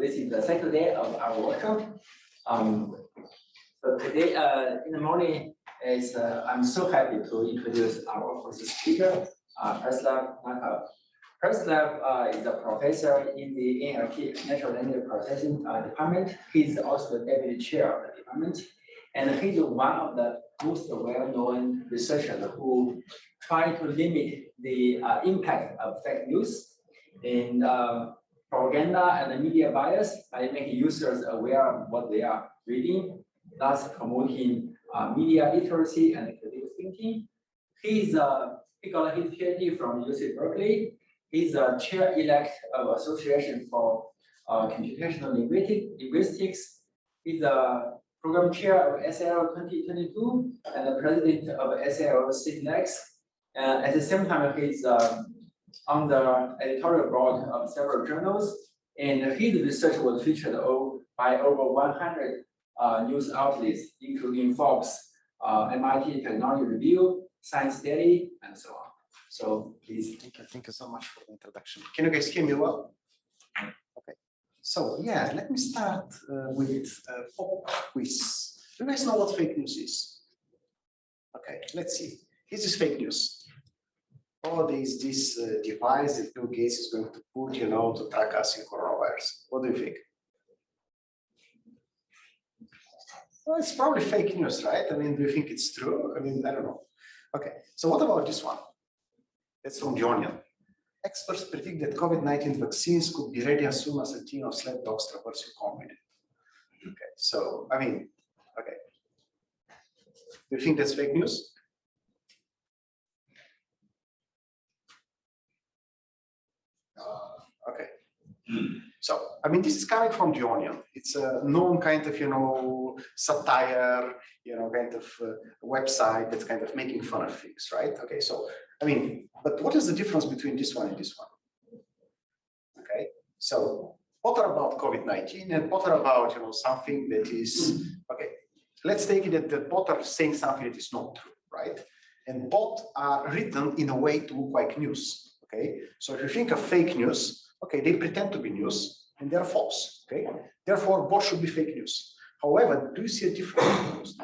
this is the second day of our workshop. So today, in the morning, I'm so happy to introduce our first speaker, Elsaddik. Elsaddik is a professor in the NLP, Natural Language Processing department. He's also the deputy chair of the department. And he's one of the most well-known researchers who try to limit the impact of fake news in propaganda and media bias by making users aware of what they are reading, thus promoting media literacy and critical thinking. He got his PhD from UC Berkeley. He's a chair-elect of Association for Computational Linguistics. He's a program chair of SL 2022 and the president of SL Signex. At the same time, he's on the editorial board of several journals, and his research was featured by over 100 news outlets, including Forbes, MIT Technology Review, Science Daily, and so on. So please. Thank you so much for the introduction. Can you guys hear me well? Okay. So yeah, let me start with a pop quiz. Do you guys know what fake news is? Okay, let's see. Is this fake news? Or is this device that Bill Gates is going to put, to track us in coronavirus? What do you think? Well, it's probably fake news, right? I mean, do you think it's true? I mean, I don't know. Okay, so what about this one? That's from The Onion. Experts predict that COVID-19 vaccines could be ready as soon as a team of sled dogs traverse your community. Okay, so, I mean, okay. Do you think that's fake news? Okay. So, I mean, this is coming from The Onion. It's a known kind of, satire, kind of website that's kind of making fun of things, right? Okay, so, I mean, but what is the difference between this one and this one? Okay, so what are about COVID-19 and what are about, something that is, okay, let's take it that both are saying something that is not true, right? And both are written in a way to look like news, okay? So if you think of fake news, okay, they pretend to be news and they're false, okay? Therefore, both should be fake news. However, do you see a difference?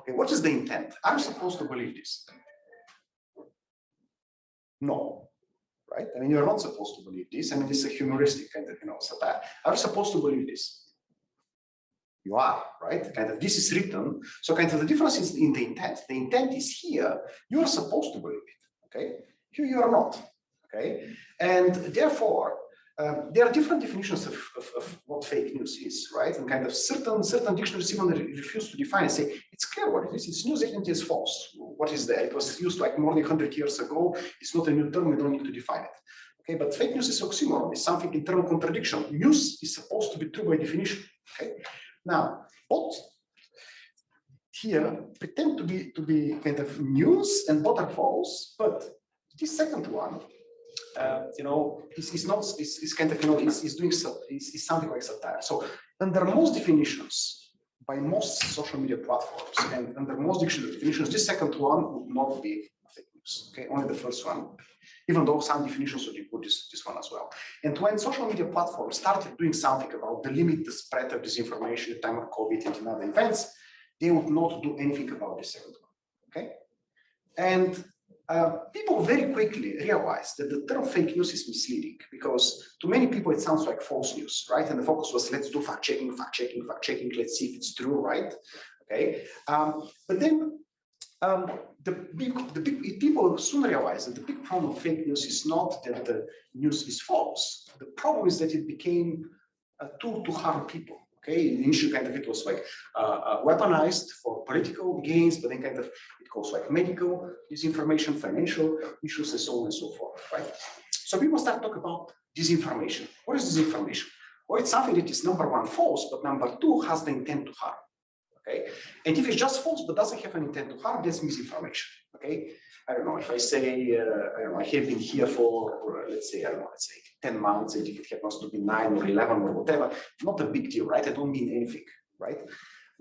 Okay, what is the intent? Are you supposed to believe this? No, right? I mean, you're not supposed to believe this. I mean, this is a humoristic kind of, satire. Are you supposed to believe this? You are, right? Kind of this is written. So kind of the difference is in the intent. The intent is here. You are supposed to believe it, okay? Here you are not, okay? And therefore, there are different definitions of what fake news is, right? And kind of certain dictionaries even refuse to define and say, it's clear what it is. It's news and it is false. What is that? It was used like more than 100 years ago. It's not a new term. We don't need to define it. Okay, but fake news is oxymoron. It's something internal contradiction. News is supposed to be true by definition. Okay. Now, both here pretend to be kind of news and both are false, but this second one, is kind of, is something like satire. So under most definitions, by most social media platforms, and under most dictionary definitions, this second one would not be fake news. Okay, only the first one, even though some definitions would include this one as well. And when social media platforms started doing something about the limit the spread of disinformation at the time of COVID and in other events, they would not do anything about the second one. Okay, and people very quickly realized that the term fake news is misleading because to many people it sounds like false news, right? And the focus was let's do fact checking, let's see if it's true, right? Okay, but then the big people soon realized that the big problem of fake news is not that the news is false. The problem is that it became a tool to harm people. Okay, initially kind of it was like weaponized for political gains, but then kind of it goes like medical disinformation, financial issues, and so on and so forth, right? So people start talking about disinformation. What is disinformation? Well, it's something that is number one false, but number two has the intent to harm. Okay, and if it's just false but doesn't have an intent to harm, that's misinformation. Okay, I don't know if I say I don't know, I have been here for let's say 10 months, and if it happens to be 9 or 11 or whatever, not a big deal, right? I don't mean anything, right?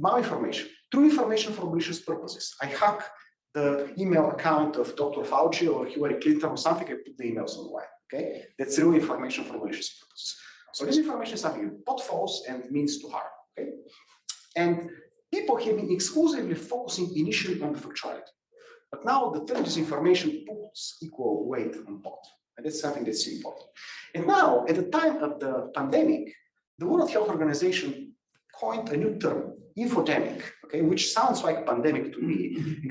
Malinformation, true information for malicious purposes. I hack the email account of Dr. Fauci or Hillary Clinton or something, I put the emails on why. Okay, that's real information for malicious purposes. So this information is something both false and means to harm. Okay, and people have been exclusively focusing initially on the factuality, but now the term disinformation puts equal weight on both, and that's something that's important. And now, at the time of the pandemic, the World Health Organization coined a new term, infodemic, okay, which sounds like pandemic to me.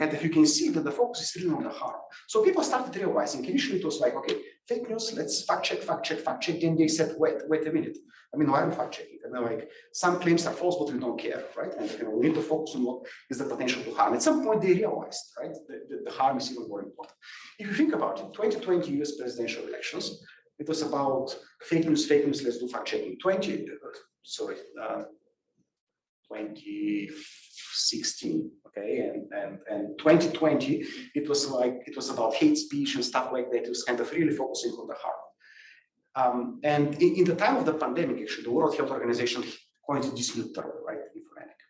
And if you can see that the focus is really on the harm. So people started realizing, initially it was like, okay, fake news, let's fact check. Then they said, wait a minute. I mean, why are we fact checking? I mean, like, some claims are false, but we don't care, right? And we need to focus on what is the potential to harm. At some point, they realized, right, the harm is even more important. If you think about it, 2020 US presidential elections, it was about fake news, let's do fact checking. 2016, okay, and 2020, it was about hate speech and stuff like that. It was kind of really focusing on the harm. And in the time of the pandemic, actually, the World Health Organization coined this new term, right, infodemic.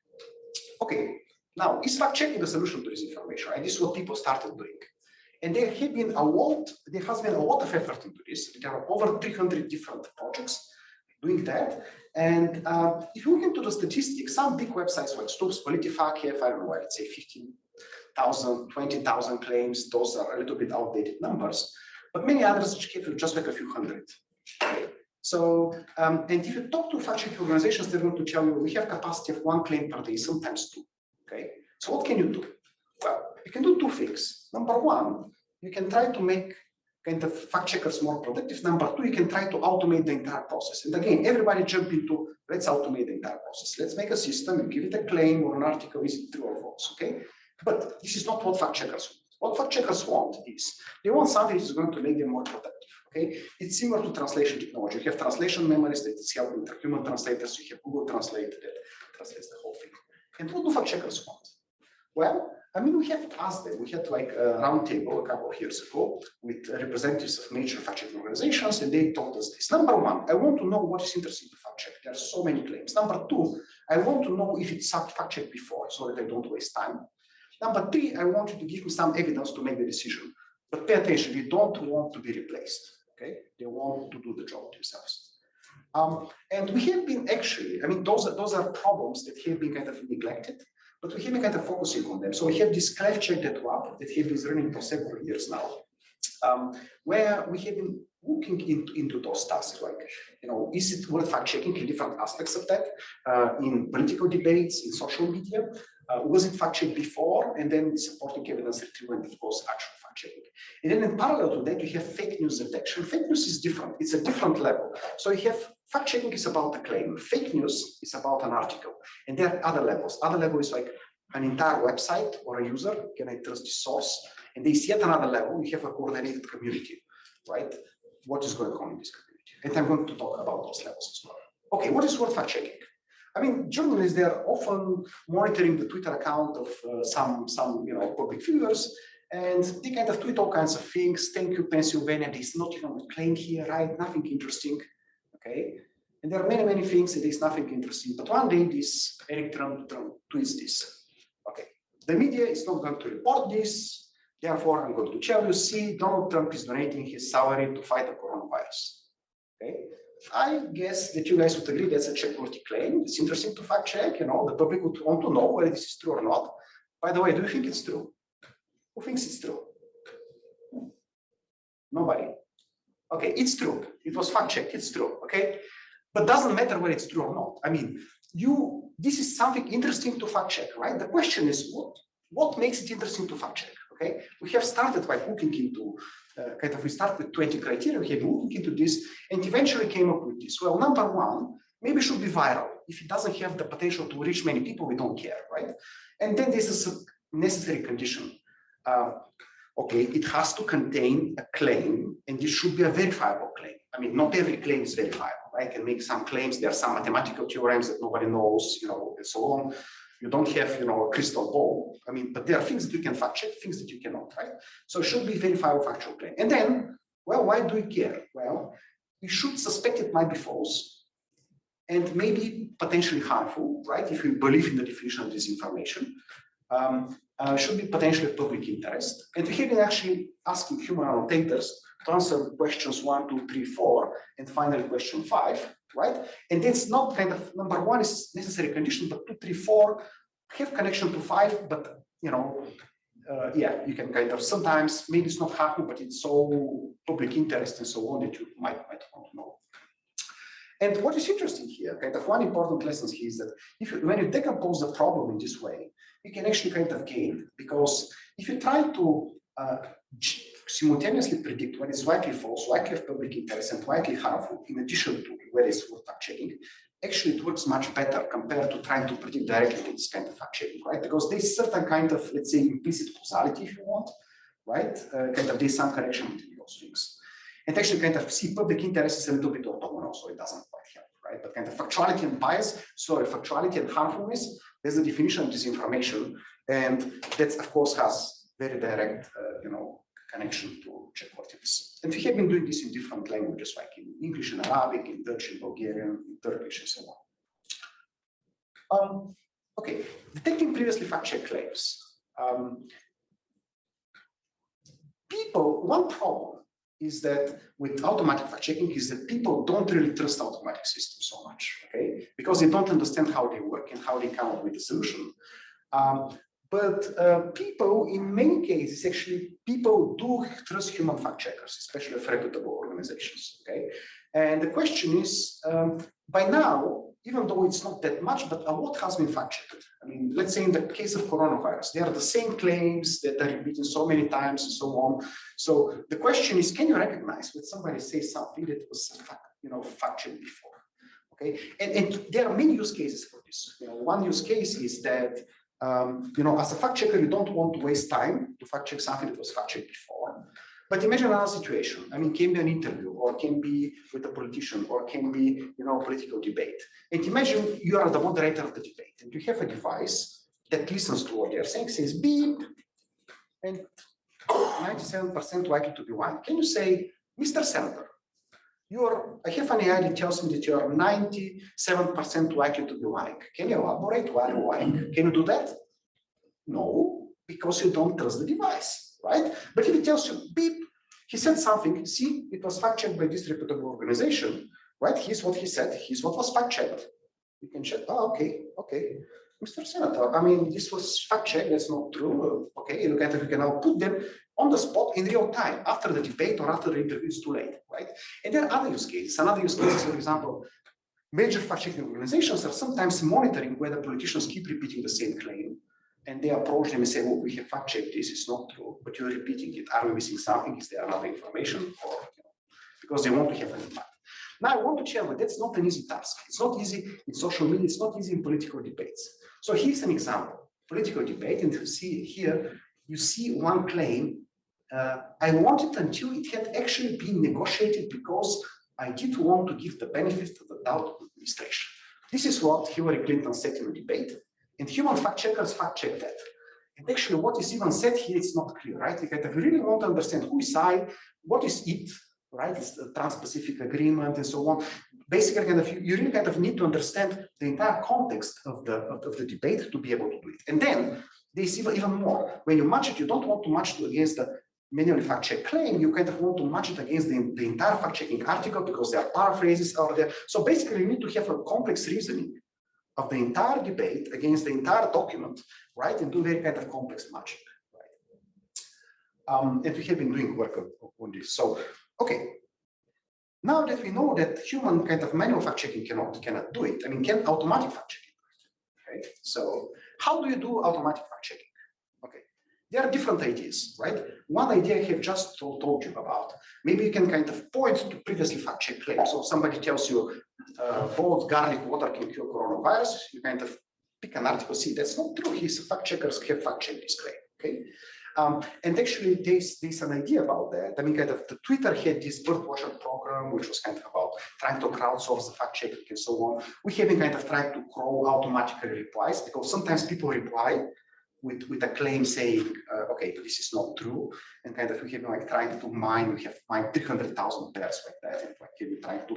Okay, now is fact checking the solution to this information? Right? This is what people started doing, and there has been a lot of effort into this. There are over 300 different projects doing that. And if you look into the statistics, some big websites like Stoops, PolitiFact have, I don't know, let's say 15,000, 20,000 claims. Those are a little bit outdated numbers, but many others have just like a few hundred. Okay. So, and if you talk to fact-checking organizations, they're going to tell you we have capacity of 1 claim per day, sometimes 2. Okay. So what can you do? Well, you can do 2 things. Number 1, you can try to make kind of fact checkers more productive. Number 2, you can try to automate the entire process. And again, everybody jump into, let's automate the entire process. Let's make a system and give it a claim or an article, is it true or false, okay? But this is not what fact checkers want. What fact checkers want is, they want something that is going to make them more productive, okay? It's similar to translation technology. You have translation memories that is helping human translators. You have Google Translate that translates the whole thing. And what do fact checkers want? Well, I mean, we have asked them. We had like a roundtable a couple of years ago with representatives of major fact-checking organizations, and they told us this. Number 1, I want to know what is interesting to fact-check. There are so many claims. Number 2, I want to know if it's fact-checked before, so that I don't waste time. Number 3, I want you to give me some evidence to make the decision. But pay attention, we don't want to be replaced. Okay, they want to do the job themselves. And we have been actually, I mean, those are problems that have been kind of neglected. But we have been kind of focusing on them. So we have this ClefCheck.lab that have been running for several years now, where we have been looking into those tasks, like, you know, is it worth fact checking in different aspects of that, in political debates, in social media? Was it fact checked before, and then supporting evidence retrieval, and of course, actual fact checking. And then in parallel to that, you have fake news detection. Fake news is different. It's a different level. So you have fact checking is about a claim. Fake news is about an article. And there are other levels. Other level is like an entire website or a user. Can I trust the source? And there's yet another level. You have a coordinated community, right? What is going on in this community? And I'm going to talk about those levels as well. Okay, what is worth fact checking? I mean, journalists, they're often monitoring the Twitter account of some public figures, and they kind of tweet all kinds of things. Thank you, Pennsylvania. There's not even a claim here, right? Nothing interesting. Okay, and there are many things that is nothing interesting. But one day, this Eric Trump tweets this. Okay, the media is not going to report this. Therefore, I'm going to tell you, see, Donald Trump is donating his salary to fight the coronavirus. Okay, I guess that you guys would agree that's a checkworthy claim. It's interesting to fact check. You know, the public would want to know whether this is true or not. By the way, do you think it's true? Who thinks it's true? Nobody. Okay, it's true. It was fact checked. It's true. Okay, but doesn't matter whether it's true or not. I mean, this is something interesting to fact check, right? The question is what makes it interesting to fact check? Okay, we have started by looking into we start with 20 criteria. We have been looking into this and eventually came up with this. Well, number 1, maybe it should be viral. If it doesn't have the potential to reach many people, we don't care, right? And then this is a necessary condition. Okay, it has to contain a claim, and this should be a verifiable claim. I mean, not every claim is verifiable. I can make some claims. There are some mathematical theorems that nobody knows, you know, and so on. You don't have, you know, a crystal ball. I mean, but there are things that you can fact check, things that you cannot, right? So it should be verifiable factual claim. And then, well, why do we care? Well, we should suspect it might be false and maybe potentially harmful, right? If we believe in the definition of disinformation. should be potentially of public interest. And we have been actually asking human annotators to answer questions 1, 2, 3, 4, and finally question 5, right? And that's not kind of number 1 is necessary condition, but 2, 3, 4 have connection to 5, but you know, yeah, you can kind of sometimes maybe it's not harmful, but it's so public interest and so on that you might want to know. And what is interesting here, kind of one important lesson here is that when you decompose the problem in this way, you can actually kind of gain, because if you try to simultaneously predict what is likely false, likely of public interest, and likely harmful, in addition to where it's worth fact checking, actually it works much better compared to trying to predict directly with this kind of fact checking, right? Because there's certain kind of, let's say, implicit causality, if you want, right? Kind of there's some connection between those things. And actually kind of see public interest is a little bit orthogonal, so it doesn't quite help, right? But kind of factuality and bias, sorry, factuality and harmfulness, there's a definition of disinformation, and that of course has very direct, you know, connection to checkworthiness. And we have been doing this in different languages, like in English and Arabic, in Dutch, in Bulgarian, in Turkish, and so on. Okay, detecting previously fact-checked claims. One problem is that with automatic fact-checking is that people don't really trust automatic systems so much, okay? Because they don't understand how they work and how they come up with a solution. But people, in many cases, actually, people do trust human fact-checkers, especially of reputable organizations, okay? And the question is, by now, even though it's not that much, but a lot has been fact-checked. I mean, let's say in the case of coronavirus, they are the same claims that are repeated so many times and so on. So the question is, can you recognize when somebody says something that was, you know, fact-checked before? Okay, and there are many use cases for this. You know, one use case is that you know, as a fact checker, you don't want to waste time to fact check something that was fact checked before. But imagine another situation. I mean, can be an interview, or can be with a politician, or can be, you know, a political debate. And imagine you are the moderator of the debate, and you have a device that listens to what they're saying, says beep, and 97% likely to be one. Can you say, Mr. Senator, I have an AI that tells me that you are 97% likely to be lying. Can you elaborate why you're lying? Can you do that? No, because you don't trust the device, right? But if it tells you, beep, he said something, see, it was fact-checked by this reputable organization, right? Here's what he said, here's what was fact-checked. You can check, oh, okay. Mr. Senator, I mean, this was fact-checked, that's not true. Okay, look at it, we can now put them on the spot in real time, after the debate or after the interview, it's too late, right? And there are other use cases. Another use case is, for example, major fact-checking organizations are sometimes monitoring whether politicians keep repeating the same claim, and they approach them and say, well, we have fact-checked this, it's not true, but you're repeating it. Are we missing something? Is there another information? Or, you know, because they want to have an impact. Now, I want to share, but that's not an easy task. It's not easy in social media, it's not easy in political debates. So here's an example, political debate, and you see here, you see one claim, I want it until it had actually been negotiated because I did want to give the benefit of the doubt to the administration. This is what Hillary Clinton said in a debate, and human fact checkers fact check that. And actually what is even said here, it's not clear, right? If you really want to understand who is I, what is it, right? It's the Trans-Pacific Agreement and so on. Basically, kind of, you really kind of need to understand the entire context of the debate to be able to do it. And then there's even more. When you match it, you don't want to match it against the manually fact-check claim, you kind of want to match it against the entire fact-checking article because there are paraphrases out there. So basically, you need to have a complex reasoning of the entire debate against the entire document, right? And do very kind of complex matching, right? And we have been doing work on this. So, okay. Now that we know that human kind of manual fact-checking cannot do it, I mean, can automatic fact-checking do it, right? So how do you do automatic fact-checking? Okay. There are different ideas, right? One idea I have just told you about. Maybe you can kind of point to previously fact-checked claims. So somebody tells you both garlic water can cure coronavirus. You kind of pick an article, see that's not true. His fact-checkers have fact-checked this claim, okay? And actually, there's an idea about that. I mean, kind of the Twitter had this birdwatcher program, which was kind of about trying to crowdsource the fact-checking and so on. We have been kind of trying to crawl automatically replies because sometimes people reply with a claim saying, okay, this is not true, and kind of we have been like trying to mine. We have mined 300,000 pairs like that, and like we're trying to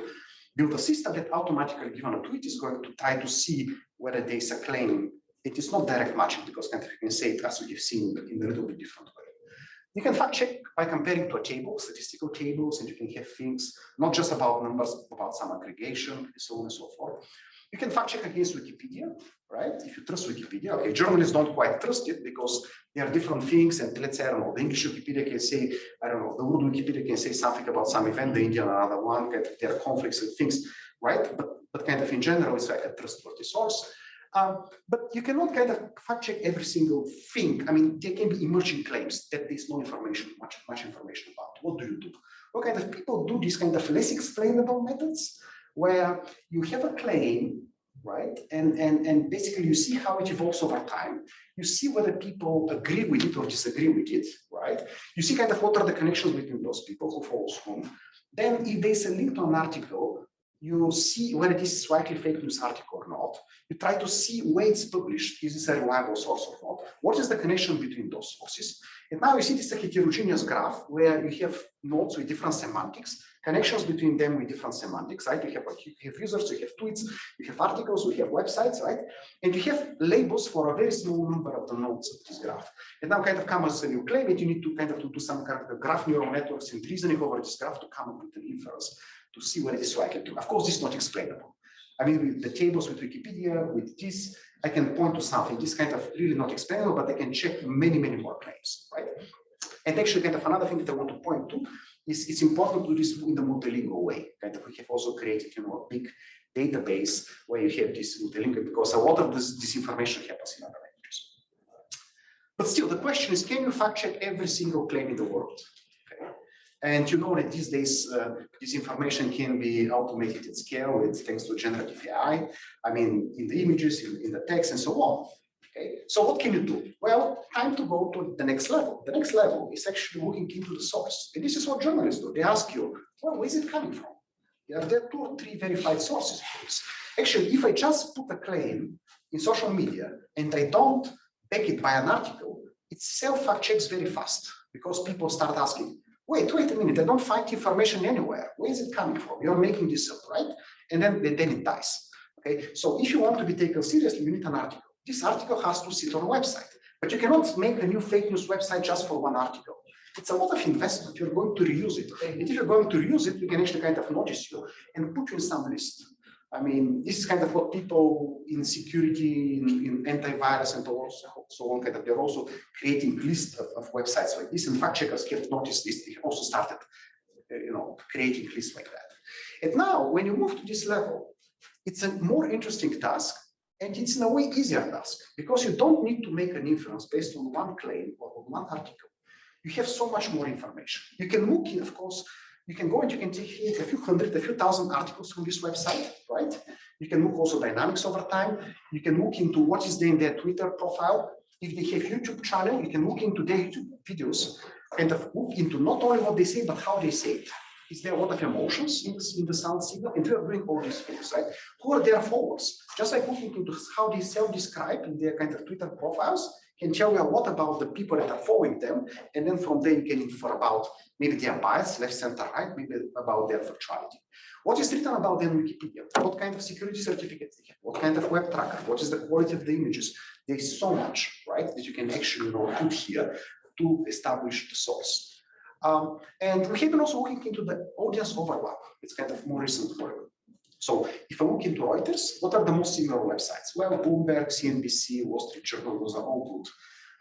build a system that automatically, given a tweet, is going to try to see whether there's a claim It is not direct matching because kind of you can say it as we have seen in a little bit different way. You can fact check by comparing to a table, statistical tables, and you can have things not just about numbers, about some aggregation, and so on and so forth. You can fact check against Wikipedia, right? If you trust Wikipedia, okay, journalists don't quite trust it because there are different things. And let's say, I don't know, the English Wikipedia can say, I don't know, the Urdu Wikipedia can say something about some event, the Indian another one, kind of, there are conflicts and things, right? But kind of in general, it's like a trustworthy source. But you cannot kind of fact check every single thing. I mean, there can be emerging claims that there's no information, much information about. What do you do? What kind of people do these kind of less explainable methods where you have a claim, right? And basically you see how it evolves over time. You see whether people agree with it or disagree with it, right? You see kind of what are the connections between those people, who follows whom. Then if there's a link to an article, you see whether this is likely fake news article or not. You try to see where it's published. Is this a reliable source or not? What is the connection between those sources? And now you see this heterogeneous graph where you have nodes with different semantics, connections between them with different semantics, right? You have users, you have tweets, you have articles, you have websites, right? And you have labels for a very small number of the nodes of this graph. And now kind of comes as a new claim that you need to kind of do some kind of graph neural networks and reasoning over this graph to come up with an inference to see what it is likely to. Of course, this is not explainable. I mean, with the tables, with Wikipedia, with this, I can point to something. This kind of really not explainable, but I can check many, many more claims, right? And actually, kind of another thing that I want to point to is it's important to do this in the multilingual way. Kind of, we have also created, you know, a big database where you have this multilingual because a lot of this information happens in other languages. But still, the question is, can you fact check every single claim in the world? And you know that these days, this information can be automated at scale with thanks to generative AI. I mean, in the images, in the text, and so on. Okay, so what can you do? Well, time to go to the next level. The next level is actually looking into the source. And this is what journalists do. They ask you, well, where is it coming from? Are there 2 or 3 verified sources for this? Actually, if I just put a claim in social media and I don't back it by an article, it self-fact checks very fast because people start asking, wait a minute, I don't find information anywhere. Where is it coming from? You're making this up, right? And then it dies. Okay, so if you want to be taken seriously, you need an article. This article has to sit on a website, but you cannot make a new fake news website just for one article. It's a lot of investment. You're going to reuse it. And if you're going to reuse it, we can actually kind of notice you and put you in some list. I mean, this is kind of what people in security, in antivirus and so on, kind of, they're also creating lists of websites like this. And fact checkers have noticed this. They have also started, you know, creating lists like that. And now, when you move to this level, it's a more interesting task, and it's in a way easier task because you don't need to make an inference based on one claim or on one article. You have so much more information. You can look in, of course. You can go and you can take a few hundred, a few thousand articles from this website, right? You can look also dynamics over time. You can look into what is there in their Twitter profile. If they have YouTube channel, you can look into their YouTube videos and look into not only what they say, but how they say it. Is there a lot of emotions in the sound signal? And we are doing all these things, right? Who are their followers? Just like looking into how they self-describe in their kind of Twitter profiles can tell you a lot about the people that are following them. And then from there, you can infer about maybe their bias, left, center, right, maybe about their factuality. What is written about them in Wikipedia? What kind of security certificates they have? What kind of web tracker? What is the quality of the images? There's so much, right, that you can actually put here to establish the source. And we have been also looking into the audience overlap. It's kind of more recent work. So if I look into Reuters, what are the most similar websites? Well, Bloomberg, CNBC, Wall Street Journal, those are all good.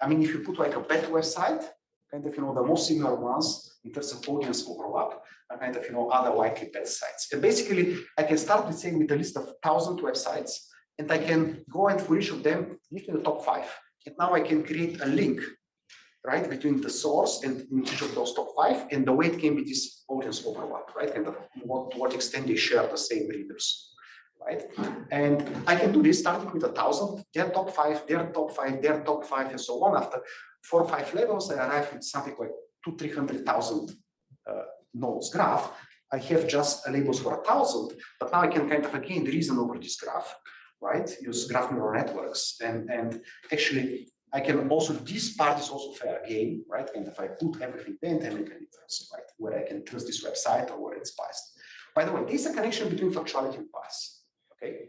I mean, if you put like a bet website, kind of, the most similar ones in terms of audience overlap are kind of, other likely bet sites. And basically, I can start with saying with a list of 1,000 websites, and I can go and for each of them, give me the top 5. And now I can create a link, right, between the source and each of those top 5, and the way it can be this audience overlap, right, kind of to what extent they share the same readers, right? And I can do this starting with 1,000, their top 5, their top 5, their top 5, and so on. After 4 or 5 levels, I arrive at something like 200,000-300,000 nodes graph. I have just labels for 1,000, but now I can kind of again reason over this graph, right? Use graph neural networks, and actually I can also, this part is also fair game, right? And if I put everything there, then I make an inference, right? Where I can trust this website or where it's biased. By the way, there's a connection between factuality and bias, okay?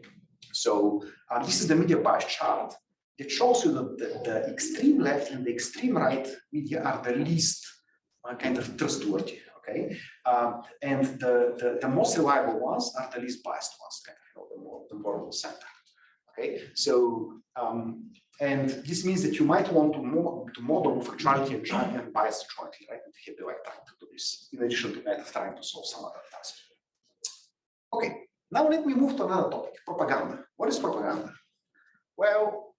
So this is the media bias chart. that shows you that the extreme left and the extreme right media are the least kind of trustworthy, okay? And the most reliable ones are the least biased ones, kind of, the more center, okay? So, and this means that you might want to model factuality and bias jointly, right? And have the right time to do this, in addition to that, trying to solve some other task. Okay, now let me move to another topic, propaganda. What is propaganda? Well,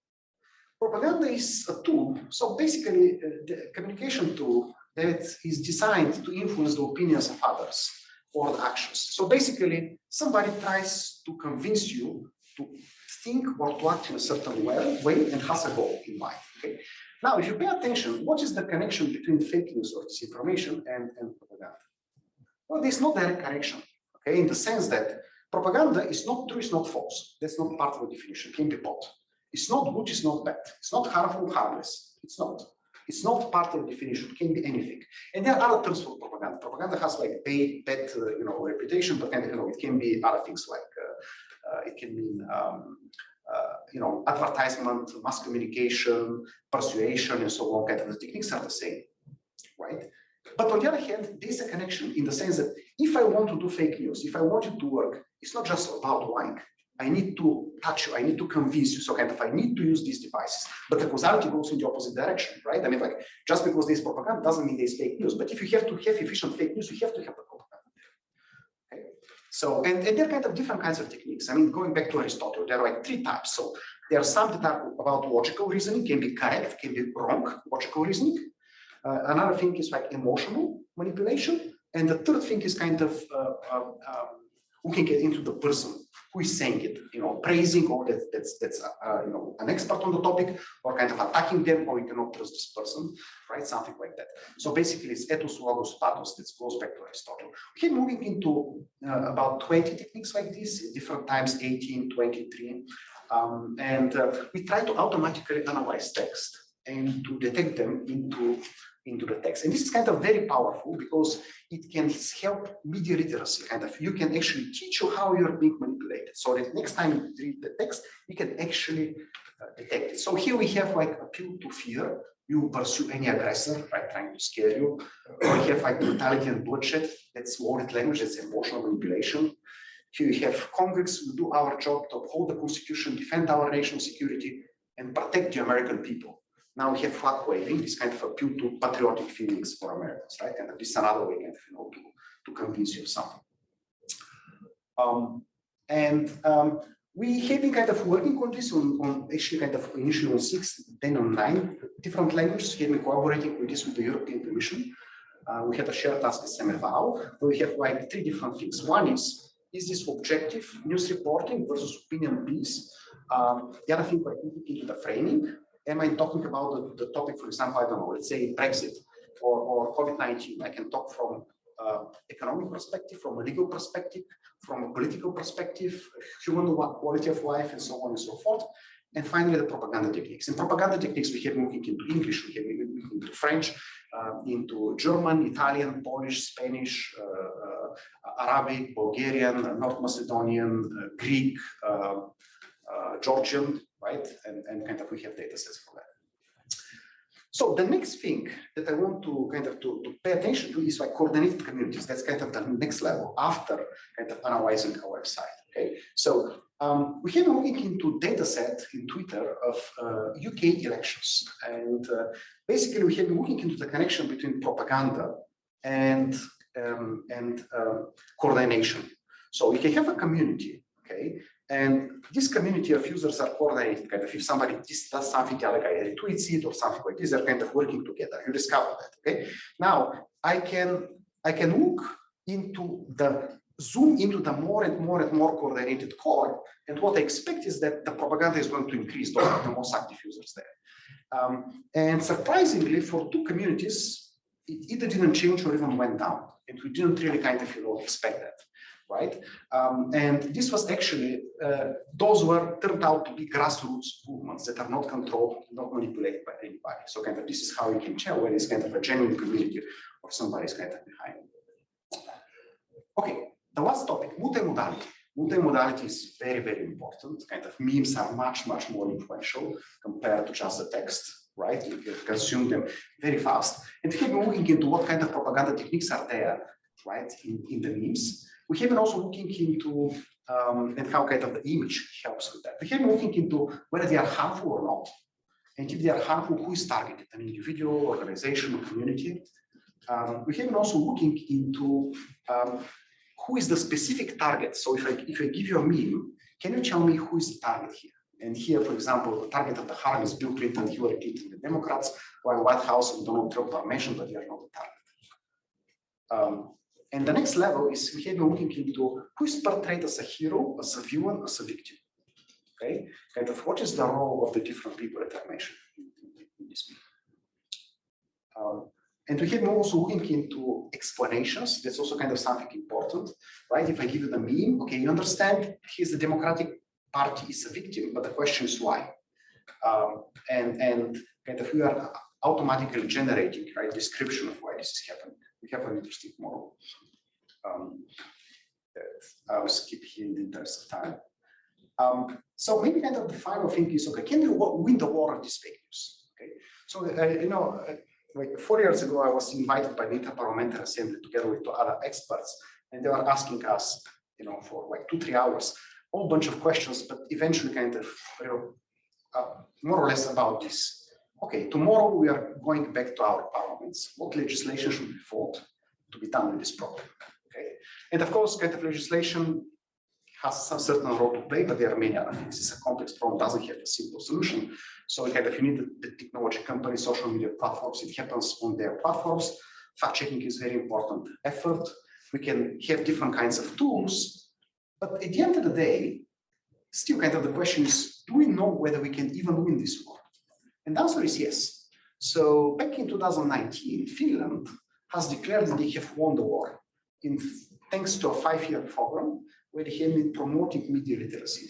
propaganda is a tool, so basically the communication tool that is designed to influence the opinions of others or the actions. So basically, somebody tries to convince you to think or to act in a certain way and has a goal in mind. Okay? Now, if you pay attention, what is the connection between fake news or disinformation and propaganda? Well, there's no direct connection, okay, in the sense that propaganda is not true, it's not false. That's not part of the definition, it can be both. It's not good, it's not bad. It's not harmful, harmless. It's not. It's not part of the definition, it can be anything. And there are other terms for propaganda. Propaganda has like bad reputation, but then, it can be other things like, it can mean, advertisement, mass communication, persuasion, and so on. Kind of the techniques are the same, right? But on the other hand, there's a connection in the sense that if I want to do fake news, if I want it to work, it's not just about lying. I need to touch you, I need to convince you, so kind of I need to use these devices. But the causality goes in the opposite direction, right? I mean, like, just because there's propaganda doesn't mean there's fake news. But if you have to have efficient fake news, you have to have the propaganda. Okay? So, and there are kind of different kinds of techniques. I mean, going back to Aristotle, there are like 3 types. So there are some that are about logical reasoning, can be correct, can be wrong, logical reasoning. Another thing is like emotional manipulation. And the third thing is kind of looking into the person who is saying it, praising, or that's an expert on the topic, or kind of attacking them, or you cannot trust this person, right? Something like that. So basically, it's ethos, logos, pathos. That goes back to Aristotle. We're moving into about 20 techniques like this, different times, 18, 23, and we try to automatically analyze text and to detect them into the text. And this is kind of very powerful because it can help media literacy. Kind of, you can actually teach you how you're being manipulated, so that next time you read the text, you can actually detect it. So here we have like appeal to fear. You pursue any aggressor, right, trying to scare you. Or you have like brutality and bloodshed. That's worded language. That's emotional manipulation. Here you have convicts. We do our job to uphold the Constitution, defend our national security, and protect the American people. Now we have flag waving, this kind of appeal to patriotic feelings for Americans, right? And this is another way, to convince you of something. We have been kind of working on this on actually kind of initially on 6, then on 9 different languages. We have been collaborating with this with the European Commission. We had a shared task with MFAO, where we have like 3 different things. One is this objective news reporting versus opinion piece? The other thing, we're looking into the framing. Am I talking about the topic, for example, I don't know, let's say Brexit or COVID-19? I can talk from economic perspective, from a legal perspective, from a political perspective, human quality of life, and so on and so forth. And finally, the propaganda techniques. In propaganda techniques, we have moving into English, we have moving into French, into German, Italian, Polish, Spanish, Arabic, Bulgarian, North Macedonian, Greek, Georgian, right? And kind of we have data sets for that. So the next thing that I want to kind of to pay attention to is like coordinated communities. That's kind of the next level after kind of analyzing our website. Okay, so we have been looking into data set in Twitter of UK elections, and basically we have been looking into the connection between propaganda and coordination. So we can have a community, okay, and this community of users are coordinated. Kind of, if somebody does something, the other guy retweets it or something like this, they're kind of working together. You discover that. Okay. Now I can look into the zoom into the more and more coordinated core, and what I expect is that the propaganda is going to increase. Those are the most active users there. And surprisingly, for 2 communities, it either didn't change or even went down, and we didn't really kind of expect that. Right, and this was actually those turned out to be grassroots movements that are not controlled, not manipulated by anybody. So kind of this is how you can tell whether it's kind of a genuine community or somebody's kind of behind. Okay, the last topic, multimodality. Multimodality is very, very important. Kind of memes are much, much more influential compared to just the text, right? You can consume them very fast. And we have been looking into what kind of propaganda techniques are there, right, in the memes. We have been also looking into and how kind of the image helps with that. We have been looking into whether they are harmful or not. And if they are harmful, who is targeted? An individual, organization, or community. We have been also looking into who is the specific target. So if I give you a meme, can you tell me who is the target here? And here, for example, the target of the harm is Bill Clinton, Hillary Clinton, the Democrats, while White House and Donald Trump are mentioned, but they are not the target. And the next level is we have been looking into who is portrayed as a hero, as a villain, as a victim. Okay, kind of what is the role of the different people that I mentioned in this meme. And we have been also looking into explanations. That's also kind of something important, right? If I give you the meme, okay, you understand he's the Democratic Party is a victim, but the question is why? And kind of we are automatically generating, right, description of why this is happening. We have an interesting model that I will skip here in the interest of time. So maybe kind of the final thing is, okay, can you win the war of these fake news? Okay, so you know, like 4 years ago, I was invited by the Interparliamentary Assembly together with two other experts, and they were asking us, you know, for like 2-3 hours, a whole bunch of questions, but eventually kind of, you know, more or less about this. Okay, tomorrow we are going back to our parliaments. What legislation should be fought to be done with this problem? Okay, and of course, kind of legislation has some certain role to play, but there are many other things. It's a complex problem, doesn't have a simple solution. So kind of you need the technology companies, social media platforms, it happens on their platforms. Fact checking is very important effort. We can have different kinds of tools, but at the end of the day, still kind of the question is, do we know whether we can even win this war? And the answer is yes. So back in 2019, Finland has declared that they have won the war thanks to a 5-year program where they have been promoting media literacy,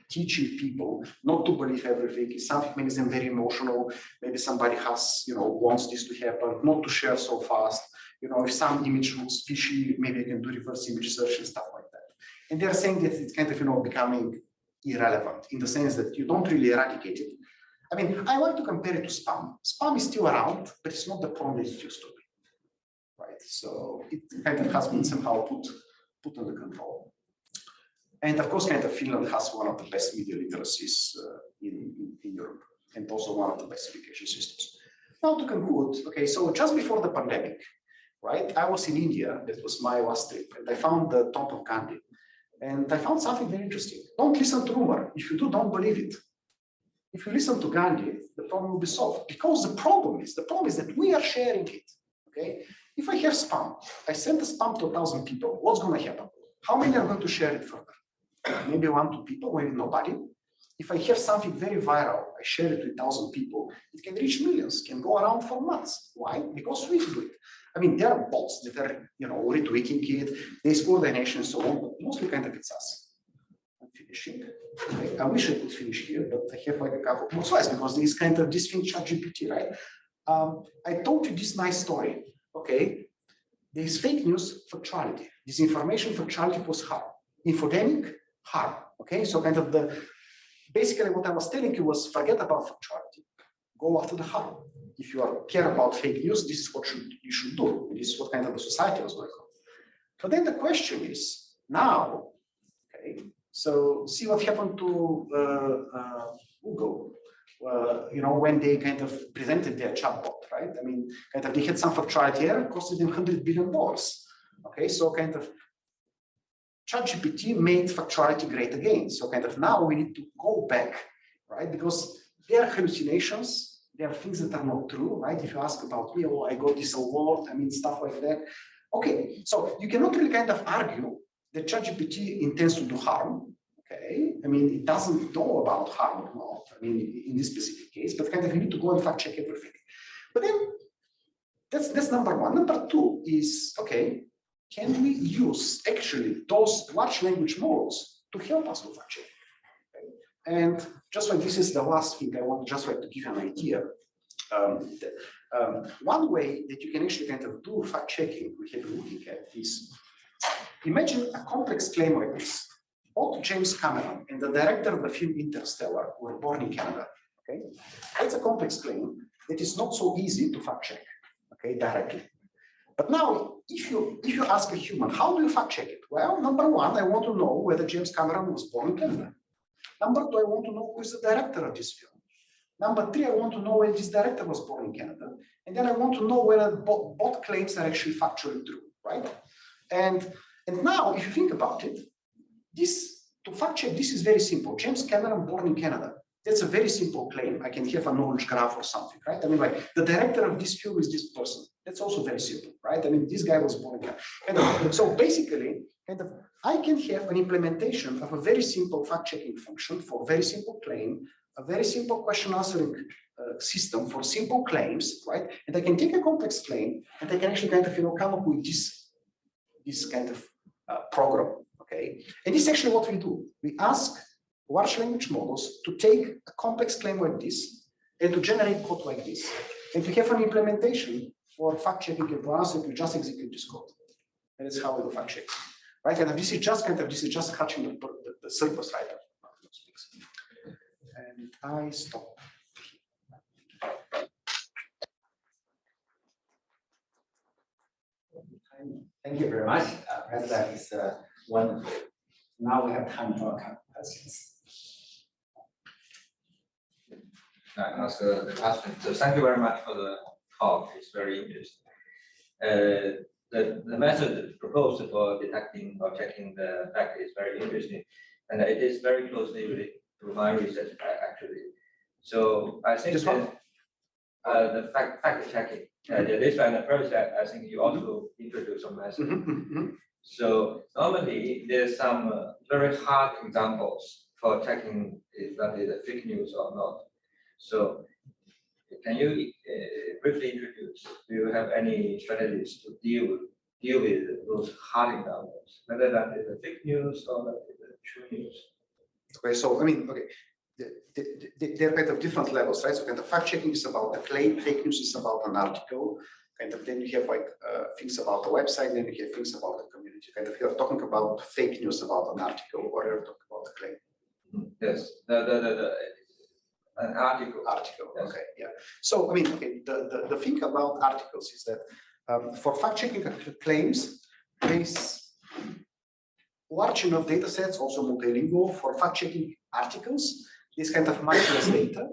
teaching people not to believe everything. If something makes them very emotional, maybe somebody has, you know, wants this to happen, not to share so fast. You know, if some image looks fishy, maybe you can do reverse image search and stuff like that. And they're saying that it's kind of, you know, becoming irrelevant in the sense that you don't really eradicate it. I mean, I like to compare it to spam. Spam is still around, but it's not the problem that it used to be, right? So it kind of has been somehow put under control. And of course, kind of Finland has one of the best media literacies in Europe, and also one of the best education systems. Now to conclude, okay, so just before the pandemic, right, I was in India, that was my last trip, and I found the tomb of Gandhi. And I found something very interesting. Don't listen to rumor. If you do, don't believe it. If you listen to Gandhi, the problem will be solved. Because the problem is that we are sharing it, okay? If I have spam, I send the spam to 1,000 people, what's gonna happen? How many are going to share it further? Maybe 1-2 people, maybe nobody. If I have something very viral, I share it with 1,000 people, it can reach millions, can go around for months. Why? Because we do it. I mean, there are bots that are, you know, retweeting it, there's coordination and so on, but mostly kind of it's us. I'm finishing. Okay. I wish I could finish here, but I have like a couple more slides because there's kind of this thing, ChatGPT, right? I told you this nice story, okay? There's fake news, factuality. Disinformation, factuality was harm. Infodemic, harm, okay? So kind of basically what I was telling you was forget about factuality, go after the harm. If you care about fake news, this is what you should do. This is what kind of the society was going on. But then the question is, now, okay, so see what happened to Google, you know, when they kind of presented their chatbot, right? I mean, kind of they had some factuality error, costed them $100 billion. Okay, so kind of ChatGPT made factuality great again. So kind of now we need to go back, right? Because there are hallucinations, there are things that are not true, right? If you ask about me, oh, I got this award, I mean, stuff like that. Okay, so you cannot really kind of argue that ChatGPT intends to do harm, okay? I mean, it doesn't know about harm or not, I mean, in this specific case, but kind of you need to go and fact check everything. But then that's number one. Number two is, okay, can we use actually those large language models to help us do fact checking? Okay? And just like this is the last thing I want just like to give you an idea. One way that you can actually kind of do fact checking we have been looking at is imagine a complex claim like this. both James Cameron and the director of the film Interstellar were born in Canada. Okay, it's a complex claim that is not so easy to fact check. Okay, directly. But now, if you ask a human, how do you fact check it? Well, number one, I want to know whether James Cameron was born in Canada. Number two, I want to know who is the director of this film. Number three, I want to know whether this director was born in Canada. And then I want to know whether both claims are actually factually true, right? And now, if you think about it, to fact check this is very simple. James Cameron born in Canada. That's a very simple claim. I can have a knowledge graph or something, right? I mean, like the director of this film is this person. That's also very simple, right? I mean, this guy was born in Canada. So basically, I can have an implementation of a very simple fact-checking function for a very simple claim, a very simple question answering system for simple claims, right? And I can take a complex claim and I can actually come up with this kind of program, okay? And this is actually what we do. We ask large language models to take a complex claim like this and to generate code like this. And we have an implementation for fact-checking and to answer, we just execute this code. And that's how we do fact-checking, right? And this is just scratching the surface, right? And I stop. Thank you very much. That is wonderful. Now we have time for questions. I ask the question. So thank you very much for the talk. It's very interesting. The method proposed for detecting or checking the fact is very interesting, and it is very closely related to my research actually. So I think the fact checking, this kind of process, I think you also introduced some method. So normally there's some very hard examples for checking if that is a fake news or not. So can you briefly introduce, do you have any strategies to deal with those hard examples, whether that is a fake news or that is a true news? Okay, so I mean, okay, they're kind of different levels, right? So kind of fact checking is about the claim, fake news is about an article, kind of then you have like things about the website, then you have things about the community. Kind of you're talking about fake news about an article, or you're talking about the claim. Yes, an article. Yes. Okay, yeah. So I mean, okay, the thing about articles is that for fact checking claims, there's large enough data sets, also multilingual, for fact checking articles. This kind of much less data.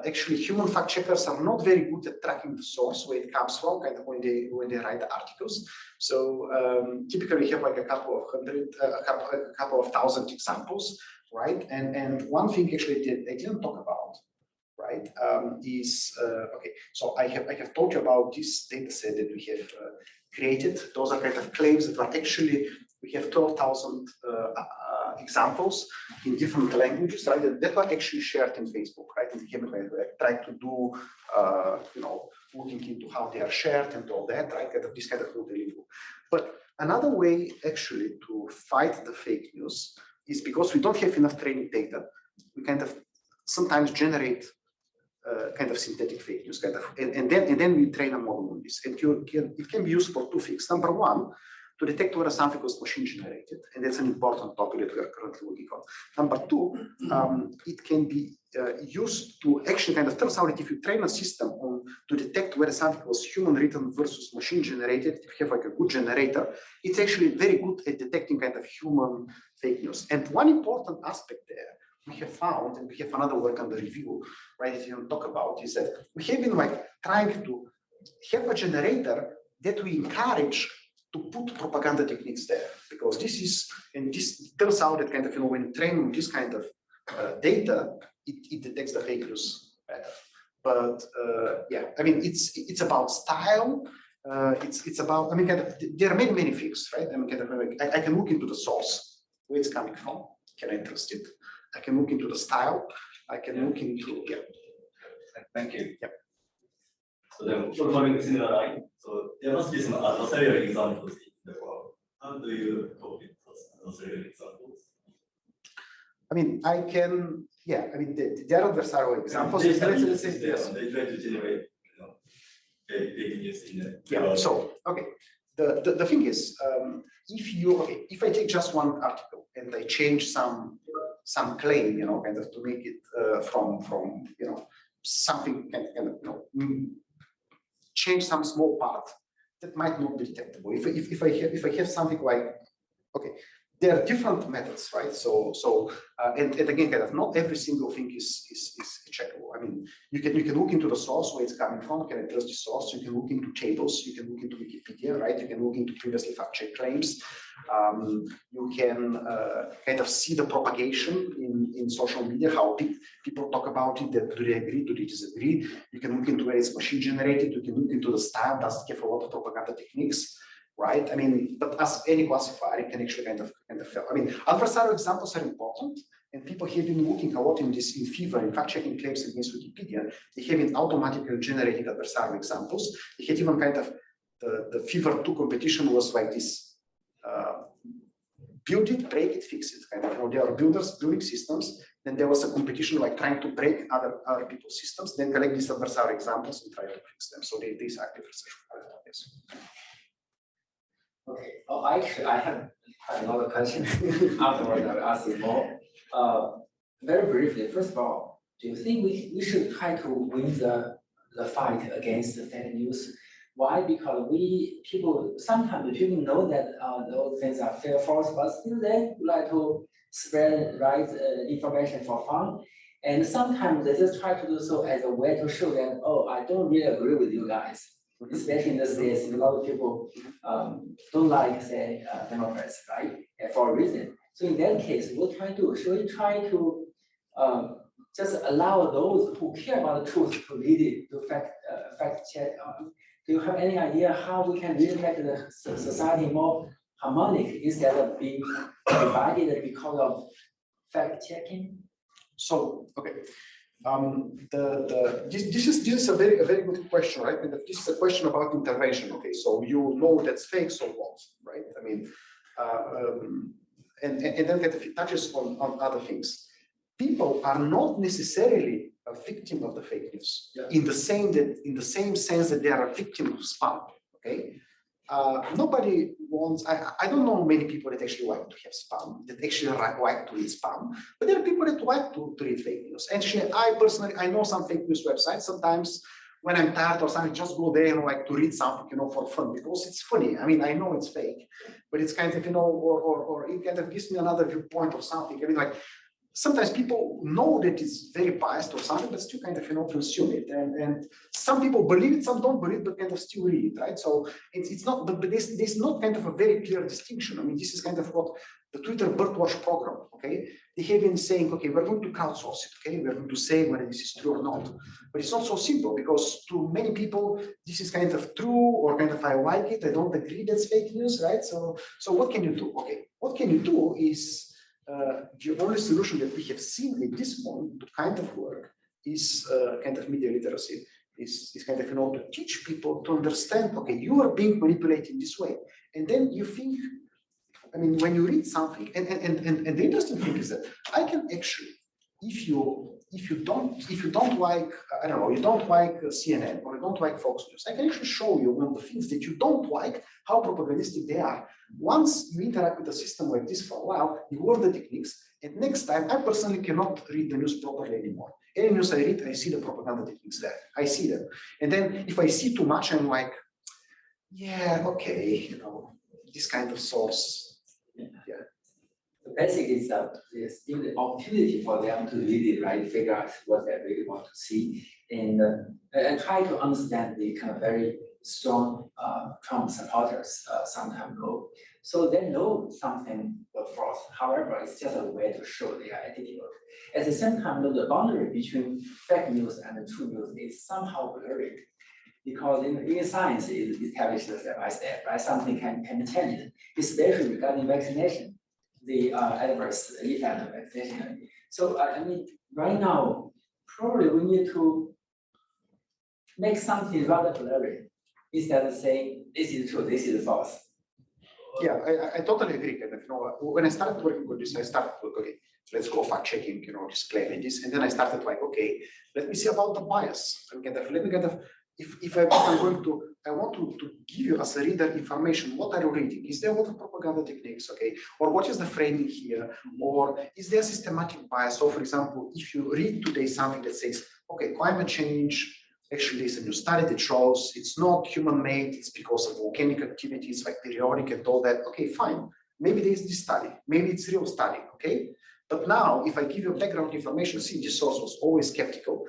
Actually, human fact checkers are not very good at tracking the source where it comes from, kind of when they write the articles. So typically, you have like a couple of thousand examples, right? And one thing actually that I didn't talk about, right, is okay. So I have told you about this data set that we have created. Those are kind of claims that are actually, we have 12,000 examples in different languages, right? That were actually shared in Facebook, right? And we tried to do, looking into how they are shared and all that, right? Kind of this kind of multilingual. But another way actually to fight the fake news is because we don't have enough training data. We kind of sometimes generate kind of synthetic fake news, kind of, and then we train a model on this. And it can be used for two things. Number one, to detect whether something was machine generated, and that's an important topic that we are currently working on. Number two, it can be used to actually kind of turns out that if you train a system to detect whether something was human written versus machine generated, if you have like a good generator, it's actually very good at detecting kind of human fake news. And one important aspect there we have found, and we have another work under review, right, that you can talk about, is that we have been like trying to have a generator that we encourage to put propaganda techniques there, because this turns out that kind of, when you train on this kind of data, it detects the fake news better. But yeah, I mean, it's about style. It's about, I mean, kind of, there are many things, right? I mean, kind of, I can look into the source, where it's coming from. Can I trust it? I can look into the style. I can look into, yeah. Thank you. Yeah. So then, following a similar line, so there must be some adversarial examples in the world. How do you cope with those adversarial examples? I mean, I can, yeah, I mean, there are adversarial examples. They try to generate fake news in the yeah, so, okay. the thing is, if I take just one article and I change some claim, kind of to make it from something change some small part that might not be detectable. If I have something like, okay, there are different methods, right? And again, kind of not every single thing is checkable. I mean, you can look into the source where it's coming from, can address the source, you can look into tables, you can look into Wikipedia, right? You can look into previously fact-checked claims. You can kind of see the propagation in social media, how people talk about it, do they agree, do they disagree? You can look into where it's machine generated, you can look into the style, does it have a lot of propaganda techniques? Right? I mean, but as any classifier, it can actually kind of fail. I mean, adversarial examples are important, and people have been looking a lot in fever, in fact-checking claims against Wikipedia. They have been automatically generating adversarial examples. They had even kind of the fever 2 competition was like this: build it, break it, fix it. Kind of, there are builders building systems. Then there was a competition like trying to break other people's systems. Then collect these adversarial examples and try to fix them. So these active research. Yes. Okay. Oh, actually, I have another question. Afterwards, I will ask you more. Very briefly, first of all, do you think we should try to win the fight against the fake news? Why? Because sometimes people know that those things are fair, false, but still they like to spread right information for fun. And sometimes they just try to do so as a way to show that, oh, I don't really agree with you guys. Especially in this case, a lot of people don't like, say, Democrats, right? For a reason. So in that case, what try to do? Should we try to just allow those who care about the truth to read it, to fact check? Do you have any idea how we can really make the society more harmonic instead of being divided because of fact checking? So, okay. This is a very good question, right? And this is a question about intervention. Okay, so you know that's fake, so what, right? I mean, and then it touches on other things. People are not necessarily a victim of the fake news in the same sense that they are a victim of spam. Okay. Nobody wants, I don't know many people that actually like to have spam, that actually like to read spam, but there are people that like to read fake news. Actually, I know some fake news websites. Sometimes when I'm tired or something, just go there and like to read something, for fun, because it's funny. I mean, I know it's fake, but it's kind of, or it kind of gives me another viewpoint or something. I mean, like, sometimes people know that it's very biased or something, but still kind of, consume it. And some people believe it, some don't believe it, but kind of still read it, right? So it's not, but there's not kind of a very clear distinction. I mean, this is kind of what the Twitter birdwatch program, okay? They have been saying, okay, we're going to crowdsource it, okay? We're going to say whether this is true or not. But it's not so simple, because to many people, this is kind of true, or kind of I like it, I don't agree that's fake news, right? So what can you do? Okay, what can you do is, the only solution that we have seen at this point to kind of work is kind of media literacy, is kind of, to teach people to understand, okay, you are being manipulated this way. And then you think, I mean, when you read something, and the interesting thing is that I can actually, if you don't like, I don't know, you don't like CNN or you don't like Fox News, I can actually show you one of the things that you don't like, how propagandistic they are. Once you interact with a system like this for a while, you learn the techniques, and next time, I personally cannot read the news properly anymore. Any news I read, I see the propaganda techniques there. I see them. And then if I see too much, I'm like, yeah, okay, this kind of source. Yeah. So basically, there's still the opportunity for them to read it, right? Figure out what they really want to see, and try to understand the kind of very strong Trump supporters some time ago. So they know something was false. However, it's just a way to show their attitude. At the same time, the boundary between fake news and the true news is somehow blurry, because in science, it established step by step, right? Something can be changed, especially regarding vaccination, the adverse effect of vaccination. So I mean, right now, probably we need to make something rather blurry instead of saying this is true, this is false. Yeah, I totally agree. And when I started working with this, I started with, okay, let's go fact checking, disclaiming this, and then I started like, okay, let me see about the bias. Let me kind of if I'm going to, I want to give you as a reader information, what are you reading? Is there a lot of propaganda techniques, okay? Or what is the framing here? Or is there systematic bias? So for example, if you read today something that says, okay, climate change, actually there's a new study that shows it's not human-made, it's because of volcanic activities like periodic and all that, okay, fine. Maybe there's this study, maybe it's real study, okay? But now, if I give you background information, see, this source was always skeptical,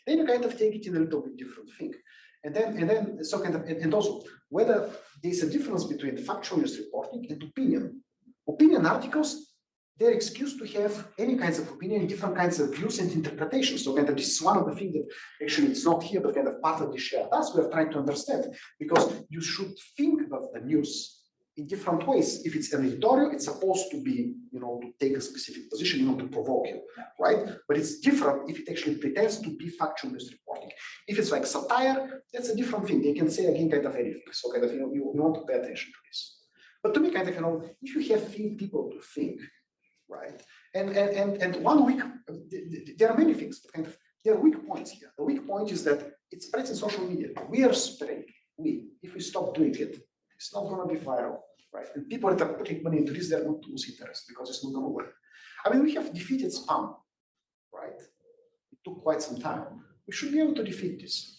then you kind of take it in a little bit different thing. And then, so kind of, and also whether there's a difference between factual news reporting and opinion. Opinion articles, they're excused to have any kinds of opinion, different kinds of views and interpretations. So kind of this is one of the things that actually it's not here, but kind of part of the shared task we're trying to understand, because you should think of the news in different ways. If it's an editorial, it's supposed to be, to take a specific position, to provoke you, right? But it's different if it actually pretends to be factual news reporting. If it's like satire, that's a different thing. They can say again kind of anything. So kind of, you want to pay attention to this. But to me, kind of, if you have people to think, right? And 1 week, there are many things, but kind of, there are weak points here. The weak point is that it spreads in social media. We are spreading. If we stop doing it, it's not going to be viral, right? And people that are putting money into this, they're going to lose interest because it's not going to work. I mean, we have defeated spam, right? It took quite some time. We should be able to defeat this.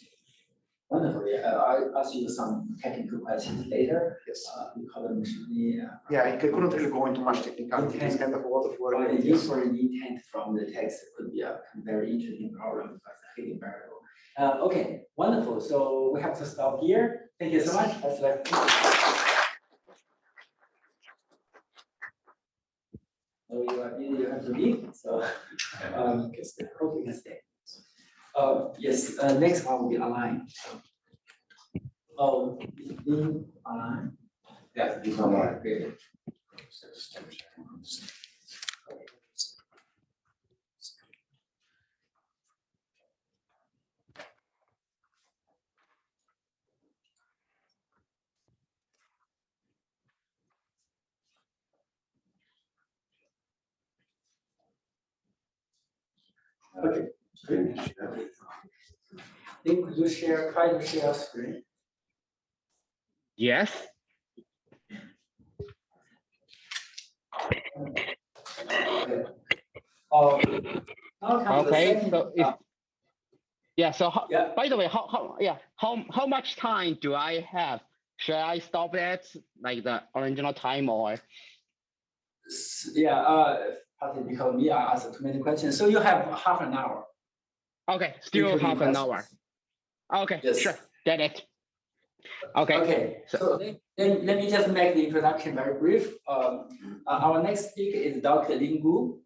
Wonderful. Yeah, I'll ask you some technical questions later. Yes. Yeah, I couldn't really go into much technicality. It's kind of a lot of work. The user intent from the text could be a very interesting problem because the hidden variable. Okay, wonderful. So we have to stop here. Thank you so much. So you have to leave. So hope you can stay. Yes, next one will be online. Oh, online. Yeah, it's online. Great. Okay. Lin, could you try to share screen? Yes. Okay. So if, yeah. So by the way, how much time do I have? Should I stop at like the original time or? Yeah. Partly because me, I asked too many questions. So you have half an hour. Okay, still half an hour. Okay, yes. Sure, get it. Okay. Okay. So let me just make the introduction very brief. Our next speaker is Dr. Lin Gu.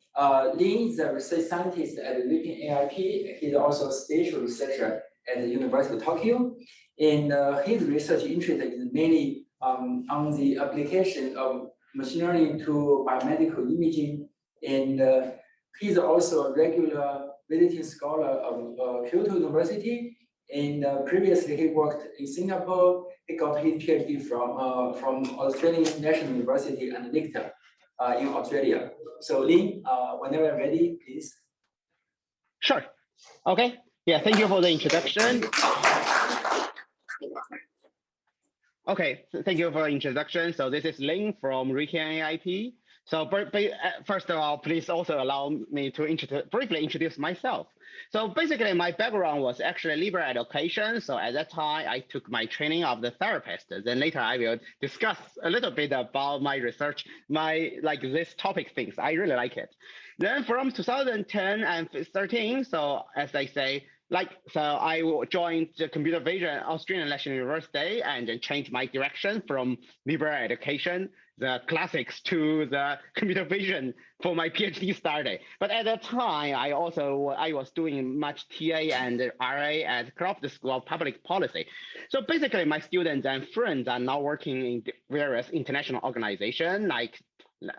Lin is a research scientist at RIKEN-AIP. He's also a spatial researcher at the University of Tokyo. And his research interest is mainly on the application of machine learning to biomedical imaging. And he's also a regular visiting scholar of Kyoto University. And previously he worked in Singapore. He got his PhD from Australian National University and NICTA in Australia. So Lin, whenever you're ready, please. Sure. Okay. Yeah, thank you for the introduction. Okay, so thank you for the introduction. So this is Lin from RIKEN-AIP. So first of all, please also allow me to briefly introduce myself. So basically, my background was actually liberal education. So at that time, I took my training of the therapist. Then later, I will discuss a little bit about my research, this topic things. I really like it. Then from 2010 and 13, so as I say, so I joined the computer vision Australian National University and then changed my direction from liberal education, the classics, to the computer vision for my PhD study. But at that time, I was doing much TA and RA at Columbia School of Public Policy. So basically, my students and friends are now working in various international organizations like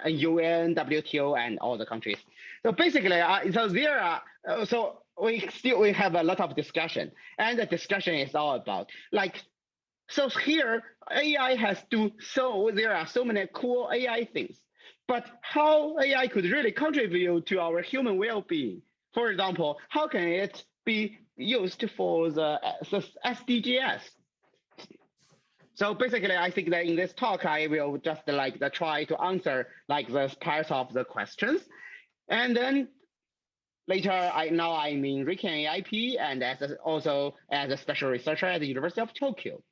UN, WTO, and all the countries. So basically, we have a lot of discussion, and the discussion is all about so here AI there are so many cool AI things, but how AI could really contribute to our human well-being? For example, how can it be used for the SDGs? So basically, I think that in this talk, I will just try to answer this part of the questions. And then later, now I'm in RIKEN-AIP and also as a special researcher at the University of Tokyo.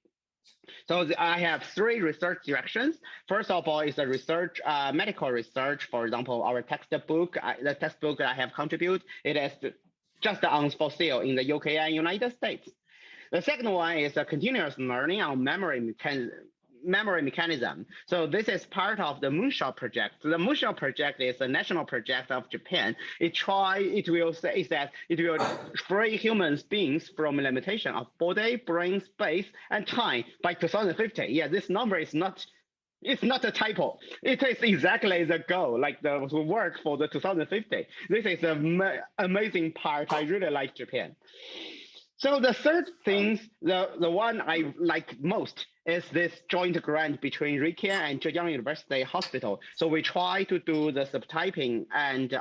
So I have 3 research directions. First of all, is a research, medical research. For example, our textbook, the textbook that I have contributed, it is just on for sale in the UK and United States. The second one is a continuous learning on memory mechanism. So this is part of the Moonshot project. So the Moonshot project is a national project of Japan. It will say that it will free human beings from limitation of body, brain, space, and time by 2050. Yeah, this number is not. It's not a typo. It is exactly the goal, like the work for the 2050. This is an amazing part. I really like Japan. So the third thing, the one I like most is this joint grant between RIKEN and Zhejiang University Hospital. So we try to do the subtyping and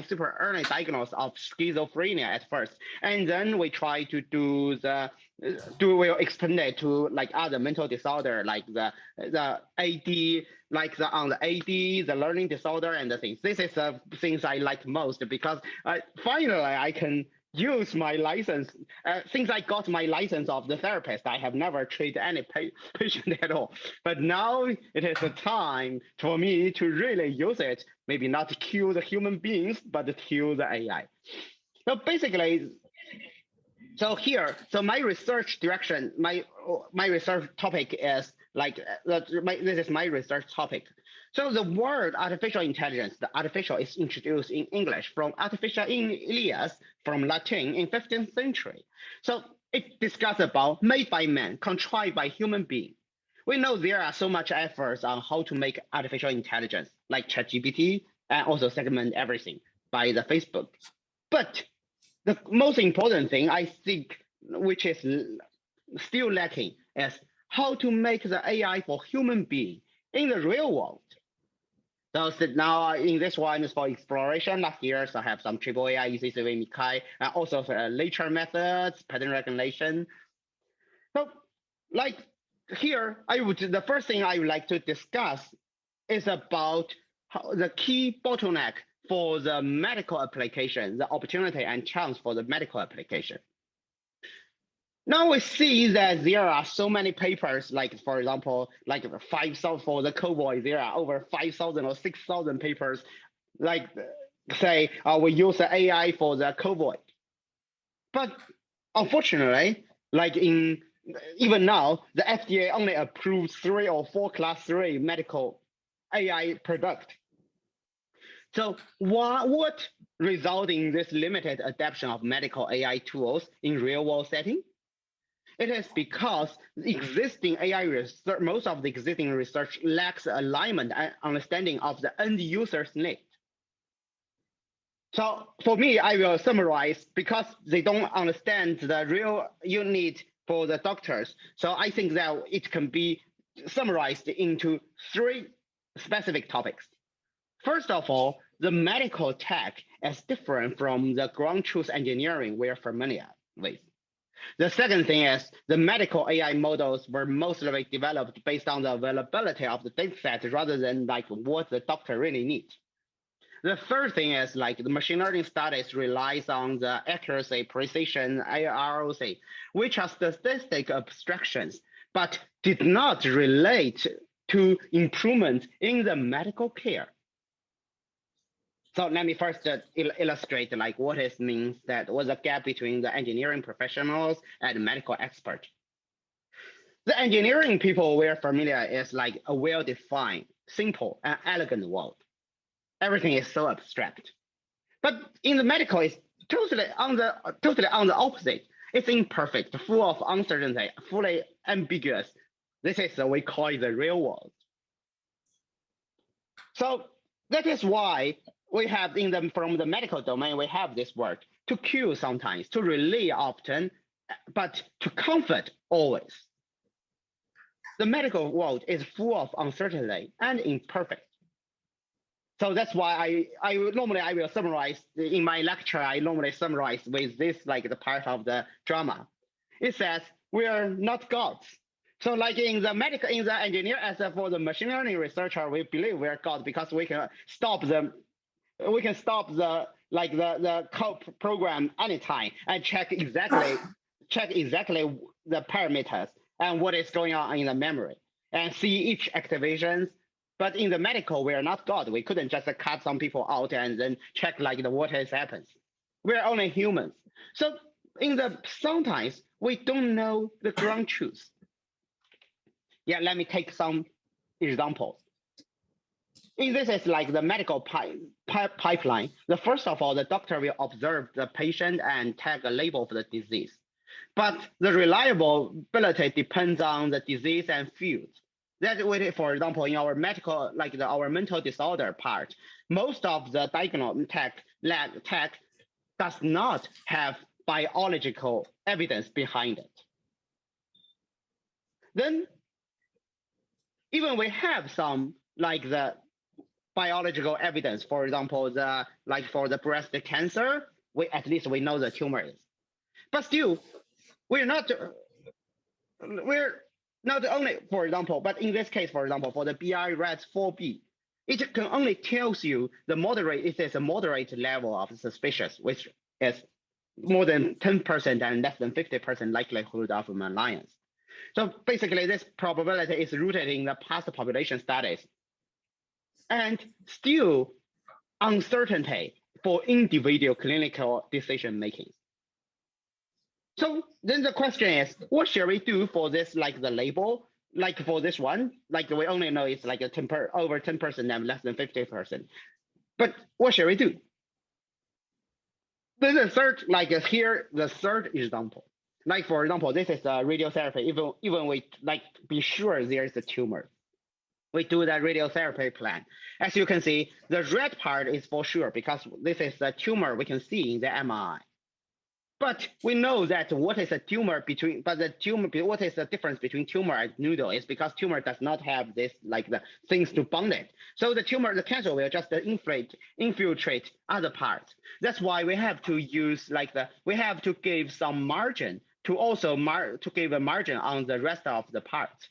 super early diagnosis of schizophrenia at first. And then we try to we'll expand it to other mental disorder, like the AD, on the AD, the learning disorder and the things. This is the things I like most because finally I can use my license. Since I got my license of the therapist, I have never treated any patient at all. But now it is a time for me to really use it, maybe not to kill the human beings, but to kill the AI. So basically, so my research direction, my research topic is this is my research topic. So the word artificial intelligence, the artificial is introduced in English from artificial intelligence from Latin in 15th century. So it discusses about made by man, contrived by human being. We know there are so much efforts on how to make artificial intelligence, like ChatGPT, and also segment everything by the Facebook. But the most important thing I think, which is still lacking, is how to make the AI for human being in the real world. So now in this one is for exploration. Last year, so I have some triple AI, ECCV, Mikai, and also later methods, pattern recognition. So here, the first thing I would like to discuss is about the key bottleneck for the medical application, the opportunity and chance for the medical application. Now we see that there are so many papers, for example, 5,000 for the cowboy, there are over 5,000 or 6,000 papers, say we use the AI for the cowboy. But unfortunately, even now, the FDA only approves 3 or 4 class 3 medical AI product. So what results in this limited adoption of medical AI tools in real world setting? It is because existing AI research, most of the existing research lacks alignment and understanding of the end user's need. So for me, I will summarize because they don't understand the real need for the doctors. So I think that it can be summarized into 3 specific topics. First of all, the medical tech is different from the ground truth engineering we're familiar with. The second thing is the medical AI models were mostly developed based on the availability of the dataset rather than what the doctor really needs. The third thing is the machine learning studies relies on the accuracy, precision, ROC, which are statistic abstractions, but did not relate to improvement in the medical care. So let me first illustrate what it means that was a gap between the engineering professionals and medical experts. The engineering people we're familiar is a well-defined, simple, and elegant world. Everything is so abstract. But in the medical, it's totally on the opposite. It's imperfect, full of uncertainty, fully ambiguous. This is what we call it the real world. So that is why we have from the medical domain, we have this word to cure sometimes, to relieve often, but to comfort always. The medical world is full of uncertainty and imperfect. So that's why I will summarize in my lecture. I normally summarize with this like the part of the drama. It says we are not gods. So like in the engineer, as for the machine learning researcher, we believe we are God because we can stop the code program anytime and check exactly the parameters and what is going on in the memory and see each activations. But in the medical, we are not God. We couldn't just cut some people out and then check like what has happened. We're only humans. So sometimes we don't know the ground truth. Yeah, let me take some examples. This is like the medical pipeline. The first of all, the doctor will observe the patient and tag a label for the disease. But the reliability depends on the disease and field. That way, for example, in our medical, like our mental disorder part, most of the diagnostic tag does not have biological evidence behind it. Then, even we have some like the biological evidence, for example, for the breast cancer, at least we know the tumor is. But still, we're not only, for example, but in this case, for example, for the BI-RADS4B, it can only tells you it is a moderate level of suspicious, which is more than 10% and less than 50% likelihood of malalignance. So basically, this probability is rooted in the past population studies. And still uncertainty for individual clinical decision making. So then the question is, what should we do for this, like the label, like for this one, like we only know it's like over 10% and less than 50%. But what should we do? Then the third, like here, the third example. Like for example, this is a radiotherapy. Even we like be sure there is a tumor. We do the radiotherapy plan. As you can see, the red part is for sure because this is the tumor we can see in the MRI. But we know that what is a tumor what is the difference between tumor and noodle is because tumor does not have this like the things to bond it. So the cancer will just infiltrate other parts. That's why we have to use we have to give some margin to also to give a margin on the rest of the parts.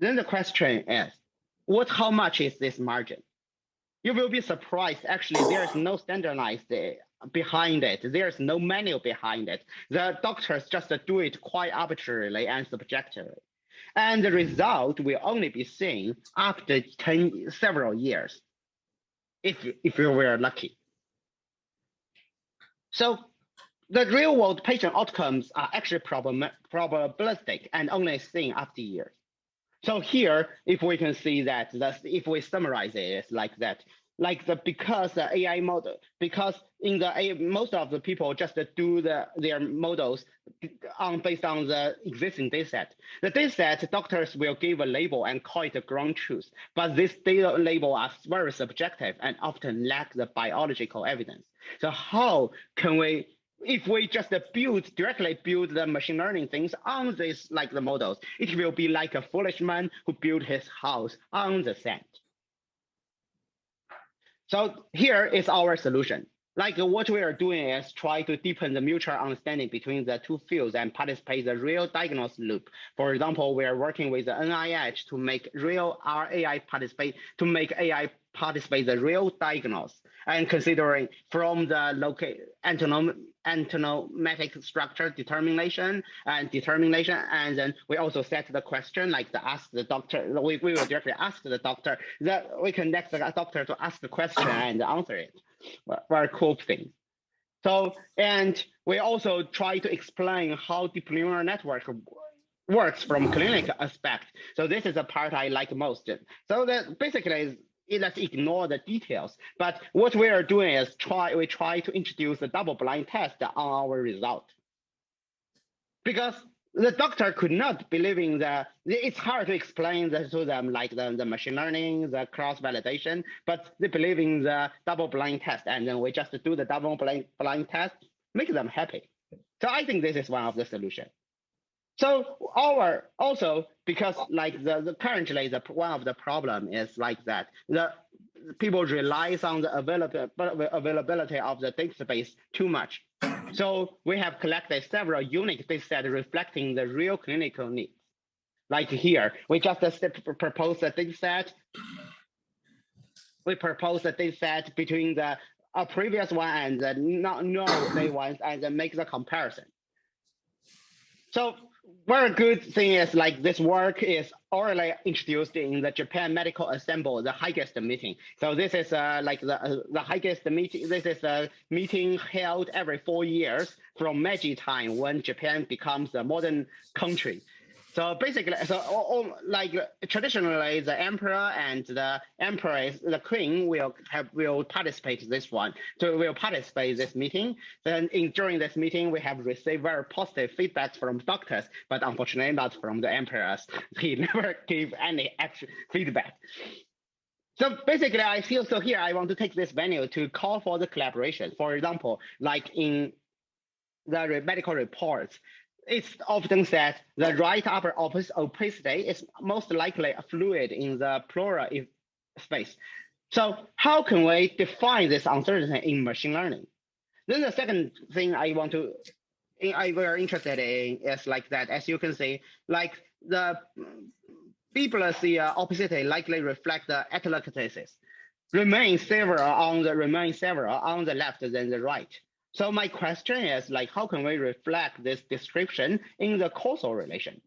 Then the question is, how much is this margin? You will be surprised. Actually, there is no standardized behind it. There's no manual behind it. The doctors just do it quite arbitrarily and subjectively. And the result will only be seen after several years, if you were lucky. So the real world patient outcomes are actually probabilistic and only seen after years. So here, if we can see that, if we summarize it, it's like that. Because the AI model, because most of the people just do their models based on the existing data set. The data set, doctors will give a label and call it a ground truth, but this data label are very subjective and often lack the biological evidence. So how can we, if we just directly build the machine learning things on this, like the models, it will be like a foolish man who built his house on the sand. So here is our solution. Like what we are doing is try to deepen the mutual understanding between the two fields and participate in the real diagnosis loop. For example, we are working with the NIH to make AI participate the real diagnosis, and considering from the antonometric structure determination, and then we also set the question like to ask the doctor. We will directly ask the doctor that we connect the doctor to ask the question and answer it. Very cool thing. So, and we also try to explain how deep neural network works from clinical aspect. So this is the part I like most. So that basically let's ignore the details. But what we are doing is we try to introduce a double-blind test on our result. Because the doctor could not believe in it's hard to explain to them like the machine learning, the cross-validation, but they believe in the double-blind test, and then we just do the double-blind test, make them happy. So I think this is one of the solutions. So also because like currently one of the problem is like that people relies on the availability of the database too much. So we have collected several unique data sets reflecting the real clinical needs. Like here, we just proposed a data set. We proposed a data set between the previous one and the no ones, and then make the comparison. So very good thing is like this work is already introduced in the Japan Medical Assembly, the highest meeting. So this is like the highest meeting. This is a meeting held every 4 years from Meiji time when Japan becomes a modern country. So basically, like traditionally, the emperor and the empress, the queen will participate in this one. So will participate in this meeting. Then during this meeting, we have received very positive feedback from doctors, but unfortunately not from the emperors. He never gave any actual feedback. So basically, I feel so here. I want to take this venue to call for the collaboration. For example, like in the medical reports. It's often said the right upper opacity is most likely a fluid in the pleural space. So how can we define this uncertainty in machine learning? Then the second thing I'm very interested in is like that, as you can see, like the B plus C opacity likely reflect the atelectasis, remain several on the left than the right. So my question is like, how can we reflect this description in the causal relation?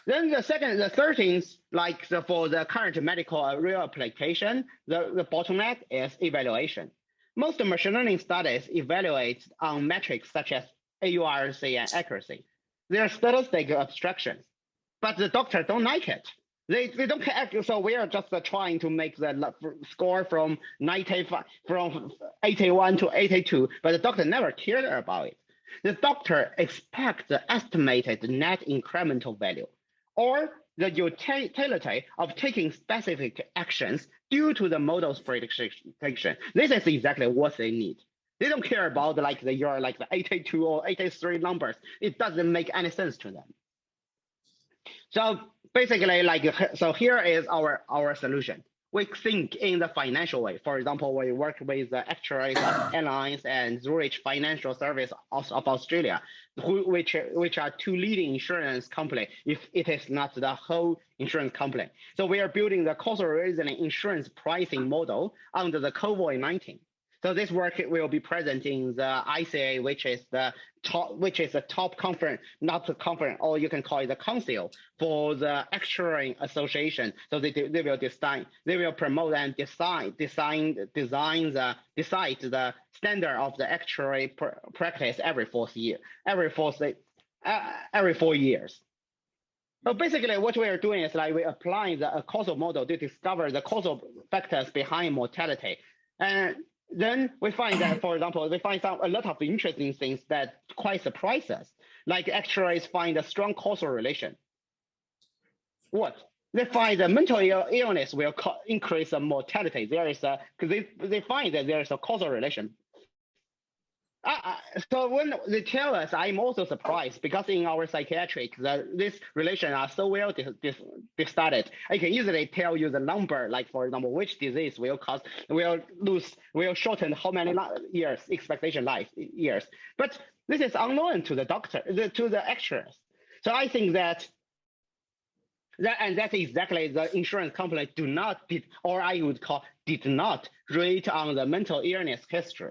Then the third thing is like for the current medical real application, the bottleneck is evaluation. Most machine learning studies evaluate on metrics such as AURC and accuracy. They are statistical abstractions, but the doctor don't like it. They don't care. So we are just trying to make the score from 95, from 81 to 82, but the doctor never cared about it. The doctor expects the estimated net incremental value or the utility of taking specific actions due to the model's prediction. This is exactly what they need. They don't care about like the 82 or 83 numbers. It doesn't make any sense to them. So basically, so here is our solution. We think in the financial way. For example, we work with the Actuaries of Airlines and Zurich Financial Service of Australia, which are two leading insurance companies, if it is not the whole insurance company. So we are building the causal reasoning insurance pricing model under the COVID-19. So this work will be present in the ICA, which is the top conference, not the conference, or you can call it the council for the actuary association. So they will promote and decide the standard of the actuary practice every 4 years. So basically, what we are doing is like we applying the causal model to discover the causal factors behind mortality, and then we find that, for example, we find a lot of interesting things that quite surprise us. Like actuaries find a strong causal relation. What? They find that mental illness will increase the mortality. There is because they find that there is a causal relation. So when they tell us, I'm also surprised because in our psychiatric, this relation are so well studied. I can easily tell you the number, like for example, which disease will shorten how many years, expectation life years. But this is unknown to the doctor, to the actuaries. So I think that's exactly the insurance company did not rate on the mental illness history.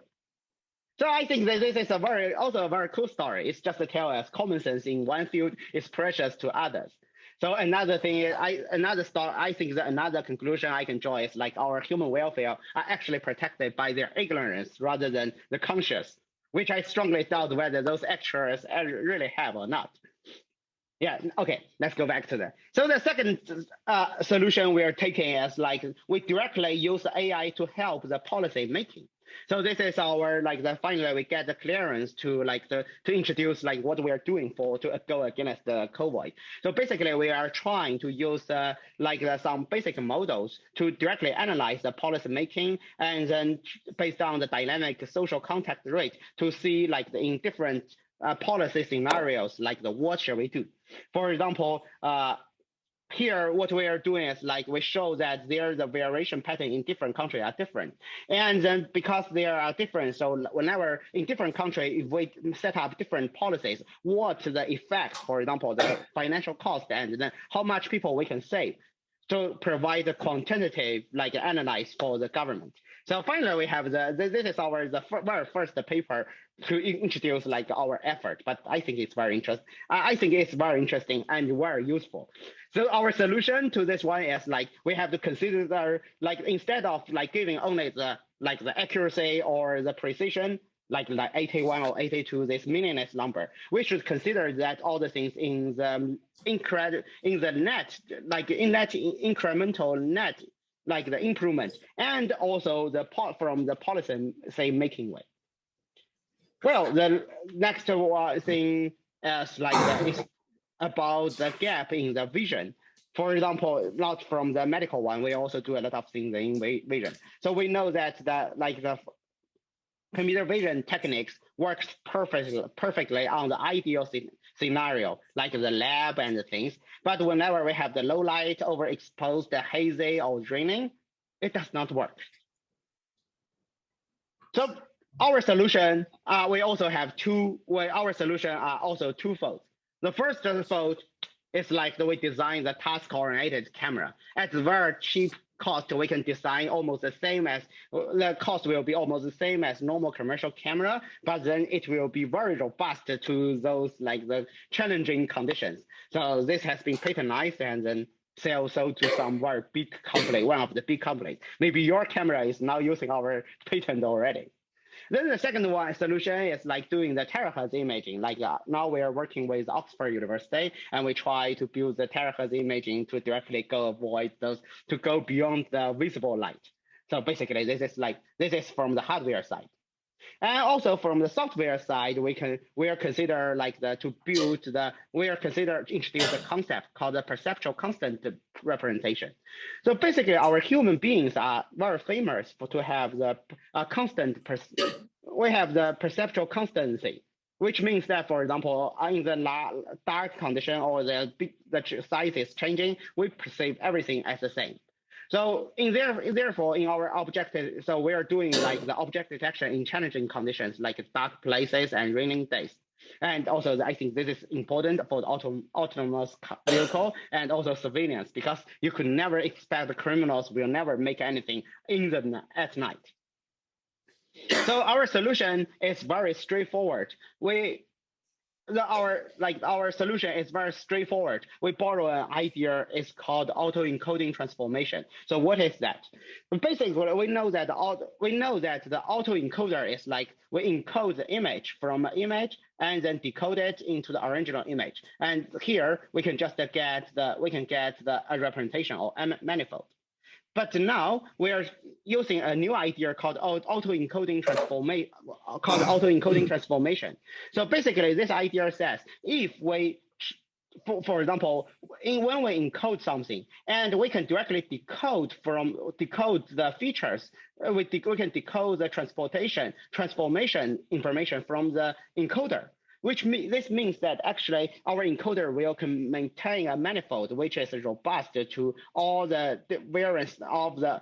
So I think that this is also a very cool story. It's just to tell us common sense in one field is precious to others. So another thing is, I think that another conclusion I can draw is like our human welfare are actually protected by their ignorance rather than the conscious, which I strongly doubt whether those actuaries really have or not. Yeah, okay, let's go back to that. So the second solution we are taking is like we directly use AI to help the policy making. So this is our finally we get the clearance to introduce what we are doing to go against the COVID. So basically we are trying to use some basic models to directly analyze the policy making, and then based on the dynamic social contact rate to see in different policy scenarios what shall we do. For example, here, what we are doing is like we show that there the variation pattern in different countries are different. And then because they are different, so whenever in different countries, if we set up different policies, what's the effect, for example, the financial cost and then how much people we can save to provide a quantitative like analysis for the government. So finally, we have this is the very first paper to introduce like our effort, but I think it's very interesting. I think it's very interesting and very useful. So our solution to this one is like we have to consider like instead of like giving only the accuracy or the precision like 81 or 82, this meaningless number, we should consider that all the things in the net, like in that incremental net, like the improvement, and also the part from the policy say making way. Well, the next thing is like is about the gap in the vision. For example, not from the medical one, we also do a lot of things in vision. So we know that the computer vision techniques works perfectly on the ideal scenario, like the lab and the things. But whenever we have the low light, overexposed, hazy, or draining, it does not work. So our solution, we also have our solution are also twofold. The first fold is like the way we design the task-oriented camera. At very cheap cost, we can design almost the same as, the cost will be almost the same as normal commercial camera, but then it will be very robust to those like the challenging conditions. So this has been patentized and then sold to some very big company, one of the big companies. Maybe your camera is now using our patent already. Then the second one solution is like doing the terahertz imaging. Like now we are working with Oxford University, and we try to build the terahertz imaging to directly go beyond the visible light. So basically, this is from the hardware side. And also from the software side, we are consider introduce a concept called the perceptual constant representation. So basically, our human beings are very famous to have the we have the perceptual constancy, which means that, for example, in the dark condition or the size is changing, we perceive everything as the same. So therefore, in our objective, so we are doing like the object detection in challenging conditions, like dark places and raining days. And also, I think this is important for the autonomous vehicle and also surveillance, because you could never expect the criminals will never make anything at night. So our solution is very straightforward. Our solution is very straightforward. We borrow an idea, it's called auto-encoding transformation. So what is that? Basically, we know that the auto-encoder is like we encode the image from an image and then decode it into the original image. And here we can just get a representation or manifold. But now we are using a new idea called auto-encoding transformation. So basically, this idea says if we, for example, when we encode something, and we can directly decode the features, we can decode the transformation information from the encoder. This means that actually our encoder will maintain a manifold which is robust to all the variance of the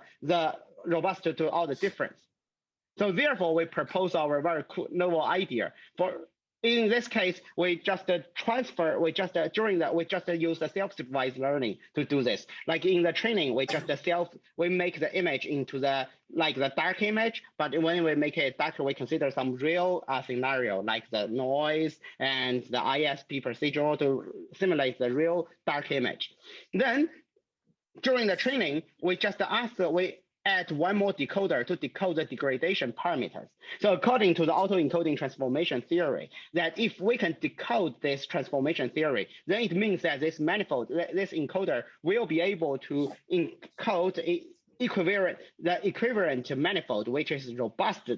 robust to all the difference. So therefore, we propose our very cool novel idea. In this case, we just use the self-supervised learning to do this. Like in the training, we make the image into the dark image, but when we make it darker, we consider some real scenario like the noise and the ISP procedure to simulate the real dark image. Then during the training, we add one more decoder to decode the degradation parameters. So according to the auto-encoding transformation theory, that if we can decode this transformation theory, then it means that this encoder will be able to encode the equivalent manifold, which is robust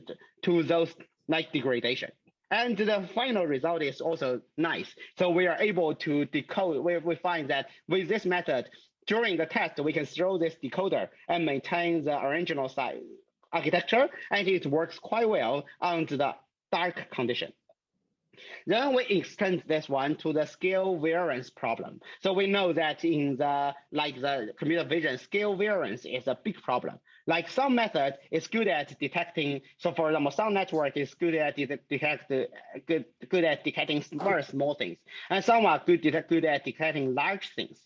to those degradation. And the final result is also nice. So we are able to decode, we find that with this method, during the test, we can throw this decoder and maintain the original size architecture, and it works quite well under the dark condition. Then we extend this one to the scale variance problem. So we know that in the computer vision, scale variance is a big problem. Like some method is good at detecting. So for example, some network is good at detecting very small things, and some are good at detecting large things.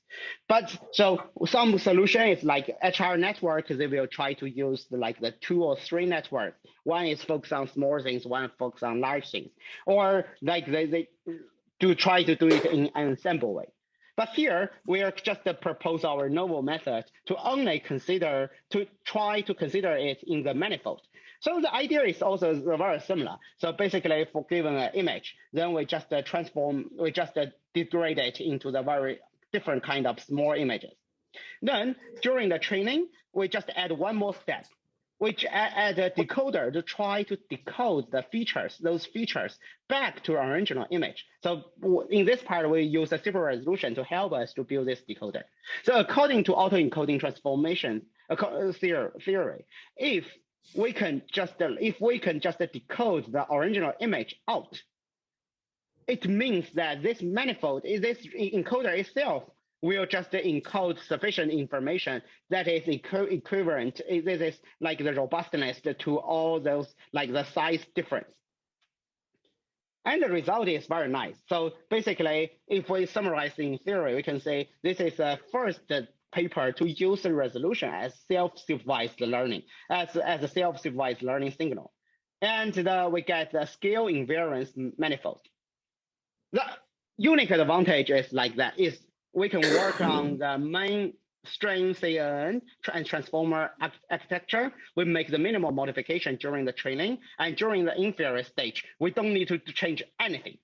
But so some solution is like HR network. They will try to use the 2 or 3 networks. One is focused on small things, one focused on large things, or they do try to do it in an ensemble way. But here we are just propose our novel method to only try to consider it in the manifold. So the idea is also very similar. So basically, for given an image, then we just degrade it into the very different kind of small images. Then during the training, we just add one more step, which add a decoder to try to decode those features back to our original image. So in this part, we use a super resolution to help us to build this decoder. So according to autoencoding transformation theory, if we can just decode the original image out, it means that this manifold, this encoder itself, will just encode sufficient information that is equivalent. This is like the robustness to all those, like the size difference. And the result is very nice. So basically, if we summarize in theory, we can say this is the first paper to use the resolution as self-supervised learning, as a self-supervised learning signal. And we get the scale invariance manifold. The unique advantage is like that is we can work on the mainstream CNN and transformer architecture. We make the minimal modification during the training, and during the inference stage, we don't need to change anything.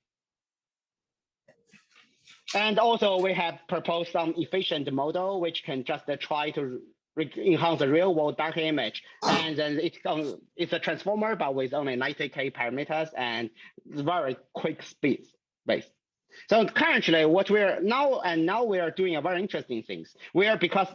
And also we have proposed some efficient model which can just try to enhance the real world dark image. And then it's a transformer, but with only 90K parameters and very quick speed base. So currently, what now we are doing a very interesting things. Because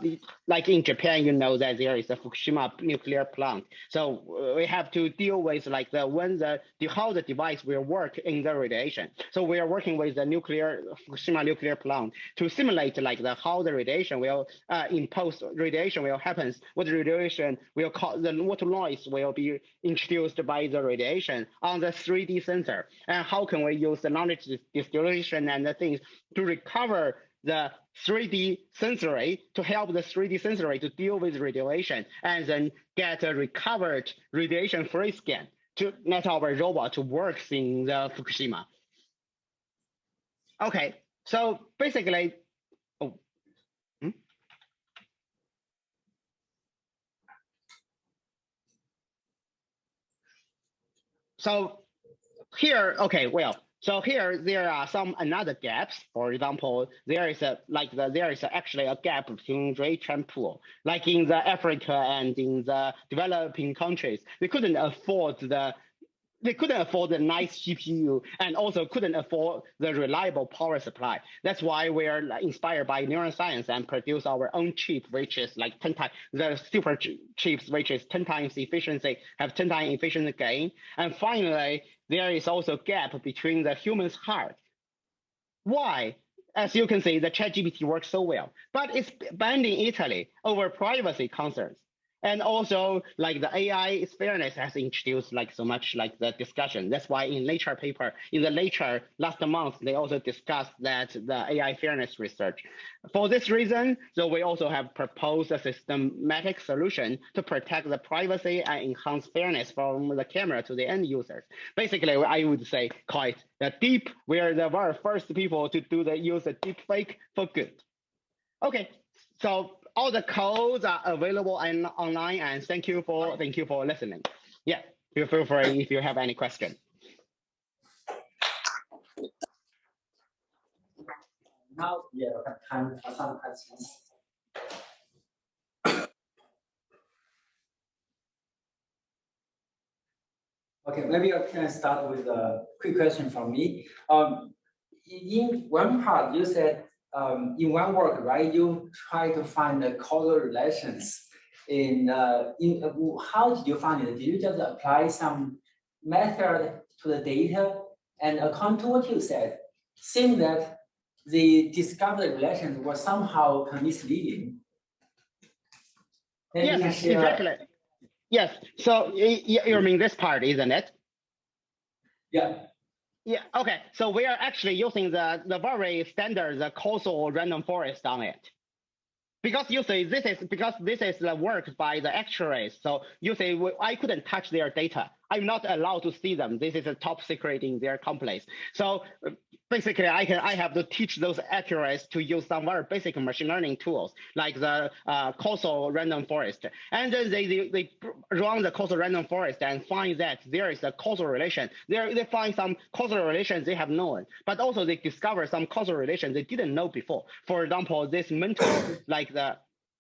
like in Japan, you know that there is a Fukushima nuclear plant. So we have to deal with like how the device will work in the radiation. So we are working with the Fukushima nuclear plant to simulate like how the radiation will impose radiation will happen. What radiation will cause, what noise will be introduced by the radiation on the 3D sensor, and how can we use the knowledge distillation and the things to recover the 3D sensory, to help the 3D sensory to deal with radiation, and then get a recovered radiation-free scan to let our robot to work in the Fukushima. Okay, so basically, So here, okay, well, so here there are some another gaps. For example, there is actually a gap between rich and poor. Like in the Africa and in the developing countries, they couldn't afford the nice GPU, and also couldn't afford the reliable power supply. That's why we're inspired by neuroscience and produce our own chip, which is like 10 times the super chips, which is 10 times efficiency, have 10 times efficiency gain. And finally, there is also a gap between the human's heart. Why? As you can see, the ChatGPT works so well, but it's banned in Italy over privacy concerns. And also, like the AI fairness has introduced like so much like the discussion. That's why in Nature paper, in the Nature last month, they also discussed that the AI fairness research. For this reason, so we also have proposed a systematic solution to protect the privacy and enhance fairness from the camera to the end users. Basically, I would say quite the deep. We are the very first people to use the deep fake for good. Okay, so all the codes are available online, and thank you for listening. Yeah, feel free if you have any question. Now we have time for some questions. Okay, maybe I can start with a quick question from me. In one part, you said in one work, right? You try to find the causal relations. How did you find it? Did you just apply some method to the data And according to what you said, seems that the discovered relations were somehow misleading. Maybe Yes, exactly. Yes. So you mean this part, isn't it? Yeah. Yeah. Okay. So we are actually using the very standard the causal random forest on it. Because you say this is the work by the actuaries. So you say I couldn't touch their data. I'm not allowed to see them. This is a top secret in their companies. So basically, I have to teach those actuaries to use some very basic machine learning tools like the causal random forest, and then they run the causal random forest and find that there is a causal relation. They find some causal relations they have known, but also they discover some causal relations they didn't know before. For example, this mental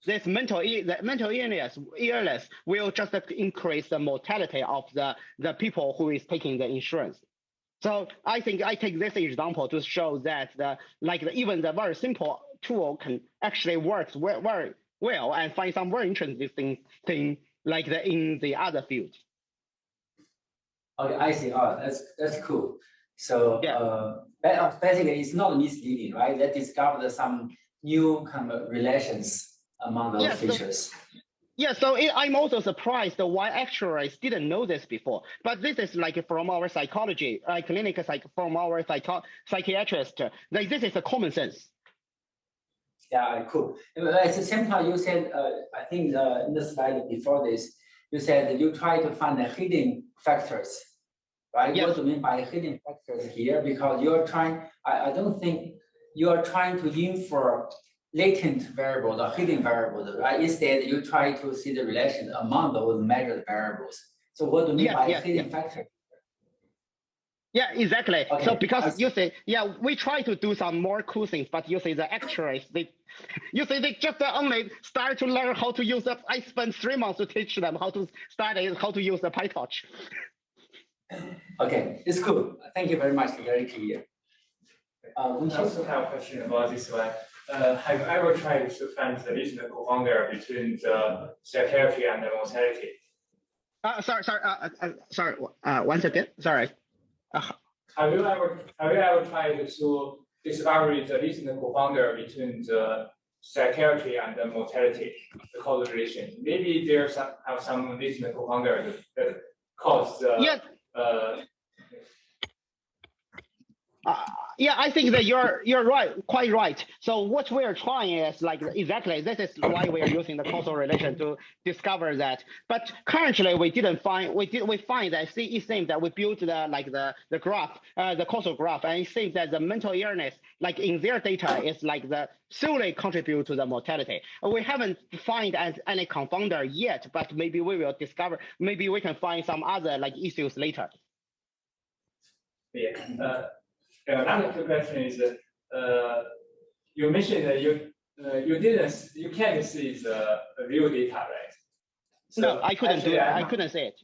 this mental illness will just increase the mortality of the people who is taking the insurance. So I think I take this example to show that even the very simple tool can actually work very well and find some very interesting thing like in the other field. Okay, I see. Oh, that's cool. So yeah. Basically, it's not misleading, right? They discovered some new kind of relations among those features. Yeah, so I'm also surprised why actuaries didn't know this before. But this is like from our psychology, clinical from our psychiatrist. Like this is a common sense. Yeah, cool. At the same time, you said, I think in the slide before this, you said that you try to find the hidden factors, right? Yes. What do you mean by hidden factors here? Because you're trying, I don't think you are trying to infer latent variables or hidden variables, right? Instead, you try to see the relation among those measured variables. So what do you mean by hidden factor? Yeah, exactly. Okay. So because you say, yeah, we try to do some more cool things, but you say the actuaries, they just only start to learn how to use it. I spent 3 months to teach them how to use the PyTorch. Okay, it's cool. Thank you very much. Very clear. I also have a question about this one. Have you ever tried to find the recent co-founder between the psychiatry and the mortality? Sorry. Once again, sorry. Have you ever tried to discover the recent co-founder between the psychiatry and the mortality, the causal relation? Maybe there have some recent co-founder that cause the yeah, I think that you're right, quite right. So what we're trying is exactly this is why we are using the causal relation to discover that. But currently we find that it seems that we built the graph, the causal graph, and it seems that the mental illness in their data is solely contribute to the mortality. We haven't find any confounder yet, but maybe we will discover. Maybe we can find some other issues later. Yeah. Another question is, you mentioned that you can't see the real data, right? So no, I couldn't do it. I couldn't see it.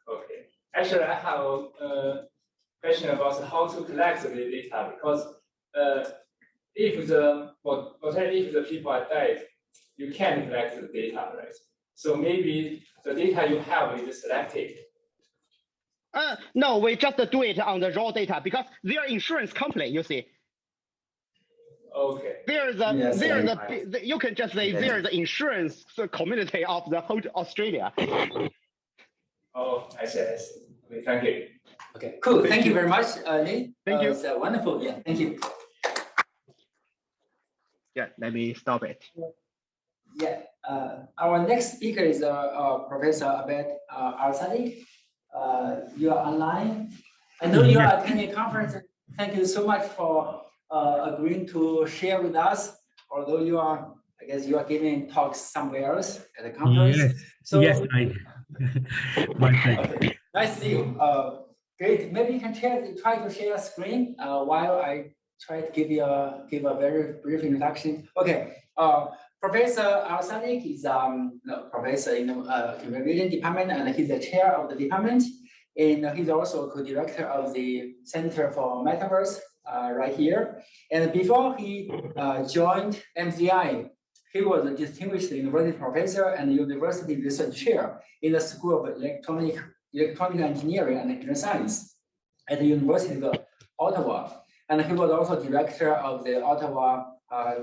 Okay. Actually, I have a question about how to collect the data, because if the people are dead, you can't collect the data, right? So maybe the data you have is selected. No, we just do it on the raw data because they're insurance company, you see. Okay. You can just say they're the insurance community of the whole Australia. Oh, I see. Okay, thank you. Okay, cool. Thank you very much, Lin. Thank you. It's wonderful. Yeah, thank you. Yeah, let me stop it. Yeah, our next speaker is Professor Elsaddik. You are online. I know you are attending a conference. Thank you so much for agreeing to share with us. Although I guess you are giving talks somewhere else at the conference. Yes. So, yes, my pleasure. Okay. Nice to see you. Great. Maybe you can try to share a screen while I try to give a very brief introduction. Okay. Professor Elsaddik is professor in the computer vision department, and he's the chair of the department. And he's also co-director of the Center for Metaverse right here. And before he joined MBZUAI, he was a distinguished university professor and university research chair in the School of Electronic Engineering and Computer Science. at the University of Ottawa. And he was also director of the Ottawa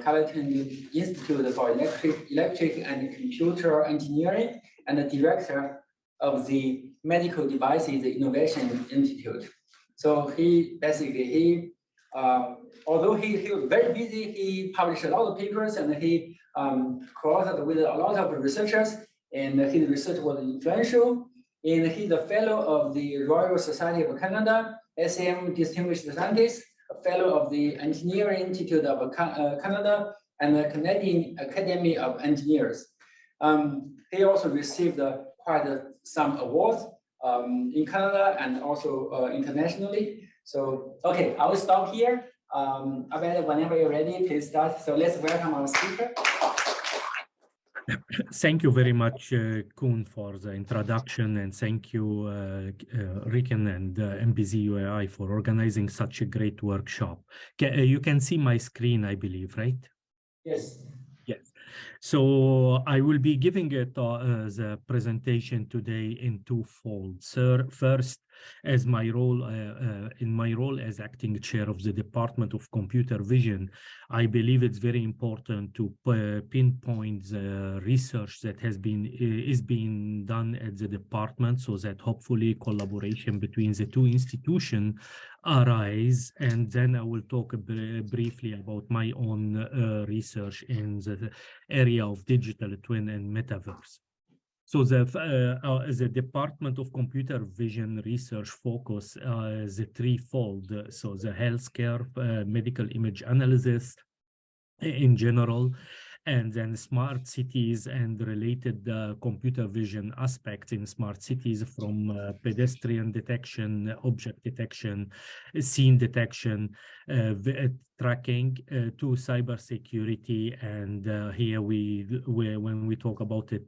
Carleton Institute for Electric and Computer Engineering, and the director of the Medical Devices Innovation Institute. So he basically, although he was very busy, he published a lot of papers, and he collaborated with a lot of researchers, and his research was influential. And he's a fellow of the Royal Society of Canada, SM Distinguished Scientist, a fellow of the Engineering Institute of Canada, and the Canadian Academy of Engineers. He also received quite some awards in Canada and also internationally. So, okay, I will stop here. Abed, whenever you're ready, please start. So let's welcome our speaker. Thank you very much, Koen, for the introduction, and thank you, RIKEN and MBZUAI for organizing such a great workshop. You can see my screen, I believe, right? Yes. Yes. So I will be giving the presentation today in twofold. First, as my role in my role as acting chair of the Department of Computer Vision, I believe it's very important to pinpoint the research that is being done at the department, so that hopefully collaboration between the two institutions arise. And then I will talk briefly about my own research in the area of digital twin and metaverse. So the Department of Computer Vision research focus is threefold. So the healthcare, medical image analysis in general, and then smart cities and related computer vision aspects in smart cities, from pedestrian detection, object detection, scene detection, tracking, to cybersecurity. And here when we talk about it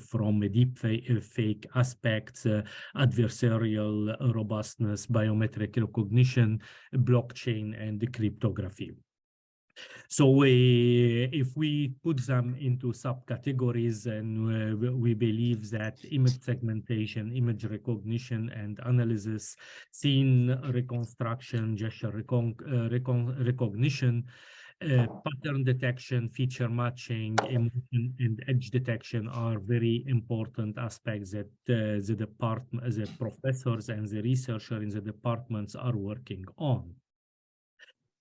from a deep fake aspects, adversarial robustness, biometric recognition, blockchain, and cryptography. So if we put them into subcategories, and we believe that image segmentation, image recognition and analysis, scene reconstruction, gesture recognition, pattern detection, feature matching, emotion, and edge detection are very important aspects that the professors and the researchers in the departments are working on.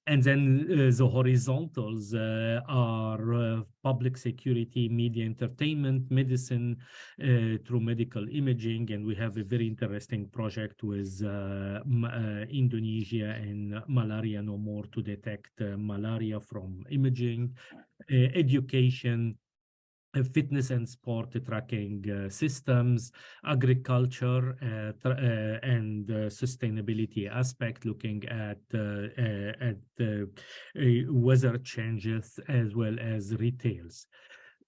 And then the horizontals are public security, media entertainment, medicine through medical imaging. And we have a very interesting project with Indonesia and Malaria No More to detect malaria from imaging, education, fitness and sport tracking systems, agriculture and sustainability aspect, looking at weather changes as well as retails.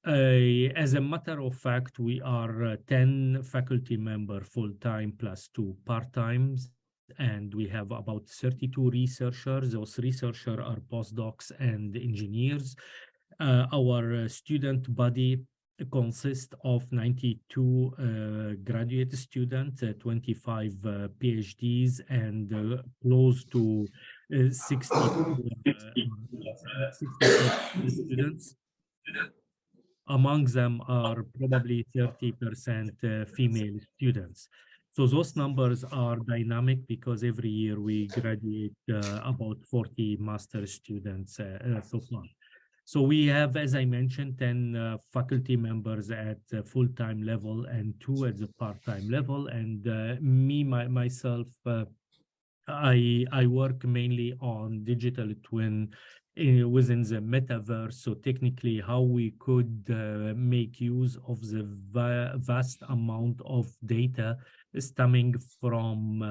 As a matter of fact, we are 10 faculty members full-time plus 2 part-times, and we have about 32 researchers. Those researchers are postdocs and engineers. Our student body consists of 92 graduate students, 25 PhDs, and close to 60 students. Among them are probably 30% female students. So those numbers are dynamic because every year we graduate about 40 master students so far. So we have, as I mentioned, 10 faculty members at the full-time level and 2 at the part-time level. And myself, I work mainly on digital twin within the metaverse. So technically, how we could make use of the vast amount of data stemming from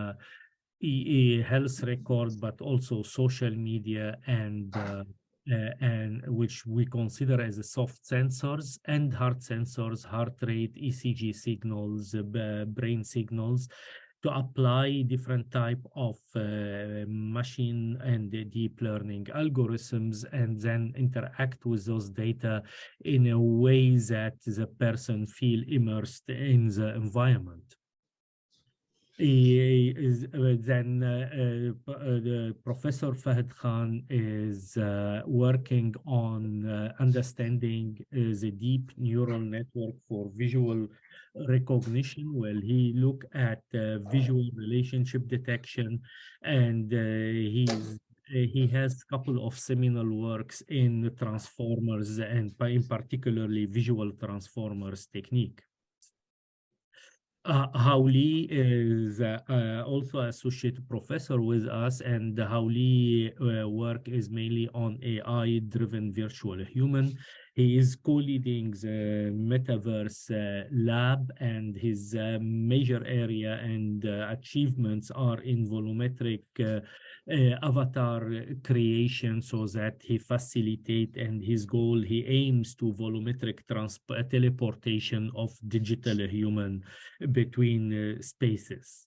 health record, but also social media and which we consider as a soft sensors and hard sensors, heart rate, ECG signals, brain signals, to apply different type of machine and deep learning algorithms, and then interact with those data in a way that the person feel immersed in the environment. The Professor Fahad Khan is working on understanding the deep neural network for visual recognition. Well, he look at visual relationship detection, and he has a couple of seminal works in transformers and in particularly visual transformers technique. Hauli is also associate professor with us, and the Hauli work is mainly on AI-driven virtual human. He is co-leading the Metaverse lab, and his major area and achievements are in volumetric avatar creation, so that he facilitate, and his goal, he aims to volumetric teleportation of digital human between spaces.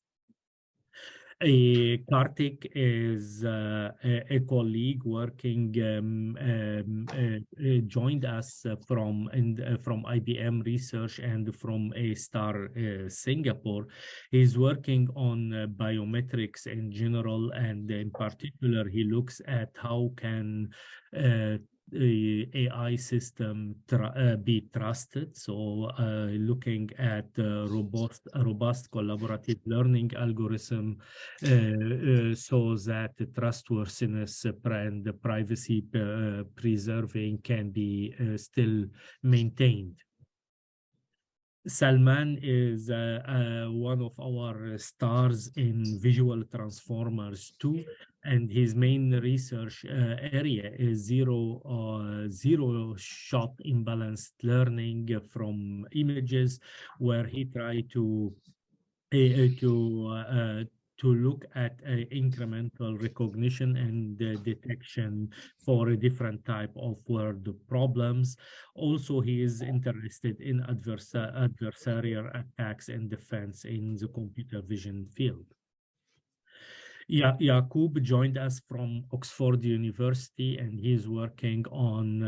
Kartik is a colleague working, joined us from IBM Research and from A-Star Singapore. He's working on biometrics in general, and in particular, he looks at how can AI system be trusted. So looking at robust collaborative learning algorithm so that the trustworthiness and the privacy preserving can be still maintained. Salman is one of our stars in visual transformers too, and his main research area is zero shot imbalanced learning from images, where he tried to look at incremental recognition and detection for a different type of word problems. Also, he is interested in adversarial attacks and defense in the computer vision field. Yaqub joined us from Oxford University, and he's working on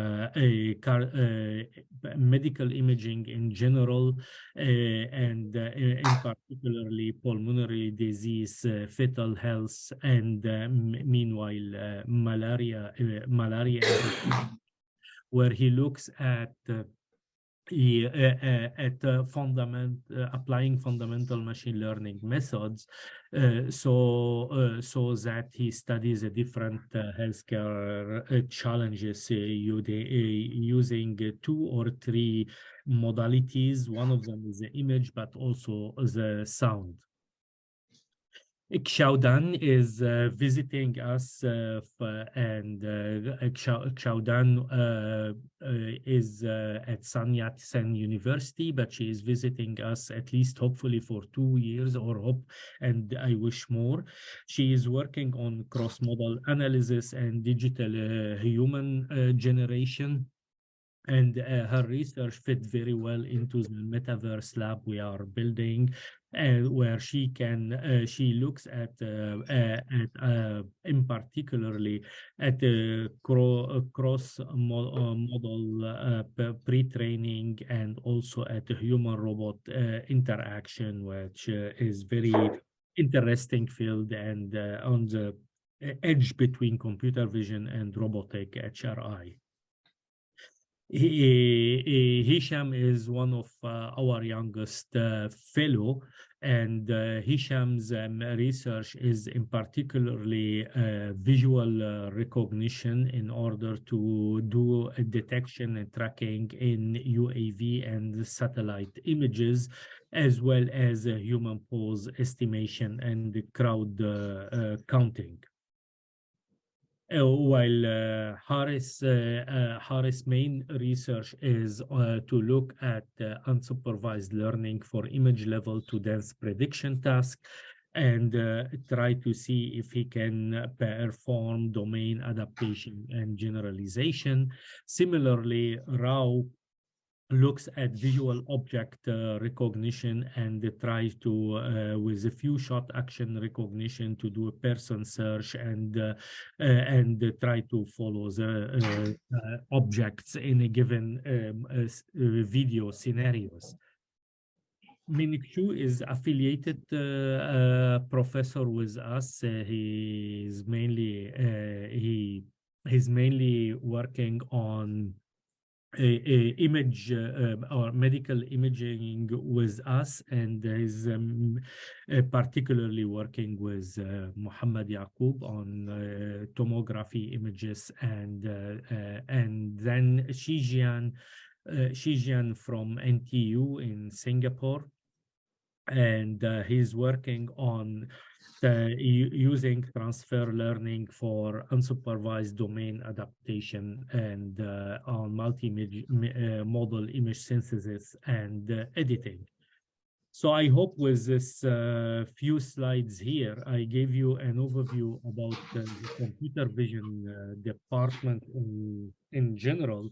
medical imaging in general, and in particularly pulmonary disease, fetal health, and meanwhile malaria, where he looks at applying fundamental machine learning methods, so that he studies the different healthcare challenges using 2 or 3 modalities. One of them is the image, but also the sound. Xiaodan is visiting us, and Xiaodan is at Sun Yat-sen University, but she is visiting us at least hopefully for 2 years, and I wish more. She is working on cross-modal analysis and digital human generation. And her research fit very well into the Metaverse lab we are building, where she looks at in particularly at the cross model pre-training, and also at the human robot interaction, which is very interesting field, and on the edge between computer vision and robotic HRI. Hisham is one of our youngest fellow, and Hisham's research is in particularly visual recognition in order to do a detection and tracking in UAV and satellite images, as well as human pose estimation and crowd counting. While Haris' main research is to look at unsupervised learning for image level to dense prediction task, and try to see if he can perform domain adaptation and generalization. Similarly, Rao looks at visual object recognition and tries to, with a few shot action recognition, to do a person search and try to follow the objects in a given video scenarios. Lin Gu is affiliated professor with us. He's mainly working on image or medical imaging with us, and is particularly working with Muhammad Yaqub on tomography images, and then Shijian from NTU in Singapore, and he's working on using transfer learning for unsupervised domain adaptation and on multi-model image synthesis and editing. So I hope with this few slides here, I gave you an overview about the computer vision department in general,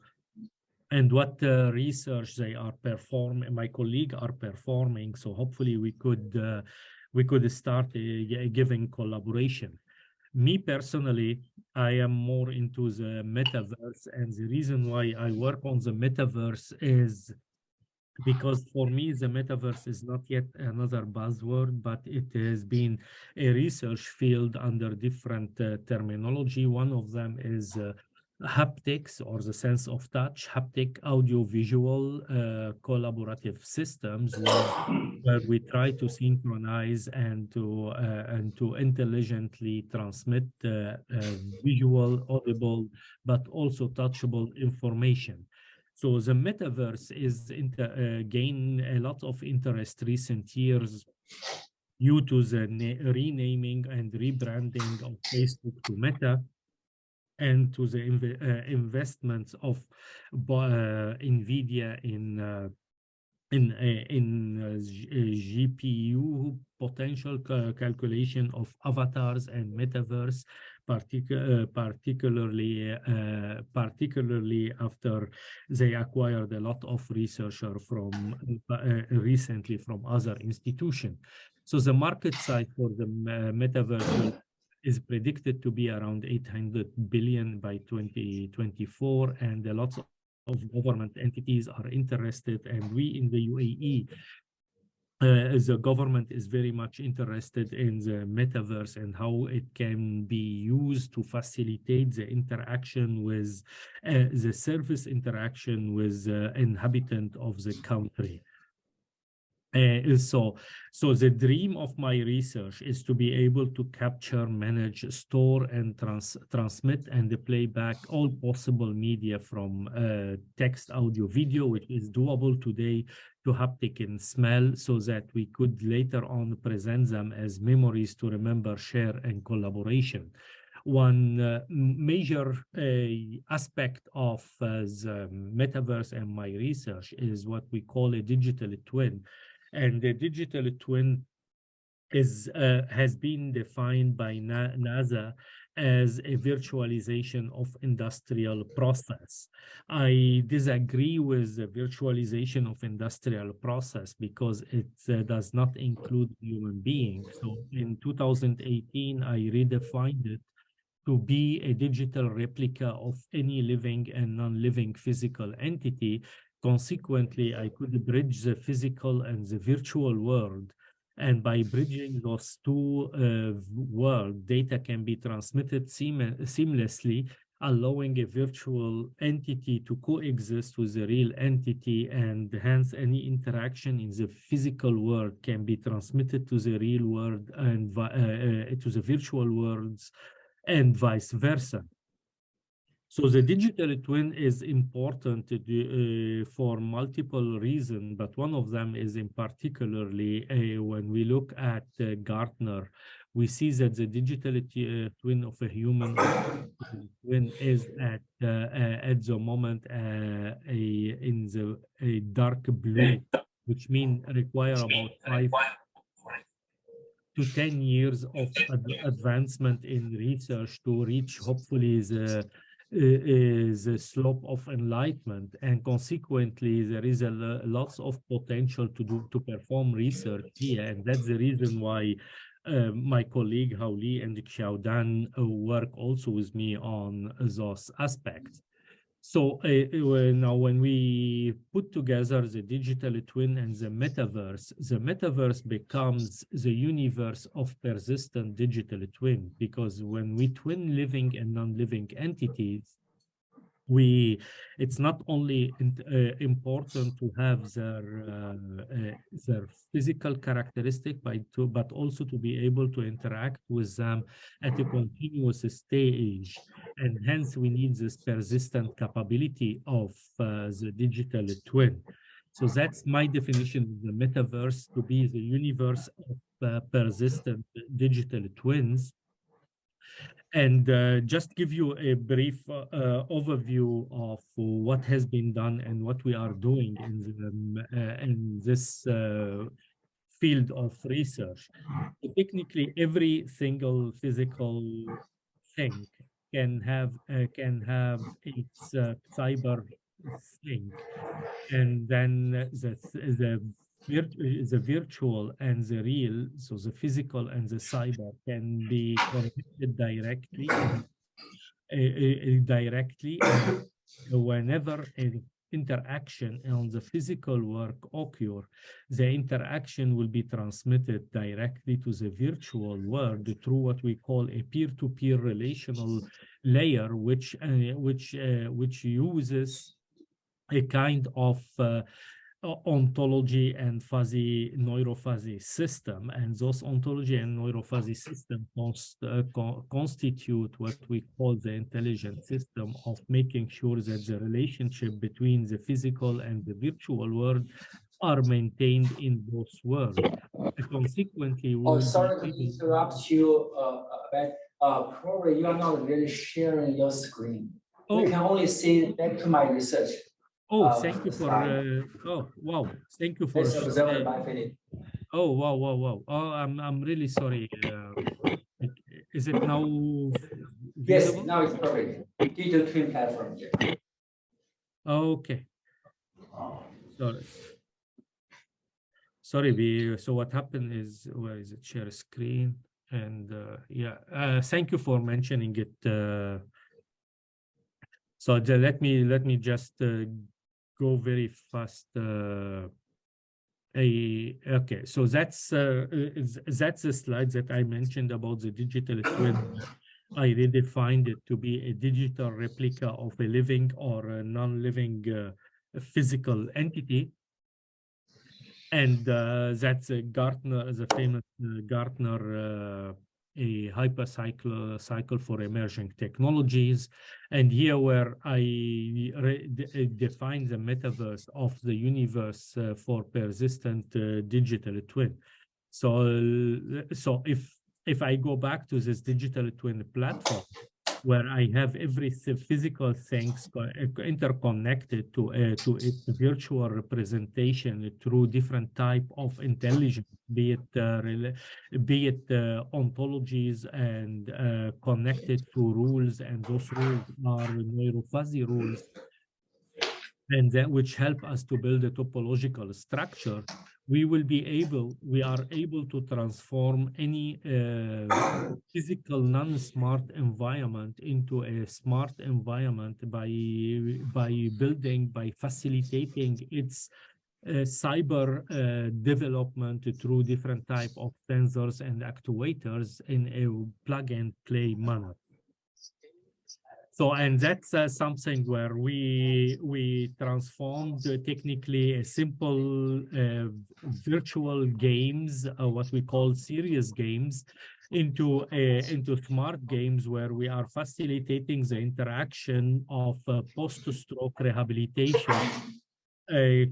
and what research they are performing, my colleague are performing. So hopefully we could start giving collaboration. Me personally, I am more into the metaverse, and the reason why I work on the metaverse is because for me, the metaverse is not yet another buzzword, but it has been a research field under different terminology. One of them is haptics, or the sense of touch, haptic audio-visual collaborative systems, where we try to synchronize and to intelligently transmit visual, audible, but also touchable information. So the metaverse is gain a lot of interest recent years due to the renaming and rebranding of Facebook to Meta, and to the investments of NVIDIA in GPU potential calculation of avatars and metaverse, particularly after they acquired a lot of researchers from recently from other institutions. So the market size for the metaverse is predicted to be around 800 billion by 2024, and a lot of government entities are interested, and we in the UAE, the government is very much interested in the metaverse and how it can be used to facilitate the interaction with the service interaction with the inhabitant of the country. So the dream of my research is to be able to capture, manage, store, and transmit and play back all possible media from text, audio, video, which is doable today, to haptic and smell, so that we could later on present them as memories to remember, share, and collaboration. One major aspect of the metaverse and my research is what we call a digital twin. And the digital twin has been defined by NASA as a virtualization of industrial process. I disagree with the virtualization of industrial process because it does not include human beings. So in 2018, I redefined it to be a digital replica of any living and non-living physical entity. Consequently, I could bridge the physical and the virtual world. And by bridging those two worlds, data can be transmitted seamlessly, allowing a virtual entity to coexist with a real entity, and hence any interaction in the physical world can be transmitted to the real world and to the virtual worlds, and vice versa. So the digital twin is important for multiple reasons, but one of them is in particularly when we look at Gartner, we see that the digital twin of a human twin is at the moment in a dark blue, which means require about 5 to 10 years of advancement in research to reach hopefully the slope of enlightenment, and consequently there is lots of potential to perform research here, and that's the reason why my colleague Haoli and Xiaodan work also with me on those aspects. So now when we put together the digital twin and the metaverse becomes the universe of persistent digital twin, because when we twin living and non-living entities, it's not only important to have their physical characteristic, but also to be able to interact with them at a continuous stage, and hence we need this persistent capability of the digital twin. So that's my definition of the metaverse, to be the universe of persistent digital twins. And just give you a brief overview of what has been done and what we are doing in this field of research. So technically, every single physical thing can have its cyber thing, and then the virtual and the real, so the physical and the cyber, can be connected directly. Whenever an interaction on the physical work occur, the interaction will be transmitted directly to the virtual world through what we call a peer-to-peer relational layer, which uses a kind of ontology and fuzzy neurofuzzy system, and those ontology and neurofuzzy system constitute what we call the intelligent system of making sure that the relationship between the physical and the virtual world are maintained in both worlds. Consequently, sorry to interrupt you, but probably you are not really sharing your screen. We can only see back to my research. Oh, thank you for, oh, wow. Thank you for, oh, wow. Oh, I'm really sorry. Is it now visible? Yes, now it's perfect. Digital twin platform. Okay. Sorry, so what happened is, where is it? Share screen. And yeah, thank you for mentioning it. So let me just go very fast. Okay, so that's the slide that I mentioned about the digital twin. I redefined it to be a digital replica of a living or a non-living physical entity. And that's Gartner, the famous Gartner a hypercycle for emerging technologies. And here where I define the metaverse of the universe for persistent digital twin. So if I go back to this digital twin platform, where I have every physical things interconnected to its virtual representation through different type of intelligence, be it ontologies and connected to rules, and those rules are neurofuzzy rules, and that which help us to build a topological structure. We are able to transform any physical non-smart environment into a smart environment by facilitating its cyber development through different type of sensors and actuators in a plug-and-play manner. So, and that's something where we transformed technically a simple virtual games, what we call serious games, into smart games, where we are facilitating the interaction of post-stroke rehabilitation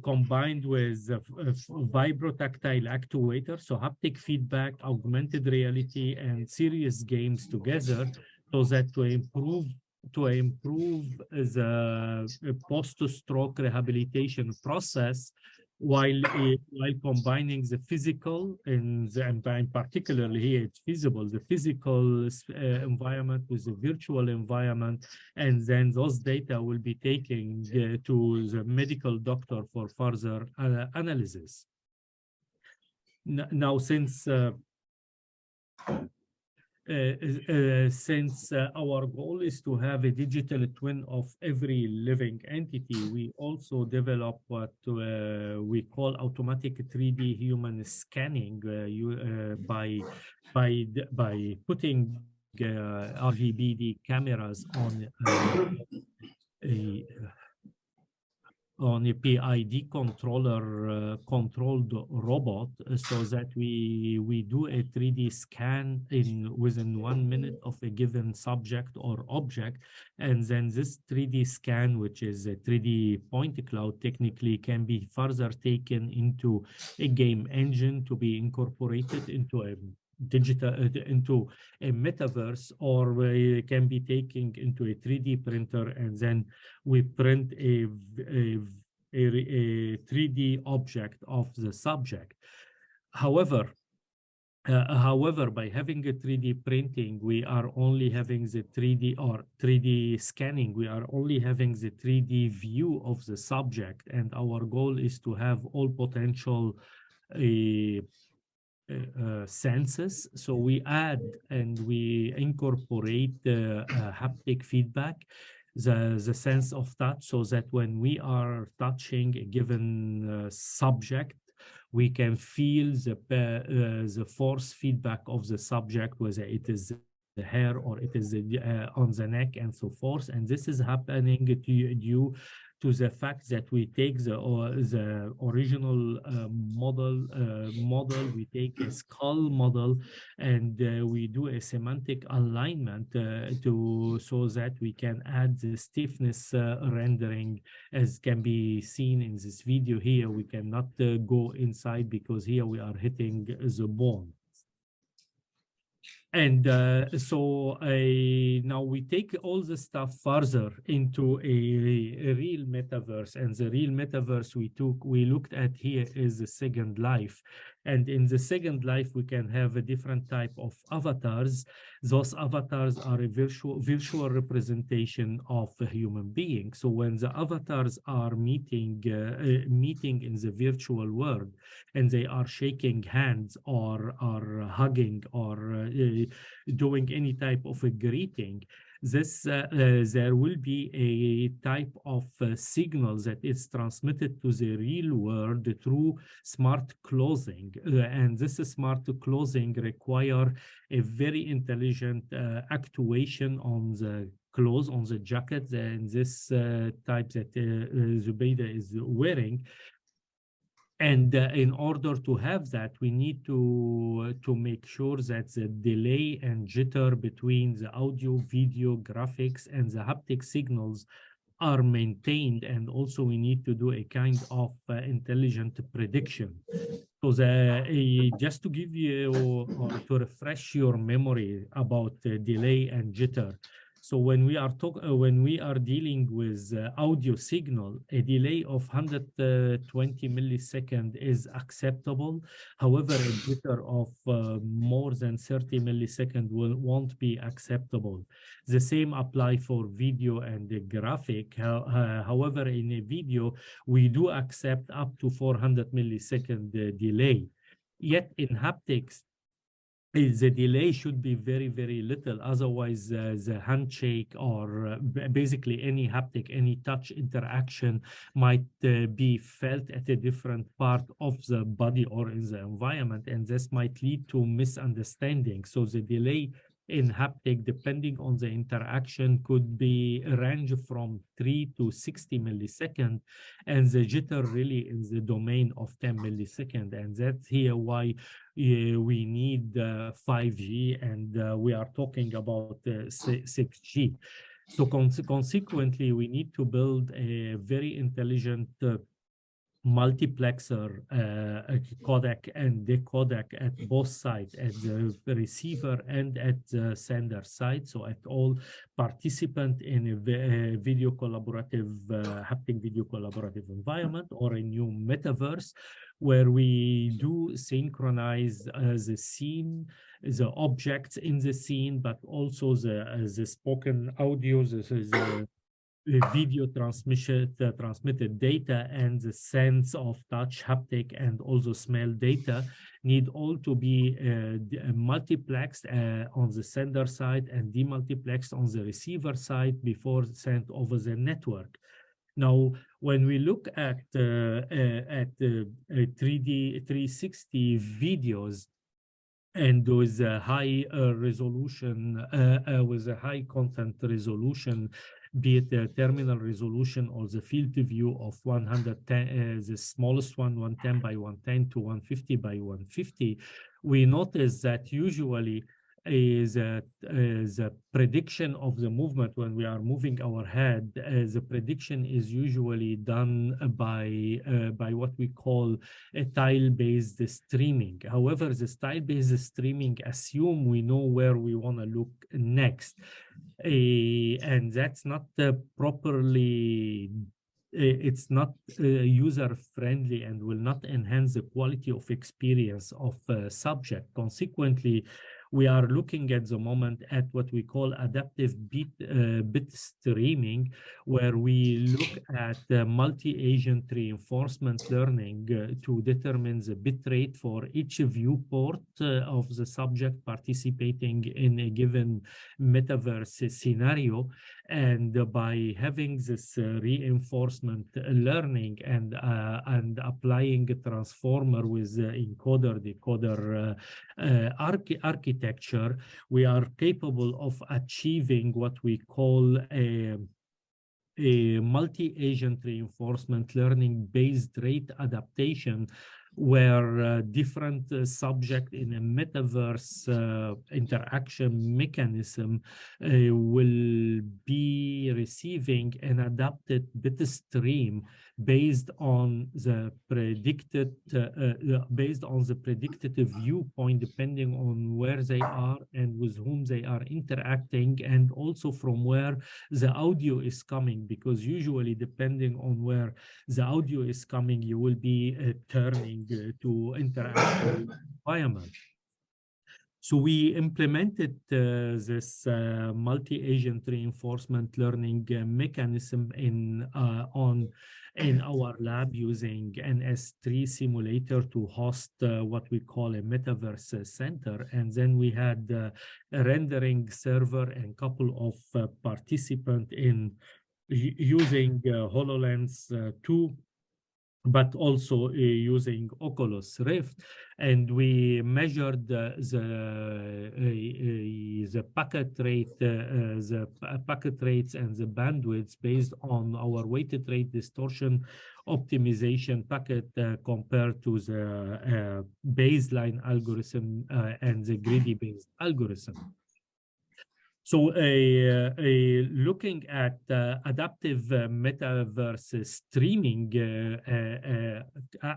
combined with vibrotactile actuators, so haptic feedback, augmented reality, and serious games together, so that to improve the post-stroke rehabilitation process while combining the physical and particularly here it's feasible, the physical environment with the virtual environment, and then those data will be taken to the medical doctor for further analysis. Now, since since our goal is to have a digital twin of every living entity, we also develop what we call automatic 3D human scanning by putting RGBD cameras on a PID controller controlled robot, so that we do a 3D scan within 1 minute of a given subject or object, and then this 3D scan, which is a 3D point cloud, technically can be further taken into a game engine to be incorporated into a into a metaverse, or it can be taken into a 3D printer, and then we print a 3D object of the subject. However, by having a 3D printing, we are only having the 3D or 3D scanning, we are only having the 3D view of the subject, and our goal is to have all potential senses. So we add and we incorporate haptic feedback, the sense of touch, so that when we are touching a given subject, we can feel the force feedback of the subject, whether it is the hair or it is on the neck and so forth. And this is happening due to the fact that we take the original model, we take a skull model, and we do a semantic alignment so that we can add the stiffness rendering, as can be seen in this video here. We cannot go inside because here we are hitting the bone. And so now we take all the stuff further into a real metaverse, and the real metaverse we looked at here is the Second Life. And in the Second Life, we can have a different type of avatars. Those avatars are a virtual representation of a human being. So when the avatars are meeting in the virtual world, and they are shaking hands or are hugging or doing any type of a greeting, there will be a type of signal that is transmitted to the real world through smart clothing, and this smart clothing require a very intelligent actuation on the clothes, on the jacket, and this type that Zubaydah is wearing. And in order to have that, we need to make sure that the delay and jitter between the audio, video, graphics, and the haptic signals are maintained. And also we need to do a kind of intelligent prediction. So just to give you or to refresh your memory about delay and jitter. So when we are dealing with audio signal, a delay of 120 milliseconds is acceptable. However, a jitter of more than 30 milliseconds won't be acceptable. The same apply for video and the graphic. However, in a video, we do accept up to 400 millisecond delay. Yet in haptics, the delay should be very, very little. Otherwise, the handshake or basically any haptic, any touch interaction might be felt at a different part of the body or in the environment, and this might lead to misunderstanding. So the delay in haptic, depending on the interaction, could be range from 3 to 60 milliseconds, and the jitter really in the domain of 10 milliseconds. And that's here why we need 5G, and we are talking about 6G. So consequently, we need to build a very intelligent multiplexer codec and decodec at both sides, at the receiver and at the sender side. So at all participant in a video collaborative, haptic video collaborative environment, or a new metaverse, where we do synchronize the scene, the objects in the scene, but also the spoken audio, video transmitted data and the sense of touch, haptic, and also smell data need all to be multiplexed on the sender side and demultiplexed on the receiver side before sent over the network. Now, when we look at 3D 360 videos, and with a high resolution, with a high content resolution, be it the terminal resolution or the field view of 110, the smallest one, 110 by 110 to 150 by 150, we notice that usually the prediction of the movement when we are moving our head, the prediction is usually done by what we call a tile-based streaming. However, the tile-based streaming assume we know where we want to look next, and that's not properly. It's not user-friendly and will not enhance the quality of experience of subject. Consequently, we are looking at the moment at what we call adaptive bit streaming, where we look at multi-agent reinforcement learning to determine the bit rate for each viewport of the subject participating in a given metaverse scenario. And by having this reinforcement learning and applying a transformer with encoder decoder architecture, we are capable of achieving what we call a multi-agent reinforcement learning based rate adaptation, where different subject in a metaverse interaction mechanism will be receiving an adapted bit stream based on the predicted viewpoint, depending on where they are and with whom they are interacting, and also from where the audio is coming, because usually depending on where the audio is coming, you will be turning to interact with the environment. So we implemented this multi-agent reinforcement learning mechanism in our lab using an S3 simulator to host what we call a metaverse center. And then we had a rendering server and couple of participants in using HoloLens 2, but also using Oculus Rift, and we measured the packet rate, the packet rates and the bandwidths based on our weighted rate distortion optimization packet compared to the baseline algorithm and the greedy-based algorithm. So looking at adaptive metaverse streaming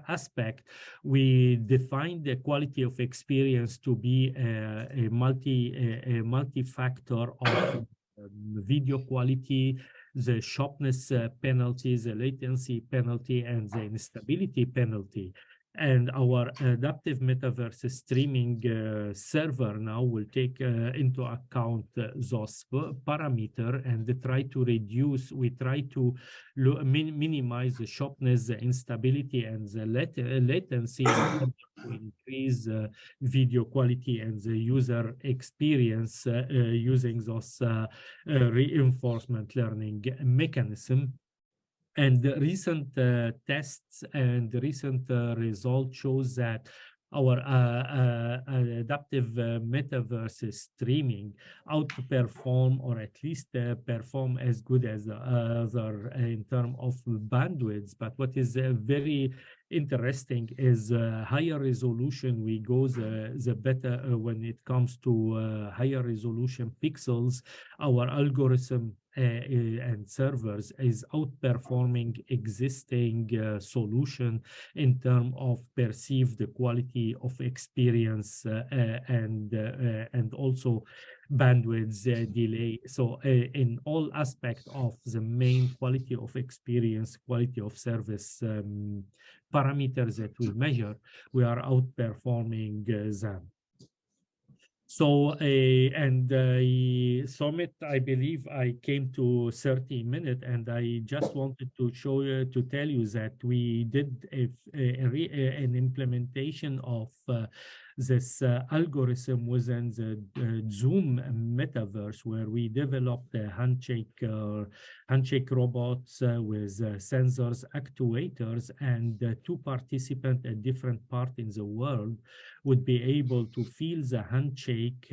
aspect, we defined the quality of experience to be a multi-factor of video quality, the sharpness penalty, the latency penalty, and the instability penalty. And our adaptive metaverse streaming server now will take into account those parameters and try to reduce, we try to minimize the sharpness, the instability, and the latency to increase video quality and the user experience using those reinforcement learning mechanism. And the recent tests and the recent result shows that our adaptive metaverse streaming outperform, or at least perform as good as the other in terms of bandwidths. But what is very interesting is higher resolution we go, the better when it comes to higher resolution pixels. Our algorithm and servers is outperforming existing solution in terms of perceived quality of experience and also bandwidth delay. So in all aspects of the main quality of experience, quality of service parameters that we measure, we are outperforming them. So, summit, I believe I came to 30 minutes, and I just wanted to show you, to tell you that we did an implementation of this algorithm within the Zoom metaverse, where we developed a handshake robots with sensors, actuators, and two participants at different parts in the world would be able to feel the handshake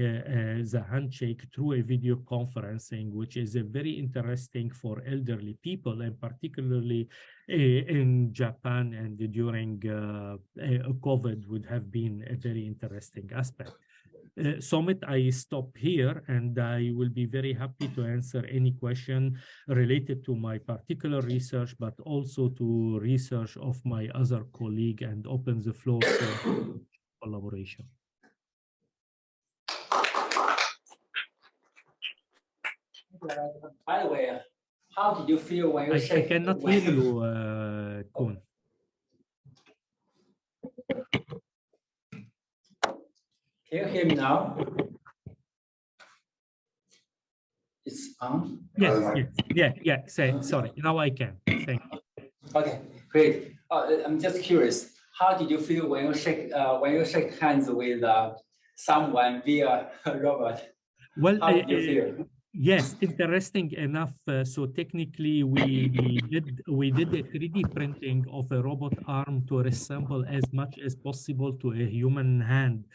through a video conferencing, which is a very interesting for elderly people, and particularly in Japan and during COVID would have been a very interesting aspect. Summit, I stop here, and I will be very happy to answer any question related to my particular research, but also to research of my other colleague, and open the floor for collaboration. By the way, how did you feel when you I cannot hear you, Kun. Can you hear me now? It's on? Yeah. Sorry, now I can. Thank you. Okay, great. I'm just curious. How did you feel when you shake hands with someone via a robot? Well, how did you feel? Yes, interesting enough. So technically, we did a 3D printing of a robot arm to resemble as much as possible to a human hand,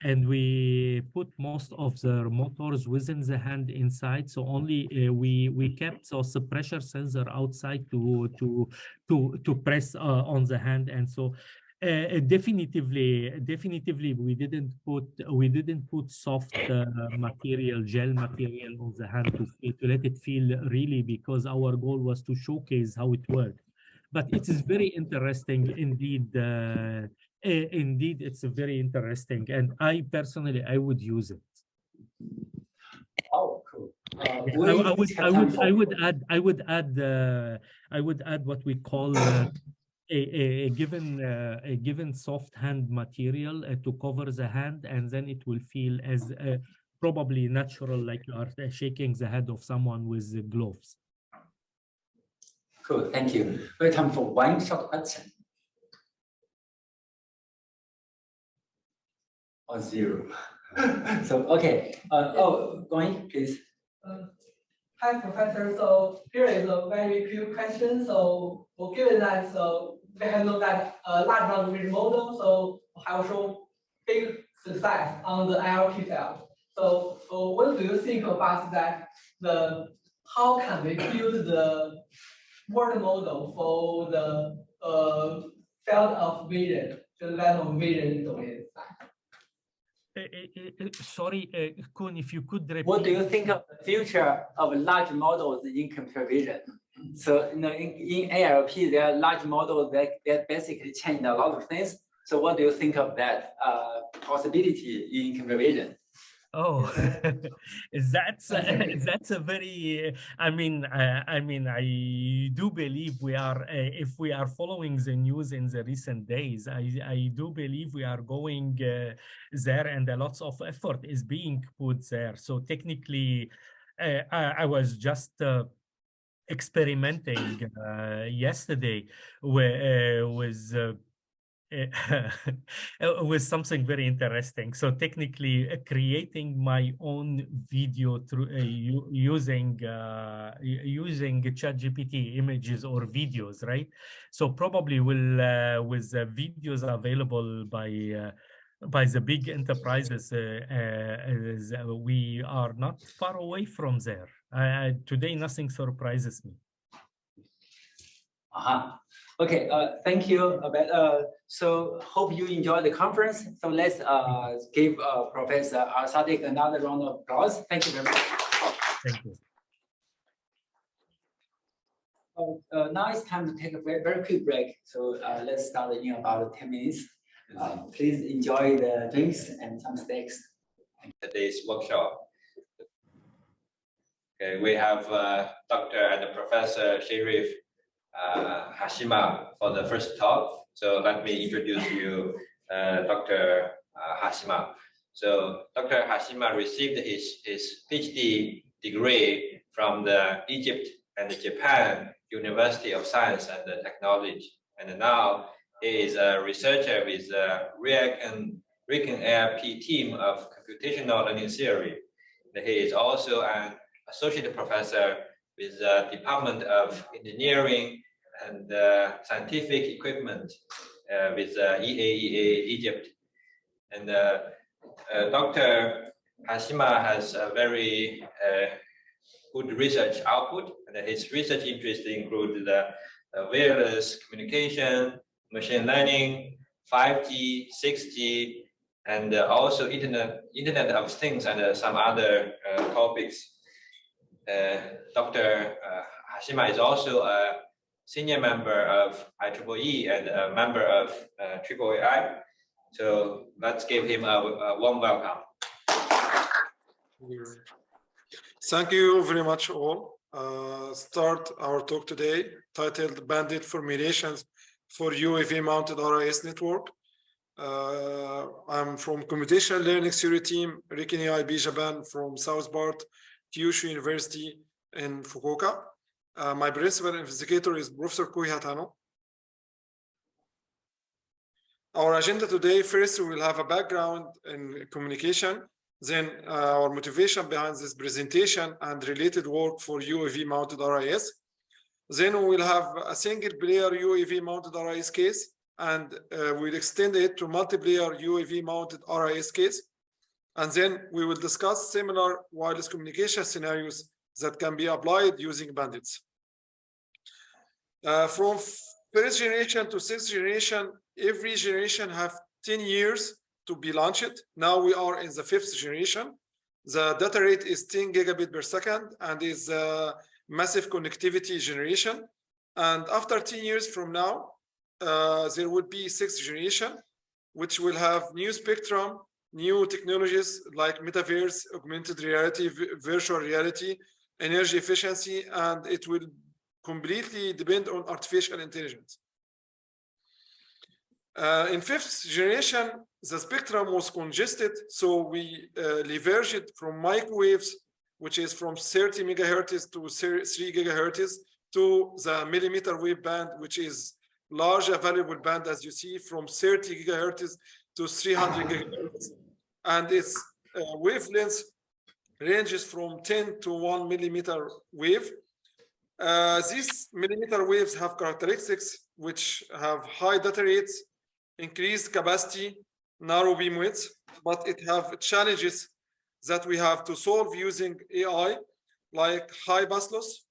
and we put most of the motors within the hand inside. So only we kept those pressure sensor outside to press on the hand, and so. Definitively, we didn't put soft material, gel material on the hand to let it feel really, because our goal was to showcase how it worked. But it is very interesting indeed. Indeed, it's very interesting, and I personally would use it. Oh, cool. I would add what we call. A given soft hand material to cover the hand, and then it will feel as probably natural, like you are shaking the head of someone with gloves. Cool, thank you. We have time for one short question. Or zero. So okay. Going please. Hi, Professor. So here is a very quick question. So given that we have looked at a large language model, so have shown big success on the IoT side. So what do you think about that? How can we build the world model for the field of vision, the level of vision domain side? Sorry, Kun, if you could repeat. What do you think of the future of large models in computer vision? So, in ALP, there are large models that basically change a lot of things. So, what do you think of that possibility in computer vision? Oh, that's a very. I do believe we are. If we are following the news in the recent days, I do believe we are going there, and a lot of effort is being put there. So technically, I was just experimenting yesterday with. With something very interesting. So technically creating my own video through using ChatGPT images or videos, right? So probably will with videos available by the big enterprises, we are not far away from there. Today, nothing surprises me. Okay, thank you. So hope you enjoy the conference. So let's give Professor Elsaddik another round of applause. Thank you very much. Thank you. Now it's time to take a very quick break. So let's start in about 10 minutes. Please enjoy the drinks and some snacks. Today's workshop. Okay, we have Dr. and Professor Sherief Hashima for the first talk. So let me introduce you Dr. Hashima. So Dr. Hashima received his PhD degree from the Egypt and the Japan University of Science and Technology. And now he is a researcher with the RIKEN-AIP team of computational learning theory. And he is also an associate professor with the Department of Engineering and Scientific Equipment with EAEA Egypt. And Dr. Hashima has a very good research output, and his research interests include the wireless communication, machine learning, 5G, 6G, and also Internet of Things and some other topics. Dr. Hashima is also a senior member of IEEE and a member of MBZUAI. So let's give him a warm welcome. Thank you very much all. Start our talk today titled Bandit Formulations for UAV Mounted RIS Network. I'm from Computational Learning Theory Team, RIKEN-AIP Japan from South Part, Kyushu University in Fukuoka. My principal investigator is Professor Koi Hatano. Our agenda today, first we will have a background in communication, then our motivation behind this presentation and related work for UAV mounted RIS. Then we will have a single player UAV mounted RIS case, and we'll extend it to multiplayer UAV mounted RIS case. And then we will discuss similar wireless communication scenarios that can be applied using bandits. From first generation to sixth generation, every generation have 10 years to be launched. Now we are in the fifth generation. The data rate is 10 gigabit per second and is a massive connectivity generation. And after 10 years from now, there would be sixth generation, which will have new spectrum, new technologies like Metaverse, augmented reality, virtual reality, energy efficiency, and it will completely depend on artificial intelligence. In fifth generation, the spectrum was congested, so we leveraged from microwaves, which is from 30 megahertz to 3 gigahertz, to the millimeter wave band, which is large available band, as you see, from 30 gigahertz to 300 gigahertz. And its wavelength ranges from 10 to 1 millimeter wave. These millimeter waves have characteristics which have high data rates, increased capacity, narrow beam width, but it have challenges that we have to solve using AI, like high bus loss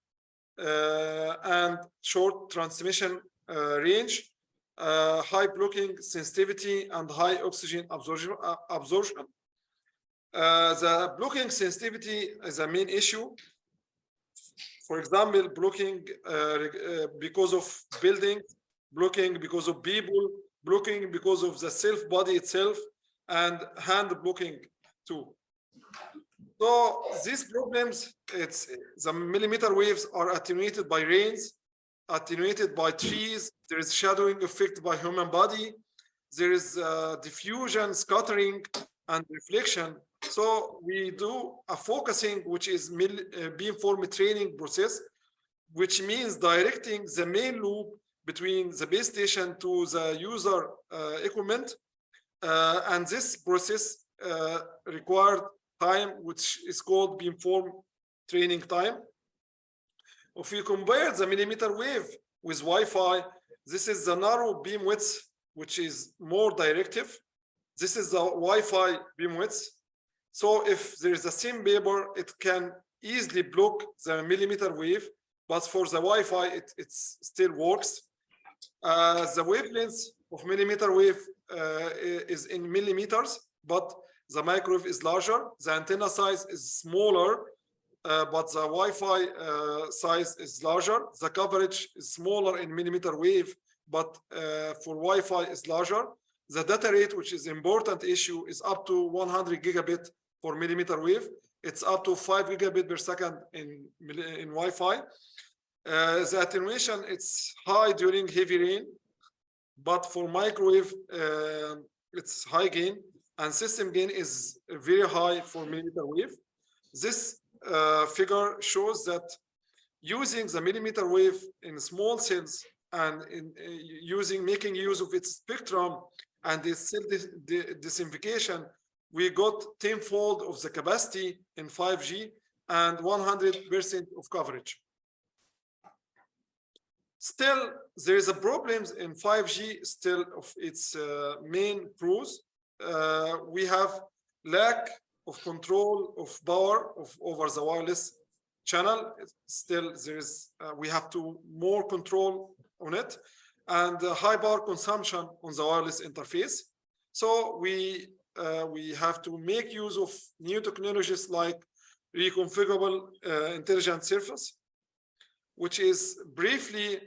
and short transmission range, high blocking sensitivity, and high oxygen absorption. The blocking sensitivity is a main issue. For example, blocking because of building, blocking because of people, blocking because of the self body itself, and hand blocking too. So these problems, the millimeter waves are attenuated by rains, attenuated by trees. There is shadowing effect by human body. There is diffusion, scattering, and reflection. So we do a focusing, which is beamform training process, which means directing the main loop between the base station to the user equipment. And this process required time, which is called beamform training time. If you compare the millimeter wave with Wi-Fi, this is the narrow beam width, which is more directive. This is the Wi-Fi beam width. So if there is a thin paper, it can easily block the millimeter wave, but for the Wi-Fi, it still works. The wavelength of millimeter wave is in millimeters, but the microwave is larger. The antenna size is smaller, but the Wi-Fi size is larger. The coverage is smaller in millimeter wave, but for Wi-Fi is larger. The data rate, which is important issue, is up to 100 gigabit for millimeter wave. It's up to 5 gigabit per second in Wi-Fi. The attenuation, it's high during heavy rain, but for microwave, it's high gain. and system gain is very high for millimeter wave. This figure shows that using the millimeter wave in small cells and making use of its spectrum and its cell densification, we got 10-fold of the capacity in 5G and 100% of coverage. Still, there is a problem in 5G still of its main pros. We have lack of control of power over the wireless channel. Still, there is we have to more control on it, and high power consumption on the wireless interface. So we have to make use of new technologies like reconfigurable intelligent surface, which is briefly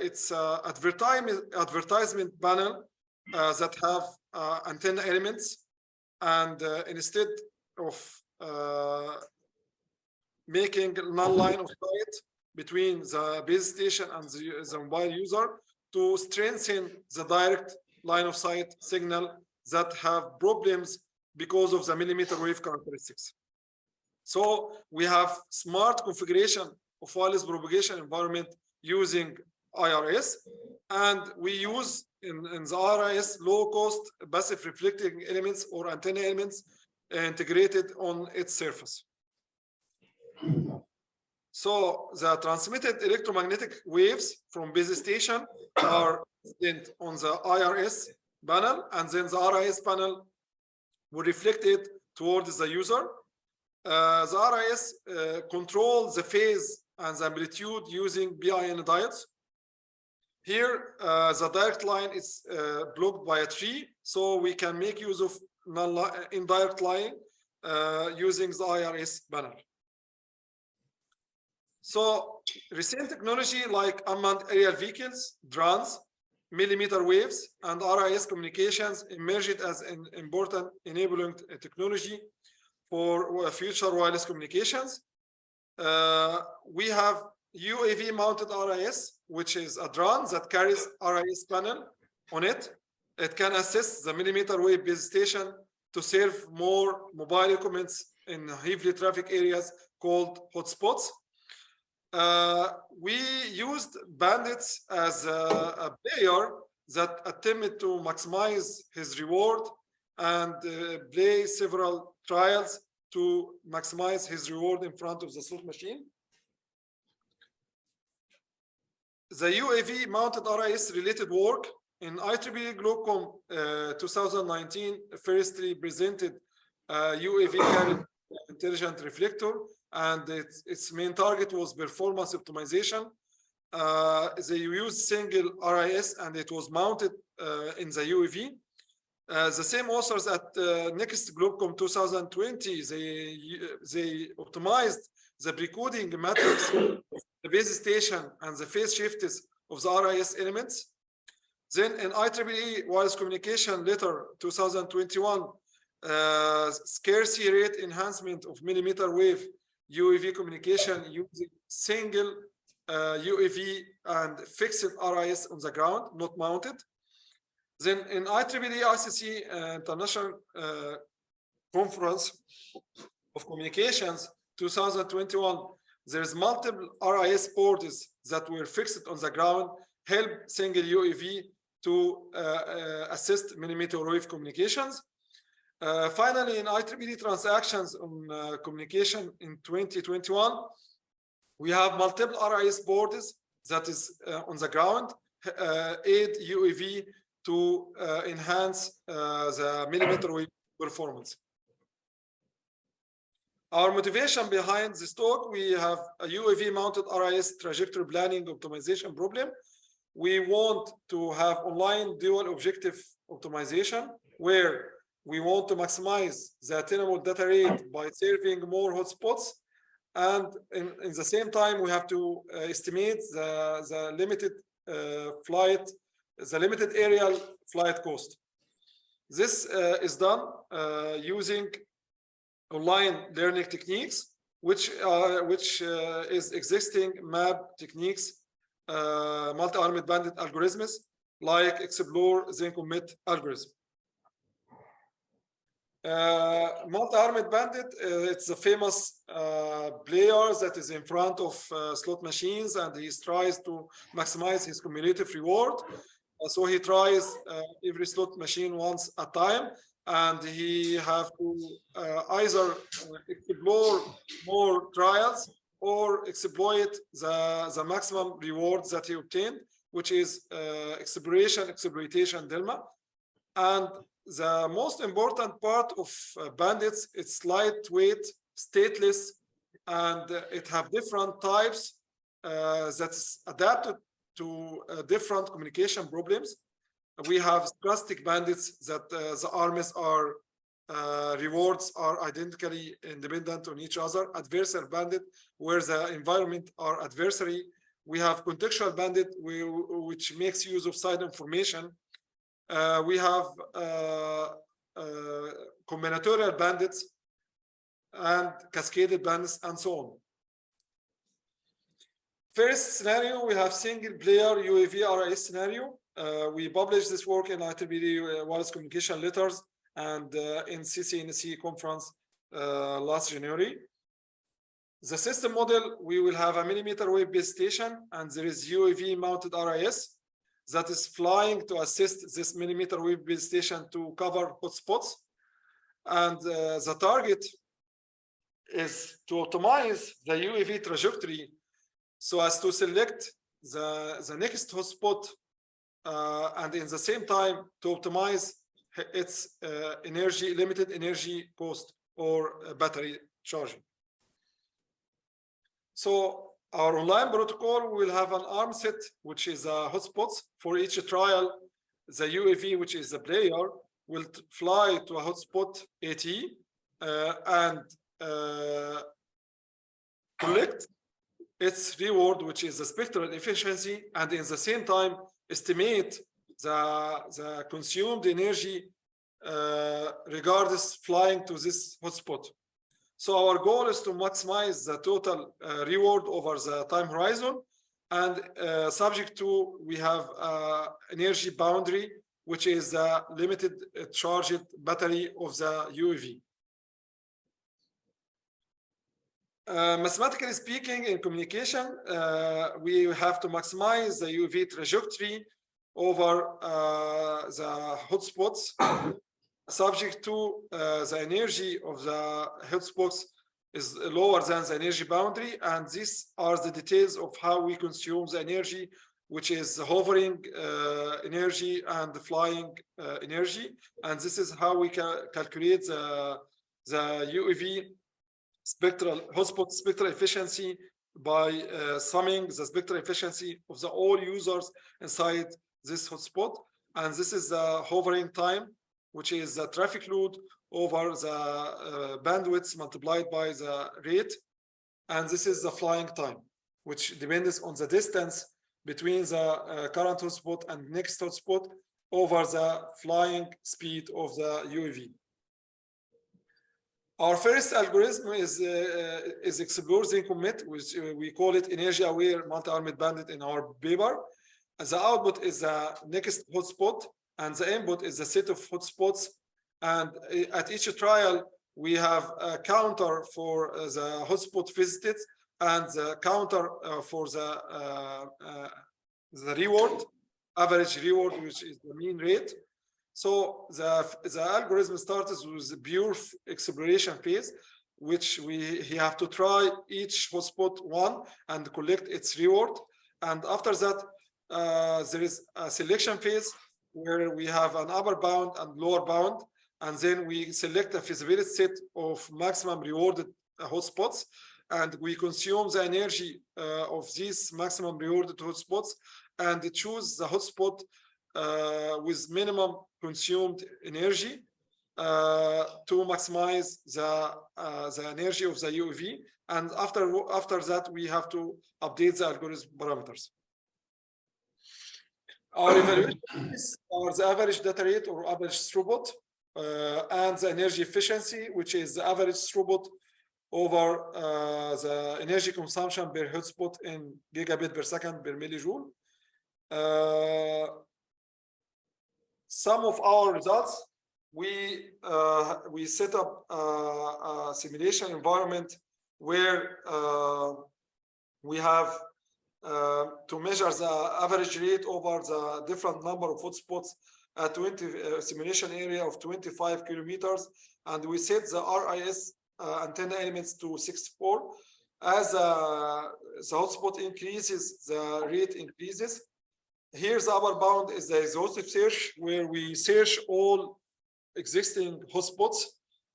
it's advertisement panel that have antenna elements, and instead of making non-line of sight between the base station and the mobile user to strengthen the direct line of sight signal that have problems because of the millimeter wave characteristics. So we have smart configuration of wireless propagation environment using IRS, and we use in the IRS low-cost passive reflecting elements or antenna elements integrated on its surface. So the transmitted electromagnetic waves from base station are sent on the IRS panel, and then the IRS panel will reflect it towards the user. The IRS controls the phase and the amplitude using BIN diodes. Here, the direct line is blocked by a tree, so we can make use of indirect line using the IRS panel. So recent technology like unmanned aerial vehicles, drones, millimeter waves, and RIS communications emerged as an important enabling technology for future wireless communications. We have UAV mounted RIS, which is a drone that carries RIS panel on it. It can assist the millimeter wave base station to serve more mobile equipments in heavily traffic areas called hotspots. We used bandits as a player that attempted to maximize his reward and play several trials to maximize his reward in front of the slot machine. The UAV mounted RIS related work in IEEE Globecom 2019 firstly presented UAV carried intelligent reflector, and its main target was performance optimization. They used single RIS and it was mounted in the UAV. The same authors at next Globecom 2020, they optimized the precoding matrix of the base station and the phase shifts of the RIS elements. Then in IEEE Wireless Communication Letter 2021, scarcity rate enhancement of millimeter wave UAV communication using single UAV and fixed RIS on the ground, not mounted. Then in IEEE ICC International Conference of Communications 2021, there's multiple RIS boards that were fixed on the ground, help single UAV to assist millimeter wave communications. Finally, in IEEE transactions on communication in 2021, we have multiple RIS boards that is on the ground, aid UAV to enhance the millimeter wave performance. Our motivation behind this talk, we have a UAV mounted RIS trajectory planning optimization problem. We want to have online dual objective optimization where we want to maximize the attainable data rate by serving more hotspots, and in the same time we have to estimate the limited limited aerial flight cost. This is done using online learning techniques, which is existing map techniques, multi-armed bandit algorithms like explore then commit algorithm. Multi-armed Bandit, it's a famous player that is in front of slot machines, and he tries to maximize his cumulative reward. So he tries every slot machine once a time, and he have to either explore more trials or exploit the maximum rewards that he obtained, which is exploitation dilemma. And the most important part of bandits, it's lightweight, stateless, and it have different types that's adapted to different communication problems. We have stochastic bandits that the armies are rewards are identically independent on each other. Adversary bandit, where the environment are adversary. We have contextual bandit, which makes use of side information. We have combinatorial bandits and cascaded bandits, and so on. First scenario, we have single player UAV RIS scenario. We published this work in IEEE Wireless Communication Letters and in CCNC conference last January. The system model, we will have a millimeter wave base station, and there is UAV mounted RIS that is flying to assist this millimeter wave base station to cover hotspots. And the target is to optimize the UAV trajectory so as to select the next hotspot and in the same time to optimize its limited energy cost or battery charging. So our online protocol will have an ARM set, which is hotspots. For each trial, the UAV, which is the player, will fly to a hotspot AT and collect its reward, which is the spectral efficiency, and in the same time estimate the consumed energy regardless flying to this hotspot. So our goal is to maximize the total reward over the time horizon, and subject to we have energy boundary, which is the limited charged battery of the UAV. Mathematically speaking, in communication, we have to maximize the UAV trajectory over the hotspots, subject to the energy of the hotspots is lower than the energy boundary, and these are the details of how we consume the energy, which is hovering energy and flying energy, and this is how we calculate the UAV hotspot spectral efficiency by summing the spectral efficiency of all users inside this hotspot, and this is the hovering time, which is the traffic load over the bandwidth multiplied by the rate, and this is the flying time, which depends on the distance between the current hotspot and next hotspot over the flying speed of the UAV. Our first algorithm is explores and commit, which we call it energy-aware multi-armed bandit in our paper. The output is the next hotspot, and the input is a set of hotspots. And at each trial, we have a counter for the hotspot visited and the counter for the reward, average reward, which is the mean rate. So the algorithm starts with the pure exploration phase, which he have to try each hotspot one and collect its reward. And after that, there is a selection phase where we have an upper bound and lower bound, and then we select a feasibility set of maximum rewarded hotspots, and we consume the energy of these maximum rewarded hotspots and choose the hotspot with minimum consumed energy to maximize the energy of the UAV. And after that, we have to update the algorithm parameters. Our evaluations are the average data rate or average throughput and the energy efficiency, which is the average throughput over the energy consumption per hotspot in gigabit per second per millijoule. Some of our results we set up a simulation environment where we have to measure the average rate over the different number of hotspots at 20 simulation area of 25 kilometers, and we set the RIS antenna elements to 64. As the hotspot increases, the rate increases. Here's the upper bound is the exhaustive search, where we search all existing hotspots,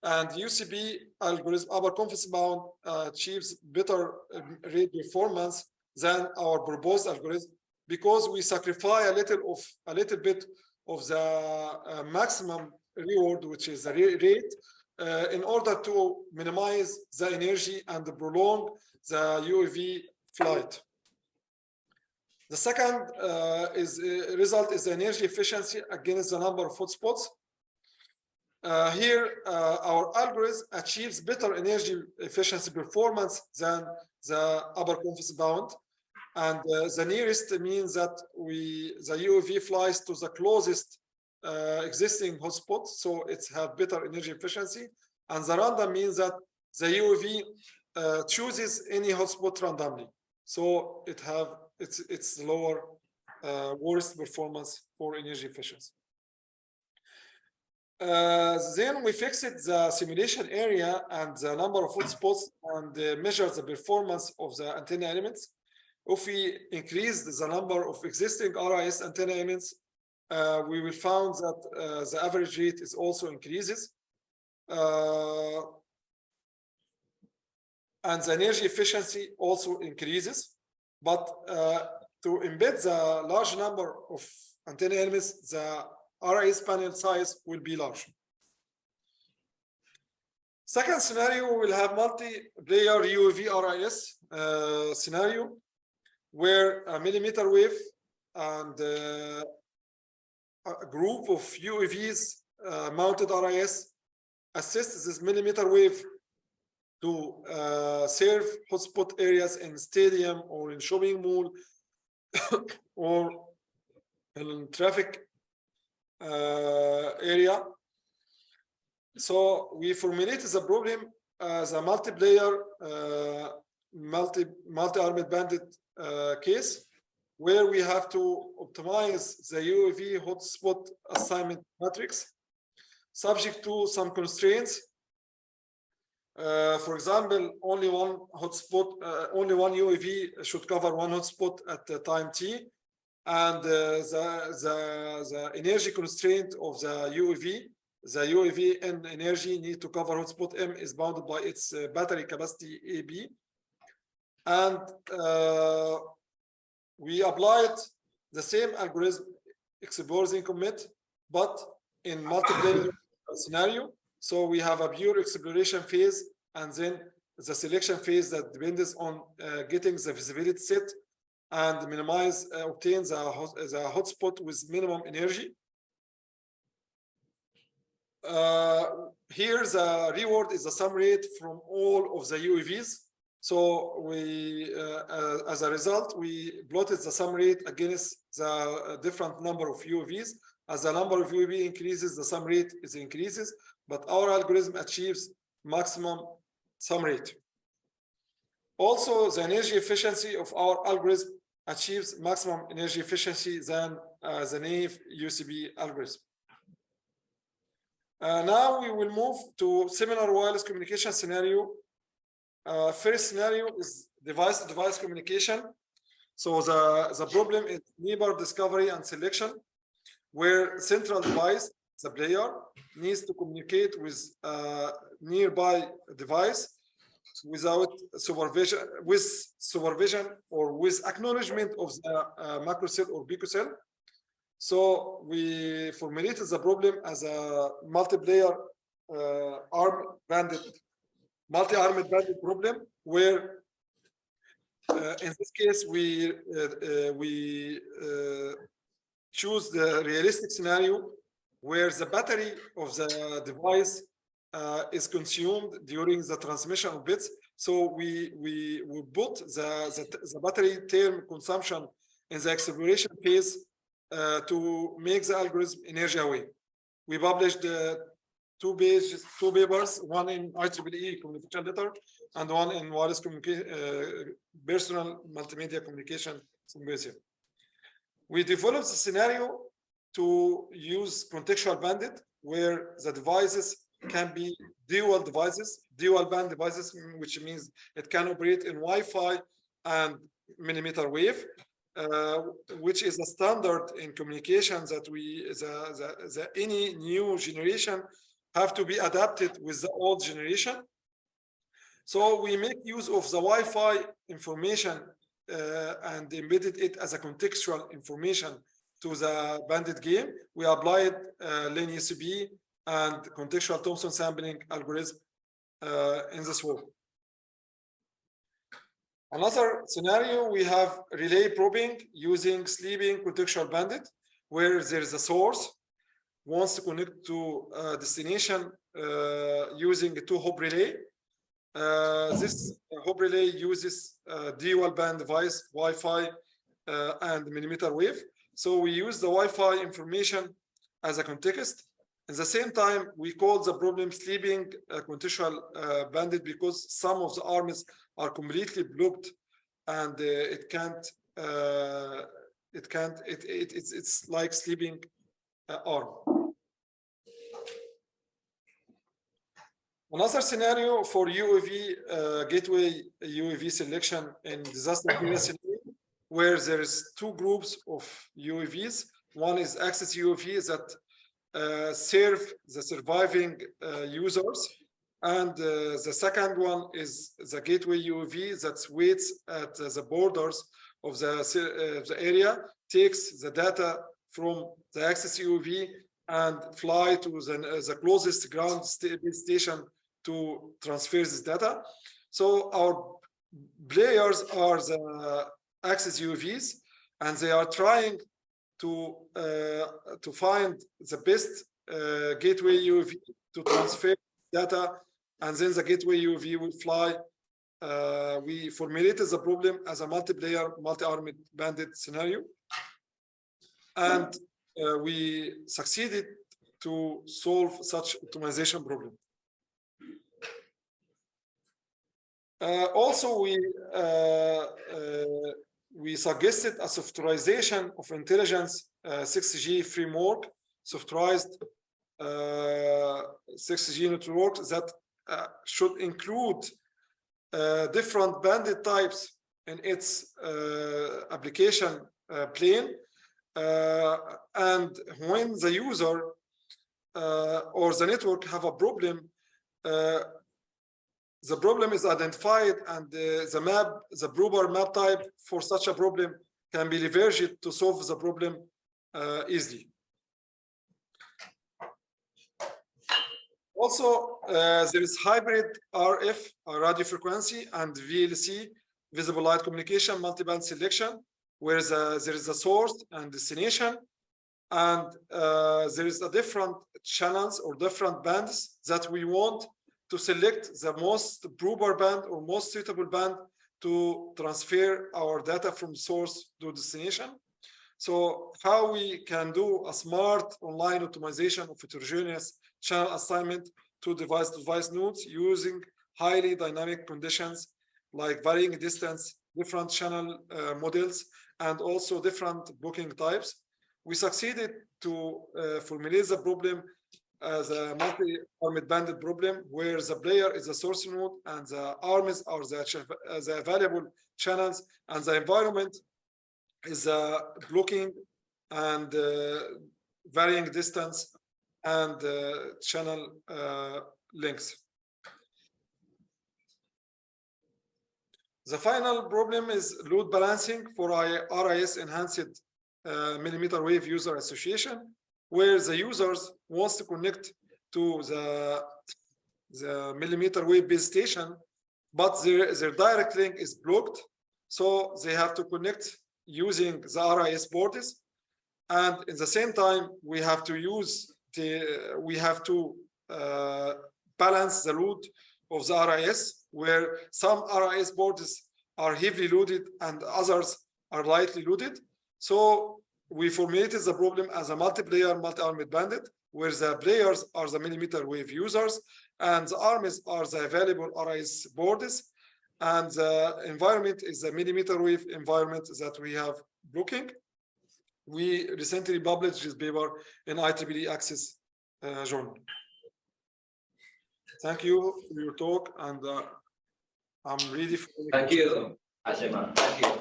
and UCB algorithm upper confidence bound achieves better rate performance than our proposed algorithm, because we sacrifice a little bit of the maximum reward, which is the rate, in order to minimize the energy and prolong the UAV flight. The second result is the energy efficiency against the number of hotspots. Here, our algorithm achieves better energy efficiency performance than the upper confidence bound. And the nearest means that the UAV flies to the closest existing hotspot, so it's have better energy efficiency. And the random means that the UAV chooses any hotspot randomly, so it's lower, worst performance for energy efficiency. Then we fixed the simulation area and the number of hotspots and measure the performance of the antenna elements. If we increase the number of existing RIS antenna elements, we will find that the average rate is also increases. And the energy efficiency also increases. But to embed the large number of antenna elements, the RIS panel size will be large. Second scenario, we will have multi-player UAV RIS scenario, where a millimeter wave and a group of UAVs mounted RIS assists this millimeter wave to serve hotspot areas in stadium or in shopping mall or in traffic area. So we formulated the problem as a multiplayer multi-armed bandit case, where we have to optimize the UAV hotspot assignment matrix subject to some constraints. For example, only one hotspot, only one UAV should cover one hotspot at the time T, and the energy constraint of the UAV and energy need to cover hotspot M is bounded by its battery capacity AB. And we applied the same algorithm exposing commit, but in multiplayer scenario. So we have a pure exploration phase and then the selection phase that depends on getting the visibility set and obtain the hotspot with minimum energy. Here the reward is the sum rate from all of the UAVs. So we, as a result, we plotted the sum rate against the different number of UAVs. As the number of UAV increases, the sum rate increases, but our algorithm achieves maximum sum rate. Also, the energy efficiency of our algorithm achieves maximum energy efficiency than the naive UCB algorithm. Now we will move to similar wireless communication scenario. First scenario is device-to-device communication. So the problem is neighbor discovery and selection, where central device, the player, needs to communicate with nearby device without supervision, or with acknowledgement of the macro cell or picocell. So we formulated the problem as a multi-armed bandit problem, where in this case we choose the realistic scenario where the battery of the device is consumed during the transmission of bits. So we put the battery term consumption in the exploration phase to make the algorithm energy away. We published two papers, one in IEEE communication letter and one in wireless personal multimedia communication symposium. We developed the scenario to use contextual bandit, where the devices can be dual band devices, which means it can operate in Wi-Fi and millimeter wave, which is a standard in communication that any new generation have to be adapted with the old generation. So we make use of the Wi-Fi information and embedded it as a contextual information to the Bandit game. We applied linear CB and contextual Thompson sampling algorithm in this work. Another scenario, we have relay probing using sleeping contextual bandit, where there is a source wants to connect to a destination using a two-hop relay. This hop relay uses dual band device, Wi-Fi and millimeter wave. So we use the Wi-Fi information as a context. At the same time, we call the problem sleeping contextual bandit because some of the arms are completely blocked and it's like sleeping arm. Another scenario for UAV gateway UAV selection in disaster area scenario, where there is two groups of UAVs. One is access UAV that serve the surviving users, and the second one is the gateway UAV that waits at the borders of the area, takes the data from the access UAV and fly to the closest ground station to transfer this data. So our players are the access UAVs, and they are trying to find the best gateway UAV to transfer data, and then the gateway UAV will fly. We formulated the problem as a multiplayer, multi-armed bandit scenario, and we succeeded to solve such optimization problem. Also, we suggested a softwarization of intelligence 6G framework, softwarized 6G network that should include different bandit types in its application plane. And when the user or the network have a problem, the problem is identified, and the proper map type for such a problem can be leveraged to solve the problem easily. Also, there is hybrid RF, radio frequency, and VLC, visible light communication, multiband selection, where there is a source and destination, and there is a different channels or different bands that we want to select the most proper band or most suitable band to transfer our data from source to destination. So how we can do a smart online optimization of heterogeneous channel assignment to device-to-device nodes using highly dynamic conditions like varying distance, different channel models, and also different booking types. We succeeded to formulate the problem as a multi-armed bandit problem, where the player is the source node and the arms are the available channels, and the environment is blocking and varying distance and channel lengths. The final problem is load balancing for RIS enhanced millimeter wave user association, where the users wants to connect to the millimeter wave base station, but their direct link is blocked. So they have to connect using the RIS borders. And at the same time, we have to balance the load of the RIS, where some RIS borders are heavily loaded and others are lightly loaded. So we formulated the problem as a multiplayer, multi-armed bandit, where the players are the millimeter wave users and the armies are the available RIS boards, and the environment is the millimeter wave environment that we have blocking. We recently published this paper in IEEE Access journal. Thank you for your talk, and I'm ready for. Thank you, Hashima. Thank you.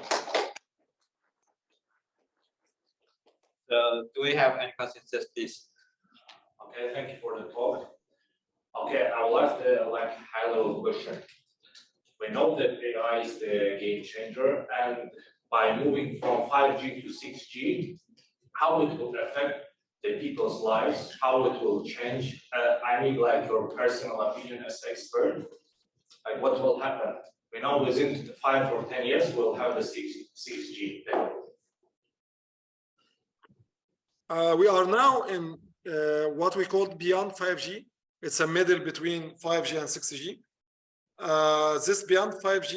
So, do we have any questions? Please. Okay, thank you for the talk. Okay, I would like the high-level question. We know that AI is the game changer, and by moving from 5G to 6G, how it will affect the people's lives, how it will change. I mean, like your personal opinion as expert, like what will happen? We know within 5 or 10 years we'll have the 6G. We are now in what we call beyond 5G. It's a middle between 5G and 6G. This beyond 5G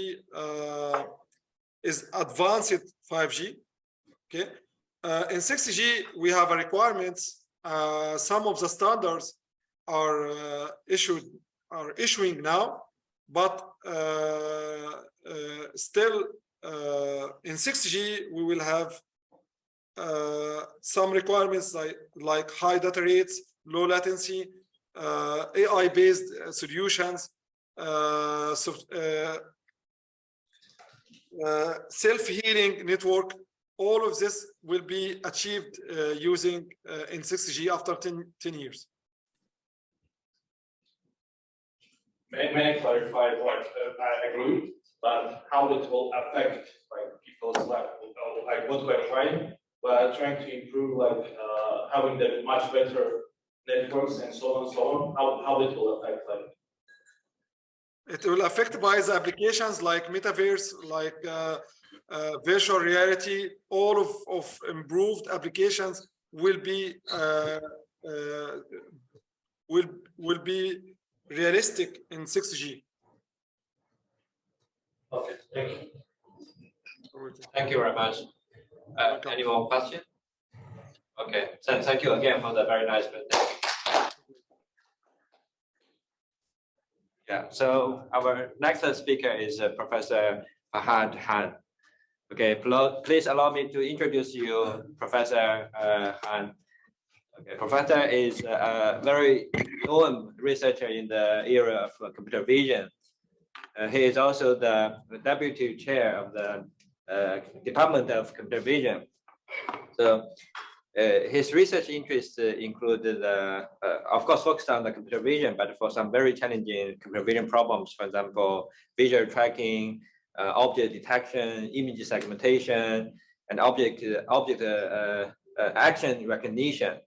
is advanced 5G. Okay. In 6G, we have a requirements. Some of the standards are issuing now, but still in 6G we will have some requirements like high data rates, low latency, AI-based solutions, self-healing network. All of this will be achieved using in 6G after 10 years. May I clarify what I agree, but how it will affect like people's life? Like what we're trying to improve, like having the much better networks and so on and so on. How it will affect like. It will affect by the applications like Metaverse, like virtual reality. All of improved applications will be realistic in 6G. Okay, thank you. Thank you very much. Any more questions? Okay, so thank you again for the very nice presentation. Yeah, so our next speaker is Professor Fahad Khan. Okay, please allow me to introduce you, Professor Khan. Okay, Professor is a very known researcher in the area of computer vision. He is also the deputy chair of the Department of Computer Vision. So his research interests include, of course, focused on the computer vision, but for some very challenging computer vision problems, for example, visual tracking, object detection, image segmentation, and object action recognition.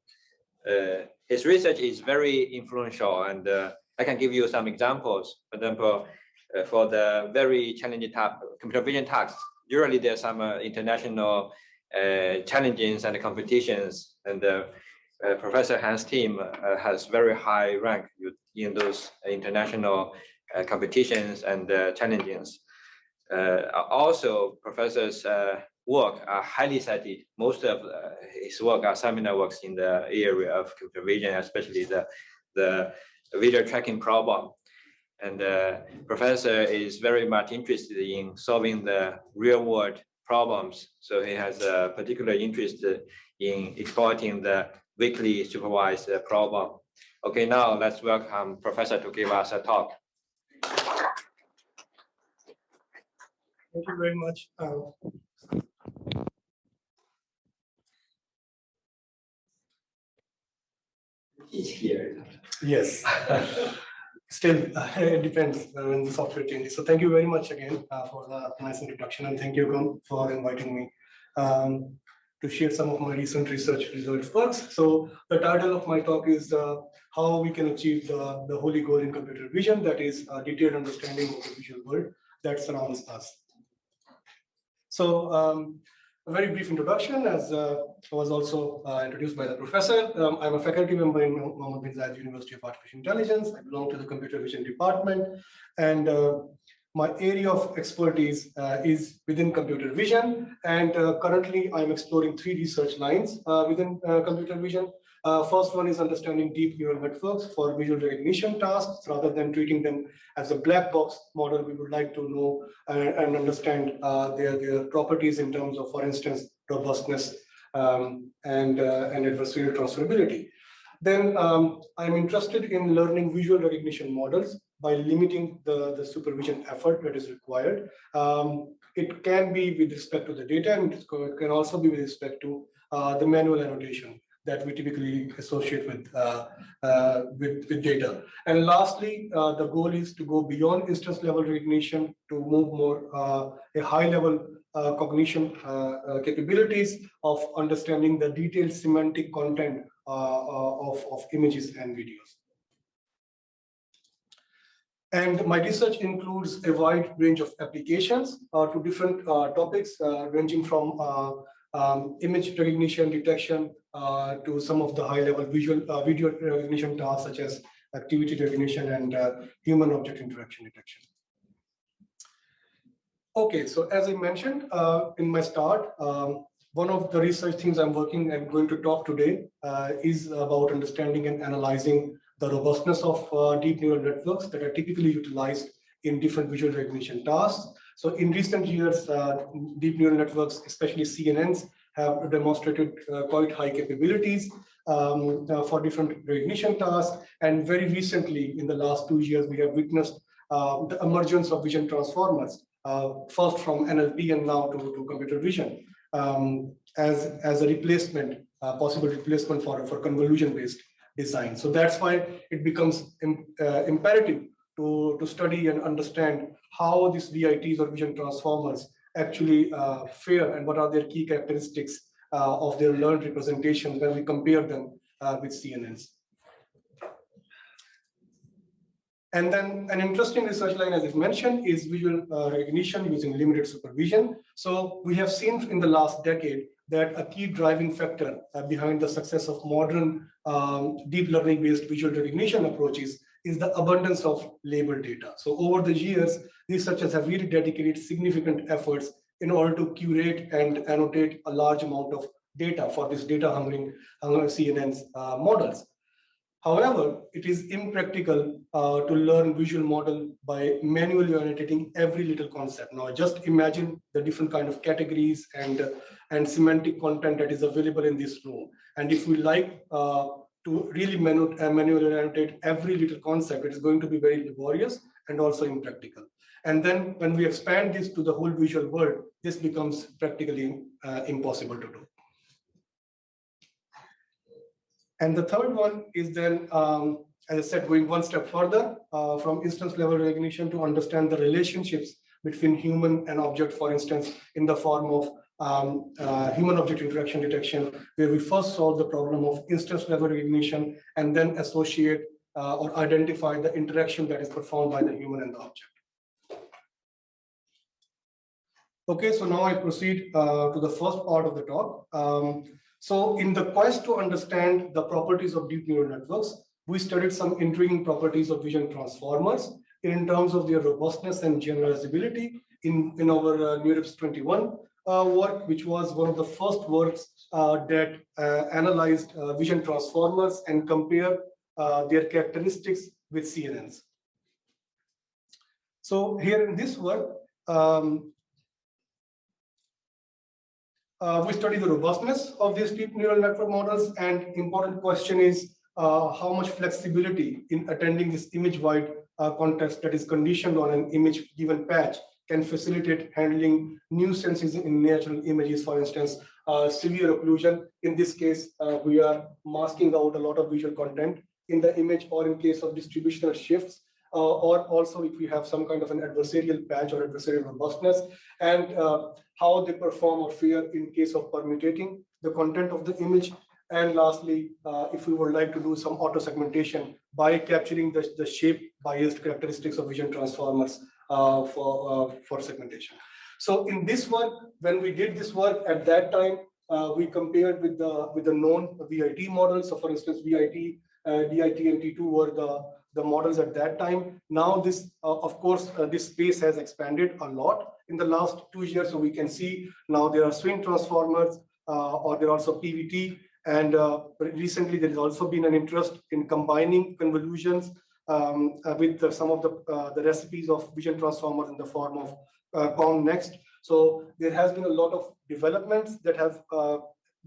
His research is very influential, and I can give you some examples. For example, for the very challenging computer vision tasks, usually there's some international challenges and competitions, and Professor Han's team has very high rank in those international competitions and challenges. Also, Professor's work are highly cited. Most of his work are seminal works in the area of computer vision, especially the video tracking problem. And Professor is very much interested in solving the real-world problems. So he has a particular interest in exploiting the weakly supervised problem. Okay, now let's welcome Professor to give us a talk. Thank you very much. He's here. Yes. Still, it depends when the software changes. So thank you very much again for the nice introduction, and thank you, Gun, for inviting me to share some of my recent research results works. So the title of my talk is how we can achieve the holy goal in computer vision, that is a detailed understanding of the visual world that surrounds us. So a very brief introduction, as was also introduced by the professor. I'm a faculty member in MBZUAI University of Artificial Intelligence. I belong to the Computer Vision Department, and My area of expertise is within computer vision, and currently I'm exploring 3 research lines within computer vision. First one is understanding deep neural networks for visual recognition tasks. Rather than treating them as a black box model, we would like to know and understand their properties in terms of, for instance, robustness and adversarial transferability. Then I'm interested in learning visual recognition models by limiting the supervision effort that is required. It can be with respect to the data, and it can also be with respect to the manual annotation that we typically associate with data. And lastly, the goal is to go beyond instance level recognition to move more a high level cognition capabilities of understanding the detailed semantic content of images and videos. And my research includes a wide range of applications to different topics, ranging from image recognition detection to some of the high-level video recognition tasks, such as activity recognition and human object interaction detection. Okay, so as I mentioned in my start, one of the research things I'm going to talk today is about understanding and analyzing the robustness of deep neural networks that are typically utilized in different visual recognition tasks. So in recent years, deep neural networks, especially CNNs, have demonstrated quite high capabilities for different recognition tasks. And very recently, in the last 2 years, we have witnessed the emergence of vision transformers, first from NLP and now to computer vision, as a replacement, possible replacement for convolution-based design. So that's why it becomes imperative to study and understand how these VITs or vision transformers actually fare and what are their key characteristics of their learned representations when we compare them with CNNs. And then an interesting research line, as I mentioned, is visual recognition using limited supervision. So we have seen in the last decade that a key driving factor behind the success of modern deep learning-based visual recognition approaches is the abundance of labeled data. So over the years, researchers have really dedicated significant efforts in order to curate and annotate a large amount of data for this data-hungry CNNs models. However, it is impractical to learn visual model by manually annotating every little concept. Now, just imagine the different kind of categories and semantic content that is available in this room. And if we like to really manually annotate every little concept, it is going to be very laborious and also impractical. And then when we expand this to the whole visual world, this becomes practically impossible to do. And the third one is then, as I said, going one step further from instance level recognition to understand the relationships between human and object, for instance, in the form of human object interaction detection, where we first solve the problem of instance level recognition and then associate or identify the interaction that is performed by the human and the object. Okay, so now I proceed to the first part of the talk. So in the quest to understand the properties of deep neural networks, we studied some intriguing properties of vision transformers in terms of their robustness and generalizability in our NeurIPS 21 work, which was one of the first works that analyzed vision transformers and compare their characteristics with CNNs. So here in this work, we study the robustness of these deep neural network models, and important question is how much flexibility in attending this image-wide context that is conditioned on an image-given patch can facilitate handling nuisances in natural images, for instance, severe occlusion. In this case, we are masking out a lot of visual content in the image, or in case of distributional shifts, or also if we have some kind of an adversarial patch or adversarial robustness, and how they perform or fare in case of permutating the content of the image. And lastly, if we would like to do some auto segmentation by capturing the shape biased characteristics of vision transformers for segmentation. So in this work, when we did this work at that time, we compared with the known VIT models. So for instance, VIT, DIT, and T2 were the models at that time. Now this, of course, this space has expanded a lot in the last 2 years. So we can see now there are swing transformers, or there are also PVT. And recently there has also been an interest in combining convolutions with some of the recipes of vision transformers in the form of COM-next. So there has been a lot of developments that have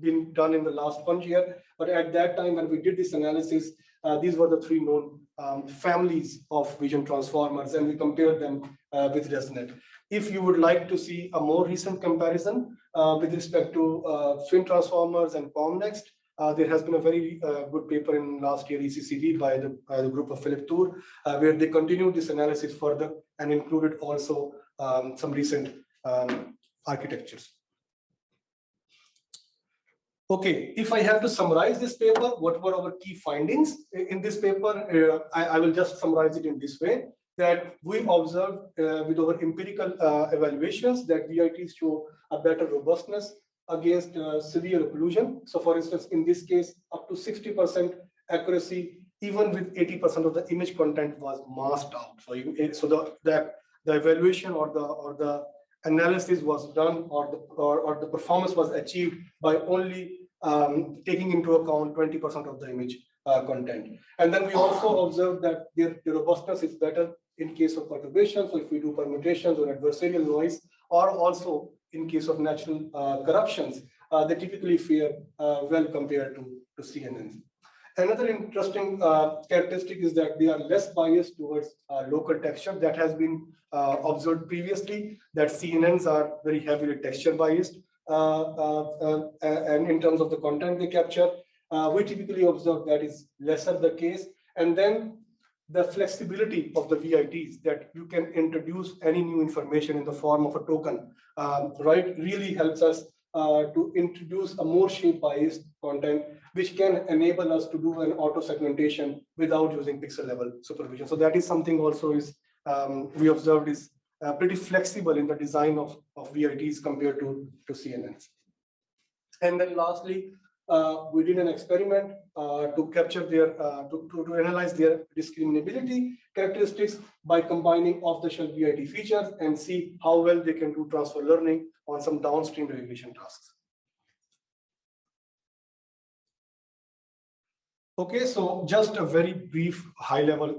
been done in the last 1 year. But at that time, when we did this analysis, these were the 3 known families of vision transformers, and we compared them with ResNet. If you would like to see a more recent comparison with respect to swing transformers and COM-next, there has been a very good paper in last year ECCV by the group of Philip Tour, where they continued this analysis further and included also some recent architectures. Okay, if I have to summarize this paper, what were our key findings in this paper? I will just summarize it in this way, that we observed with our empirical evaluations that VITs show a better robustness against severe occlusion. So for instance, in this case, up to 60% accuracy, even with 80% of the image content was masked out. So the evaluation or the analysis was done, or the performance was achieved by only taking into account 20% of the image content. And then we also observed that the robustness is better in case of perturbation. So if we do permutations or adversarial noise, or also in case of natural corruptions, they typically fare well compared to CNNs. Another interesting characteristic is that they are less biased towards local texture. That has been observed previously, that CNNs are very heavily texture biased, and in terms of the content they capture, we typically observe that is lesser the case. And then the flexibility of the VITs, that you can introduce any new information in the form of a token, right, really helps us to introduce a more shape biased content, which can enable us to do an auto segmentation without using pixel level supervision. So that is something also is we observed is pretty flexible in the design of VITs compared to CNNs. And then lastly, we did an experiment to capture their to analyze their discriminability characteristics by combining off-the-shelf VIT features and see how well they can do transfer learning on some downstream recognition tasks. Okay, so just a very brief high-level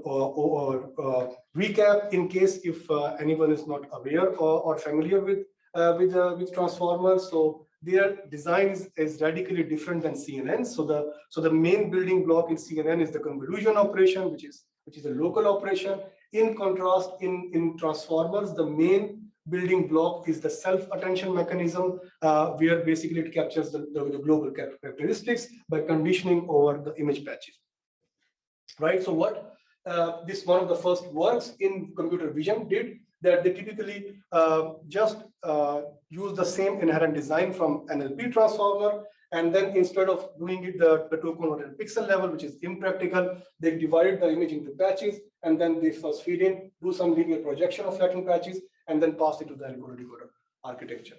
recap in case if anyone is not aware or familiar with transformers. So their design is radically different than CNN. So the main building block in CNN is the convolution operation, which is a local operation. In contrast, in transformers, the main building block is the self-attention mechanism, where basically it captures the global characteristics by conditioning over the image patches. Right. So what this one of the first works in computer vision did, that they typically just use the same inherent design from NLP transformer, and then instead of doing it the token or at pixel level, which is impractical, they divide the image into patches, and then they first feed in, do some linear projection of flattened patches, and then pass it to the encoder-decoder architecture.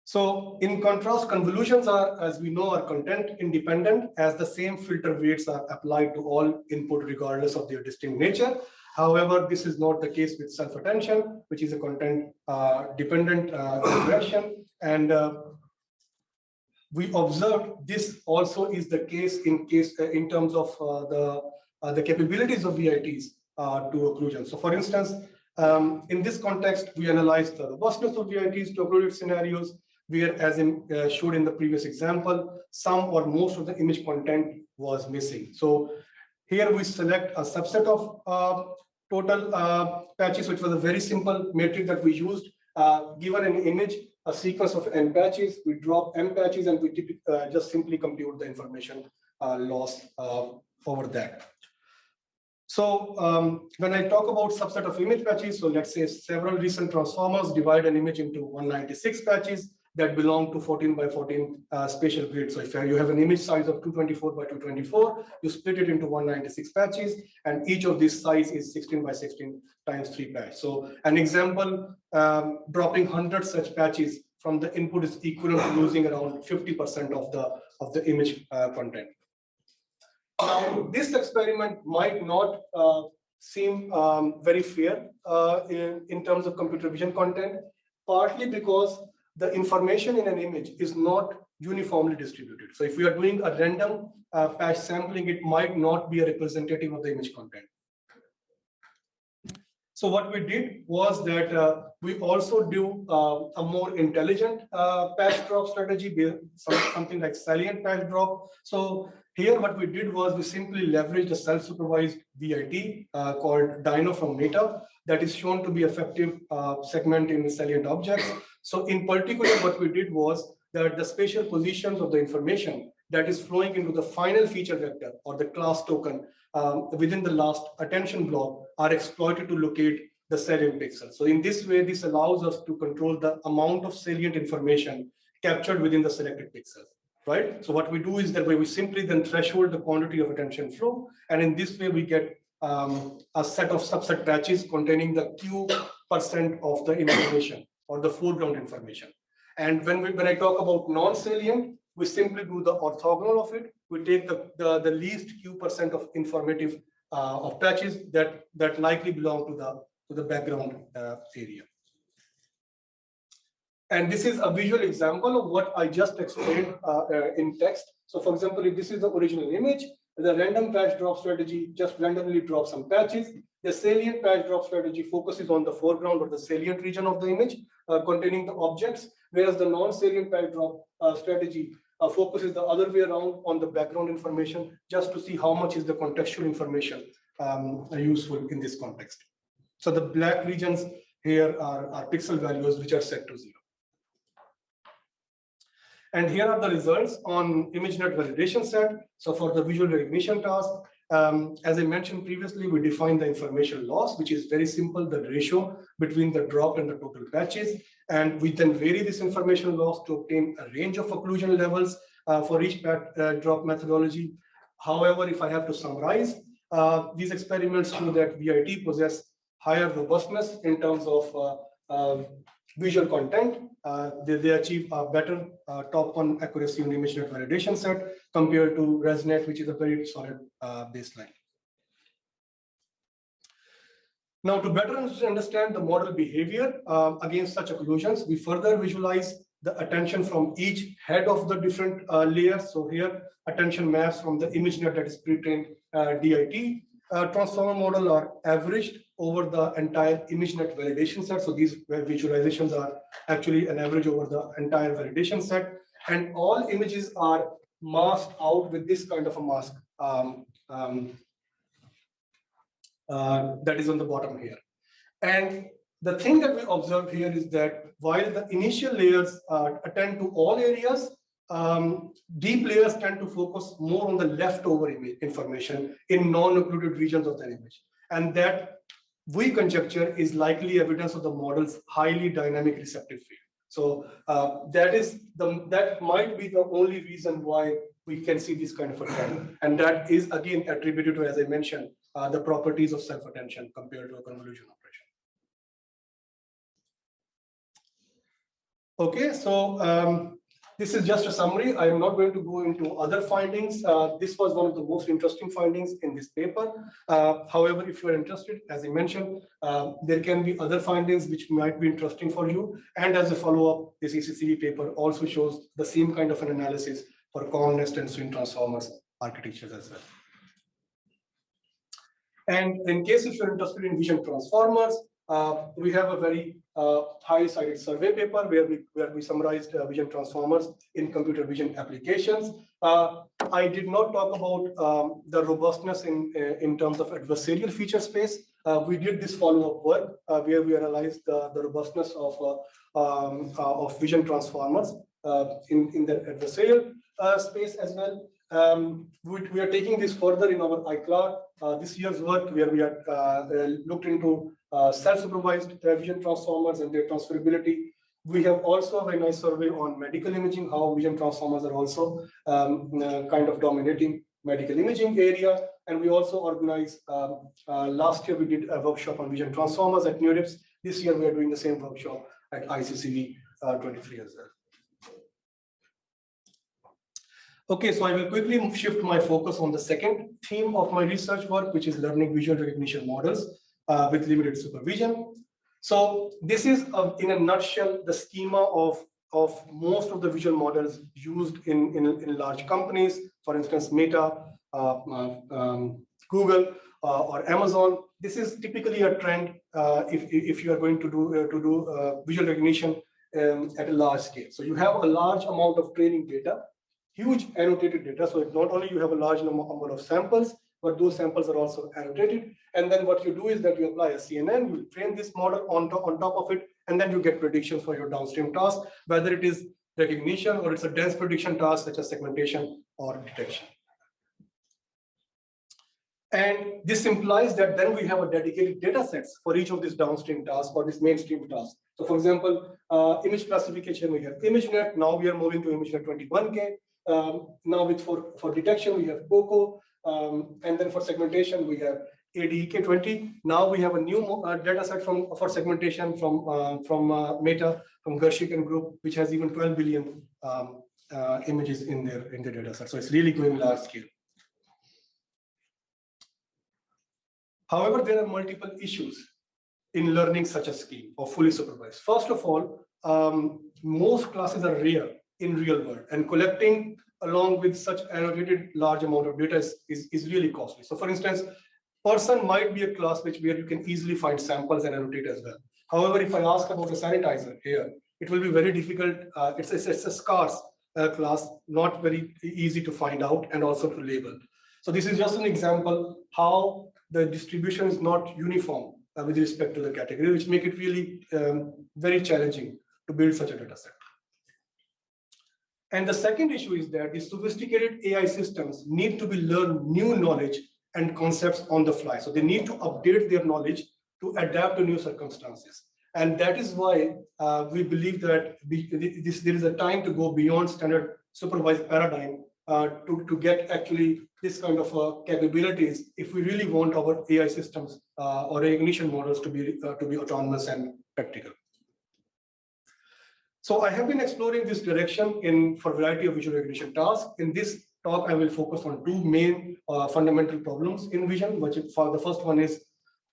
So in contrast, convolutions are, as we know, are content independent, as the same filter weights are applied to all input regardless of their distinct nature. However, this is not the case with self-attention, which is a content dependent regression. And we observed this also is the case in terms of the capabilities of VITs to occlusion. So for instance, in this context, we analyzed the robustness of VITs to occluded scenarios, where, as showed in the previous example, some or most of the image content was missing. So here we select a subset of total patches, which was a very simple metric that we used. Given an image, a sequence of n patches, we drop m patches, and we just simply compute the information loss over that. So when I talk about subset of image patches, so let's say several recent transformers divide an image into 196 patches that belong to 14 by 14 spatial grid. So if you have an image size of 224 by 224, you split it into 196 patches, and each of these size is 16 by 16 times 3 patches. So an example, dropping 100 such patches from the input is equivalent to losing around 50% of the image content. Now, this experiment might not seem very fair in terms of computer vision content, partly because the information in an image is not uniformly distributed. So if we are doing a random patch sampling, it might not be a representative of the image content. So what we did was that we also do a more intelligent patch drop strategy, something like salient patch drop. So here what we did was we simply leveraged a self-supervised VIT called Dino from Meta that is shown to be effective segmenting salient objects. So in particular, what we did was that the spatial positions of the information that is flowing into the final feature vector or the class token within the last attention block are exploited to locate the salient pixel. So in this way, this allows us to control the amount of salient information captured within the selected pixels, right? So what we do is that we simply then threshold the quantity of attention flow. And in this way, we get a set of subset patches containing the Q% of the information or the foreground information. And when I talk about non-salient, we simply do the orthogonal of it. We take the least Q% of informative of patches that likely belong to the background area. And this is a visual example of what I just explained in text. So for example, if this is the original image, the random patch drop strategy just randomly drops some patches. The salient patch drop strategy focuses on the foreground or the salient region of the image containing the objects, whereas the non-salient patch drop strategy focuses the other way around on the background information just to see how much is the contextual information useful in this context. So the black regions here are pixel values which are set to 0. And here are the results on ImageNet validation set. So for the visual recognition task, as I mentioned previously, we define the information loss, which is very simple, the ratio between the drop and the total patches. And we then vary this information loss to obtain a range of occlusion levels for each drop methodology. However, if I have to summarize, these experiments show that VIT possess higher robustness in terms of visual content. They achieve a better top-1 accuracy in the ImageNet validation set compared to ResNet, which is a very solid baseline. Now, to better understand the model behavior against such occlusions, we further visualize the attention from each head of the different layers. So here, attention maps from the ImageNet that is pre-trained DIT transformer model are averaged over the entire ImageNet validation set. So these visualizations are actually an average over the entire validation set. And all images are masked out with this kind of a mask that is on the bottom here. And the thing that we observe here is that while the initial layers attend to all areas, deep layers tend to focus more on the leftover image information in non-occluded regions of the image. And that we conjecture is likely evidence of the model's highly dynamic receptive field. So that might be the only reason why we can see this kind of a trend. And that is again attributed to, as I mentioned, the properties of self-attention compared to a convolution operation. Okay, so this is just a summary. I am not going to go into other findings. This was one of the most interesting findings in this paper. However, if you are interested, as I mentioned, there can be other findings which might be interesting for you. And as a follow-up, this ECCV paper also shows the same kind of an analysis for Con-Nest and swing transformers architectures as well. And in case if you're interested in vision transformers, we have a very highly cited survey paper where we summarized vision transformers in computer vision applications. I did not talk about the robustness in terms of adversarial feature space. We did this follow-up work where we analyzed the robustness of vision transformers in the adversarial space as well. We are taking this further in our iCloud this year's work where we have looked into self-supervised vision transformers and their transferability. We have also a very nice survey on medical imaging, how vision transformers are also kind of dominating medical imaging area. And we also organized, last year we did a workshop on vision transformers at NeurIPS. This year we are doing the same workshop at ICCV 23 as well. Okay, so I will quickly shift my focus on the second theme of my research work, which is learning visual recognition models with limited supervision. So this is, in a nutshell, the schema of most of the visual models used in large companies, for instance, Meta, Google, or Amazon. This is typically a trend if you are going to do visual recognition at a large scale. So you have a large amount of training data, huge annotated data. So not only you have a large number of samples, but those samples are also annotated. And then what you do is that you apply a CNN, you train this model on top of it, and then you get predictions for your downstream task, whether it is recognition or it's a dense prediction task such as segmentation or detection. And this implies that then we have a dedicated data sets for each of these downstream tasks or this mainstream task. So for example, image classification, we have ImageNet. Now we are moving to ImageNet 21K. Now for detection, we have COCO. And then for segmentation, we have ADEK20. Now we have a new data set for segmentation from Meta, from Gershik and group, which has even 12 billion images in their data set. So it's really going large scale. However, there are multiple issues in learning such a scheme or fully supervised. First of all, most classes are rare in real world, and collecting along with such annotated large amount of data is really costly. So for instance, person might be a class where you can easily find samples and annotate as well. However, if I ask about a sanitizer here, it will be very difficult. It's a scarce class, not very easy to find out and also to label. So this is just an example how the distribution is not uniform with respect to the category, which make it really very challenging to build such a data set. And the second issue is that the sophisticated AI systems need to be learned new knowledge and concepts on the fly. So they need to update their knowledge to adapt to new circumstances. And that is why we believe that there is a time to go beyond standard supervised paradigm to get actually this kind of capabilities if we really want our AI systems or recognition models to be autonomous and practical. So I have been exploring this direction for a variety of visual recognition tasks. In this talk, I will focus on two main fundamental problems in vision, which the first one is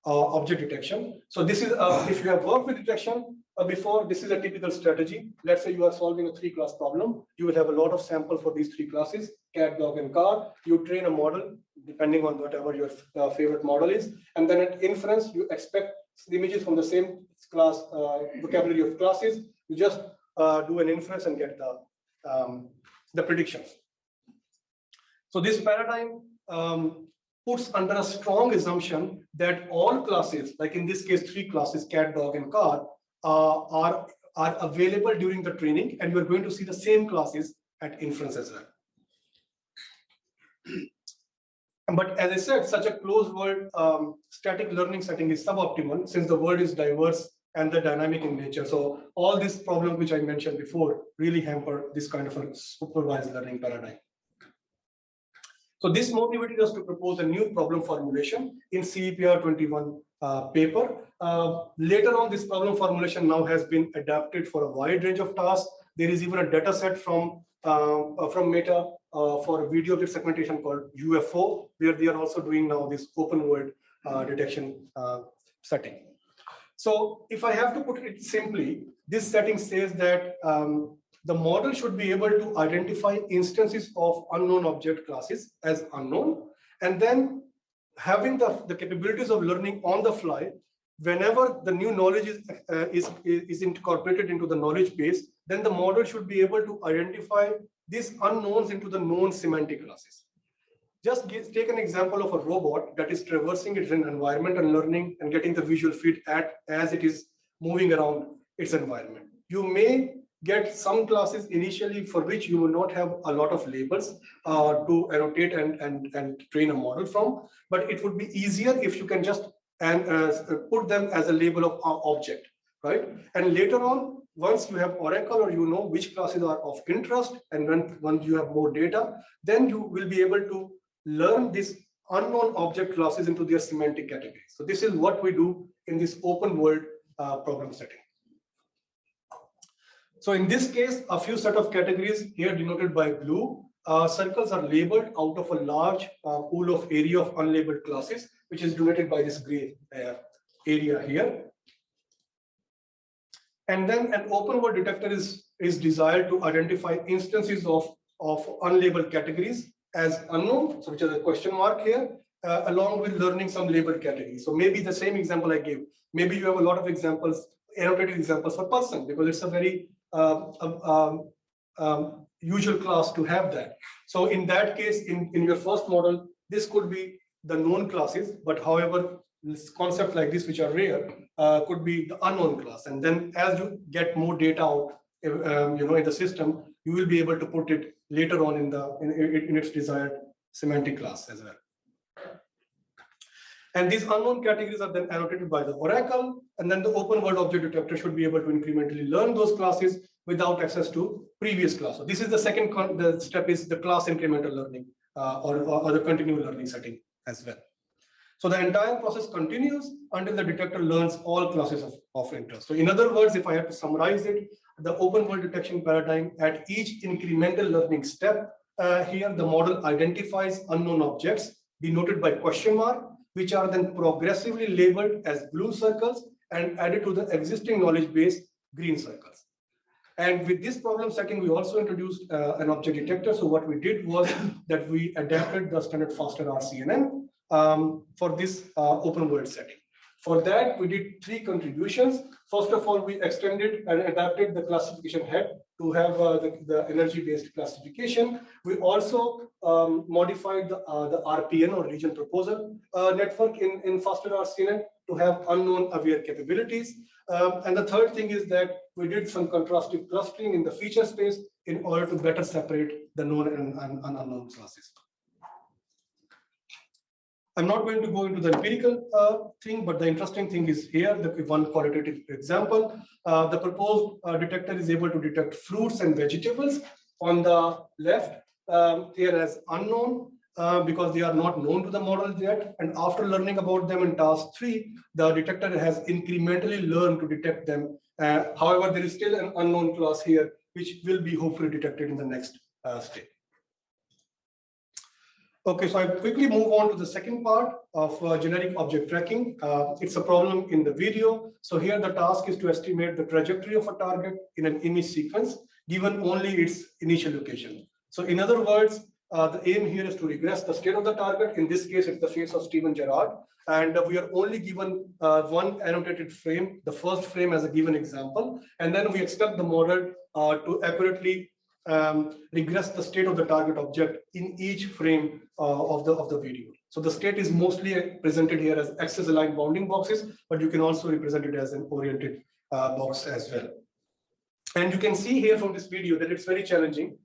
object detection. So this is, if you have worked with detection before, this is a typical strategy. Let's say you are solving a 3-class problem. You will have a lot of samples for these 3 classes, cat, dog, and car. You train a model, depending on whatever your favorite model is. And then at inference, you expect the images from the same class, vocabulary of classes. You just do an inference and get the predictions. So this paradigm puts under a strong assumption that all classes, like in this case 3 classes, cat, dog, and car, are available during the training, and you are going to see the same classes at inference as well. But as I said, such a closed world static learning setting is suboptimal since the world is diverse and the dynamic in nature. So all these problems which I mentioned before really hamper this kind of a supervised learning paradigm. So this motivated us to propose a new problem formulation in CEPR 21 paper. Later on, this problem formulation now has been adapted for a wide range of tasks. There is even a data set from Meta for video object segmentation called UFO, where they are also doing now this open world detection setting. So if I have to put it simply, this setting says that the model should be able to identify instances of unknown object classes as unknown, and then having the capabilities of learning on the fly. Whenever the new knowledge is incorporated into the knowledge base, then the model should be able to identify these unknowns into the known semantic classes. Just take an example of a robot that is traversing its environment and learning and getting the visual feed as it is moving around its environment. You may get some classes initially for which you will not have a lot of labels to annotate and train a model from, but it would be easier if you can just put them as a label of object, right? And later on, once you have Oracle or you know which classes are of interest, and once you have more data, then you will be able to learn these unknown object classes into their semantic categories. So this is what we do in this open world problem setting. So in this case, a few set of categories here denoted by blue circles are labeled out of a large pool of area of unlabeled classes, which is denoted by this gray area here. And then an open world detector is desired to identify instances of unlabeled categories as unknown, so which is a question mark here, along with learning some labeled categories. So maybe the same example I gave, maybe you have a lot of examples, annotated examples for person, because it's a very usual class to have that. So in that case, in your first model, this could be the known classes, but however, concepts like this, which are rare, could be the unknown class. And then as you get more data out, in the system, you will be able to put it later on in its desired semantic class as well. And these unknown categories are then annotated by the oracle, and then the open world object detector should be able to incrementally learn those classes without access to previous class. So this is the second step, is the class incremental learning or the continuous learning setting as well. So the entire process continues until the detector learns all classes of interest. So in other words, if I have to summarize it, the open world detection paradigm, at each incremental learning step, here the model identifies unknown objects denoted by question mark, which are then progressively labeled as blue circles and added to the existing knowledge base green circles. And with this problem setting, we also introduced an object detector. So what we did was that we adapted the standard faster RCNN for this open world setting. For that, we did 3 contributions. First of all, we extended and adapted the classification head to have the energy-based classification. We also modified the RPN, or region proposal network in faster RCNN to have unknown aware capabilities. And the third thing is that we did some contrastive clustering in the feature space in order to better separate the known and unknown classes. I'm not going to go into the empirical thing, but the interesting thing is here, the one qualitative example. The proposed detector is able to detect fruits and vegetables on the left here as unknown because they are not known to the model yet. And after learning about them in task 3, the detector has incrementally learned to detect them. However, there is still an unknown class here, which will be hopefully detected in the next step. Okay, so I quickly move on to the second part of generic object tracking. It's a problem in the video. So here the task is to estimate the trajectory of a target in an image sequence, given only its initial location. So in other words, the aim here is to regress the state of the target. In this case, it's the face of Steven Gerrard. And we are only given one annotated frame, the first frame as a given example. And then we expect the model to accurately regress the state of the target object in each frame of the video. So the state is mostly presented here as axis aligned bounding boxes, but you can also represent it as an oriented box as well. And you can see here from this video that it's very challenging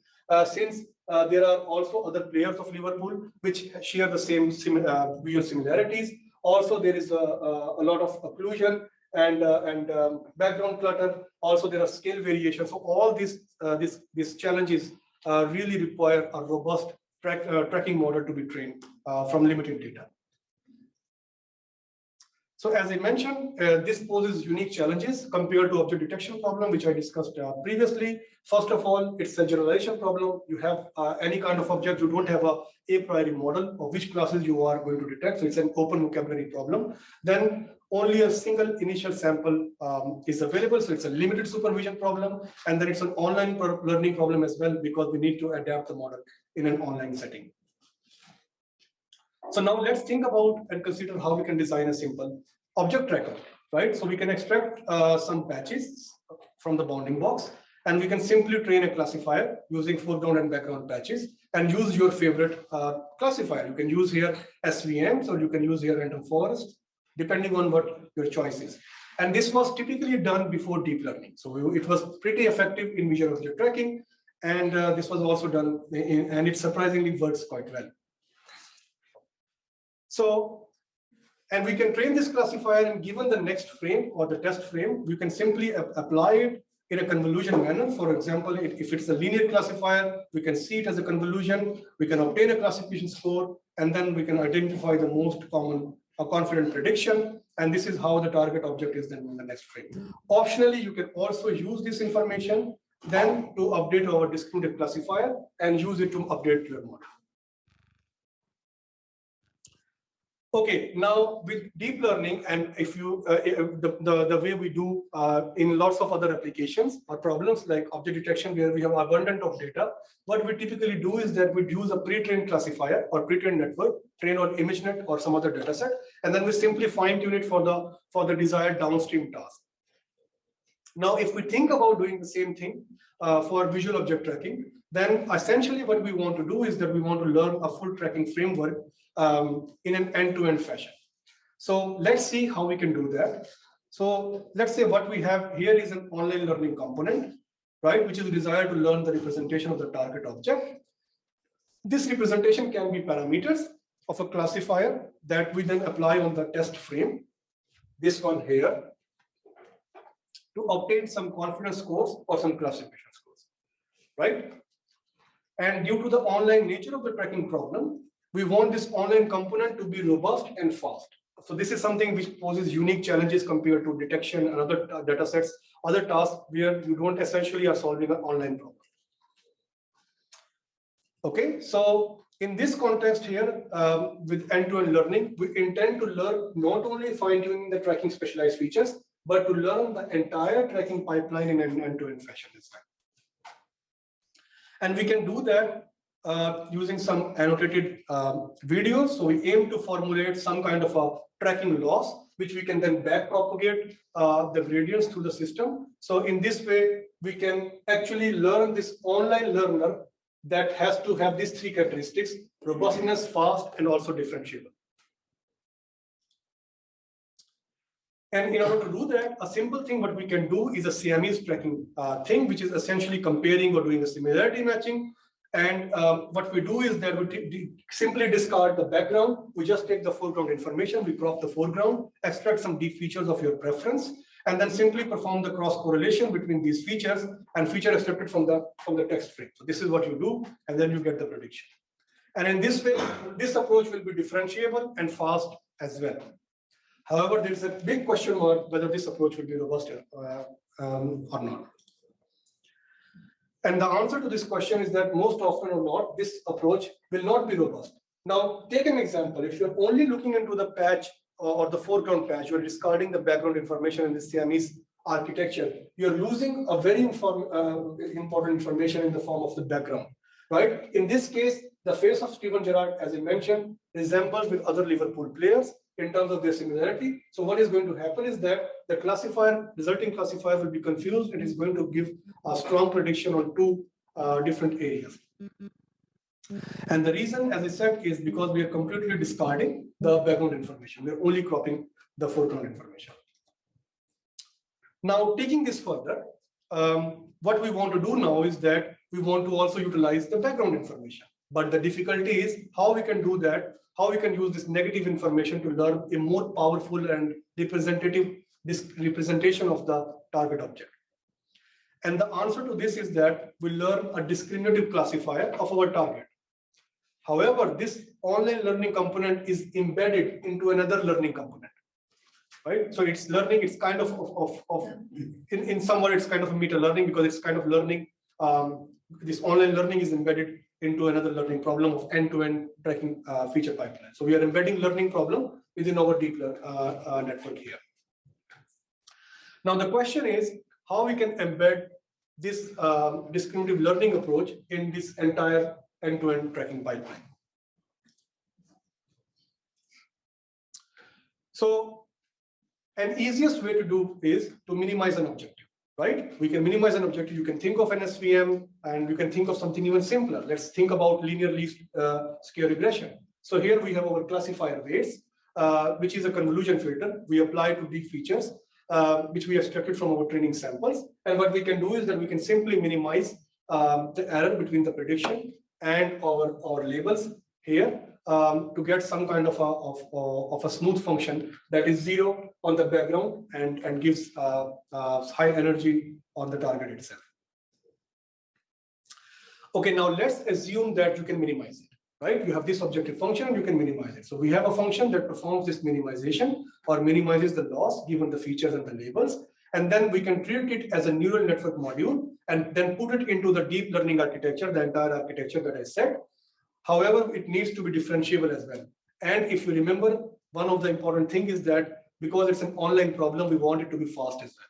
since there are also other players of Liverpool which share the same visual similarities. Also, there is a lot of occlusion and background clutter. Also, there are scale variations. So all these challenges really require a robust tracking model to be trained from limited data. So as I mentioned, this poses unique challenges compared to object detection problem, which I discussed previously. First of all, it's a generalization problem. You have any kind of object, you don't have a priori model of which classes you are going to detect. So it's an open vocabulary problem. Then only a single initial sample is available. So it's a limited supervision problem. And then it's an online learning problem as well, because we need to adapt the model in an online setting. So now let's think about and consider how we can design a simple object tracker, right? So we can extract some patches from the bounding box, and we can simply train a classifier using foreground and background patches and use your favorite classifier. You can use here SVMs, or you can use here random forest, depending on what your choice is. And this was typically done before deep learning. So it was pretty effective in visual object tracking. And this was also done and it surprisingly works quite well. So, and we can train this classifier, and given the next frame or the test frame, we can simply apply it in a convolution manner. For example, if it's a linear classifier, we can see it as a convolution, we can obtain a classification score, and then we can identify the most common confident prediction. And this is how the target object is then in the next frame. Optionally, you can also use this information then to update our discriminative classifier and use it to update your model. Okay, now with deep learning, and if you the way we do in lots of other applications or problems like object detection where we have abundant of data, what we typically do is that we use a pre-trained classifier or pre-trained network, train on ImageNet or some other data set, and then we simply fine-tune it for the desired downstream task. Now, if we think about doing the same thing for visual object tracking, then essentially what we want to do is that we want to learn a full tracking framework in an end-to-end fashion. So let's see how we can do that. So let's say what we have here is an online learning component, right, which is desired to learn the representation of the target object. This representation can be parameters of a classifier that we then apply on the test frame, this one here, to obtain some confidence scores or some classification scores, right? And due to the online nature of the tracking problem, we want this online component to be robust and fast. So this is something which poses unique challenges compared to detection and other data sets, other tasks where you don't essentially are solving an online problem. Okay, so in this context here, with end-to-end learning, we intend to learn not only fine-tuning the tracking specialized features, but to learn the entire tracking pipeline in an end-to-end fashion as well. And we can do that using some annotated videos. So we aim to formulate some kind of a tracking loss, which we can then back propagate the gradients through the system. So in this way, we can actually learn this online learner that has to have these three characteristics: robustness, fast, and also differentiable. And in order to do that, a simple thing what we can do is a Siamese tracking thing, which is essentially comparing or doing a similarity matching. And what we do is that we simply discard the background. We just take the foreground information, we crop the foreground, extract some deep features of your preference, and then simply perform the cross correlation between these features and feature extracted from the text frame. So this is what you do, and then you get the prediction. And in this way, this approach will be differentiable and fast as well. However, there is a big question mark whether this approach will be robust or not. And the answer to this question is that most often or not, this approach will not be robust. Now, take an example. If you're only looking into the patch or the foreground patch, you're discarding the background information in the Siamese architecture, you're losing a very important information in the form of the background, right? In this case, the face of Steven Gerrard, as I mentioned, resembles with other Liverpool players in terms of their similarity. So what is going to happen is that the resulting classifier will be confused and is going to give a strong prediction on two different areas. And the reason, as I said, is because we are completely discarding the background information. We're only cropping the foreground information. Now, taking this further, what we want to do now is that we want to also utilize the background information. But the difficulty is how we can do that, how we can use this negative information to learn a more powerful and representative representation of the target object. And the answer to this is that we learn a discriminative classifier of our target. However, this online learning component is embedded into another learning component, right? So it's learning, it's kind of in some way, it's kind of a meta learning because it's kind of learning, this online learning is embedded into another learning problem of end-to-end tracking feature pipeline. So we are embedding learning problem within our deep network here. Now the question is how we can embed this discriminative learning approach in this entire end-to-end tracking pipeline. So an easiest way to do is to minimize an objective, right? We can minimize an objective. You can think of an SVM and you can think of something even simpler. Let's think about linear least square regression. So here we have our classifier weights, which is a convolution filter. We apply to deep features, which we extracted from our training samples. And what we can do is that we can simply minimize the error between the prediction and our labels here to get some kind of a smooth function that is zero on the background and gives high energy on the target itself. Okay, now let's assume that you can minimize it, right? You have this objective function and you can minimize it. So we have a function that performs this minimization or minimizes the loss given the features and the labels. And then we can treat it as a neural network module and then put it into the deep learning architecture, the entire architecture that I said. However, it needs to be differentiable as well. And if you remember, one of the important things is that because it's an online problem, we want it to be fast as well.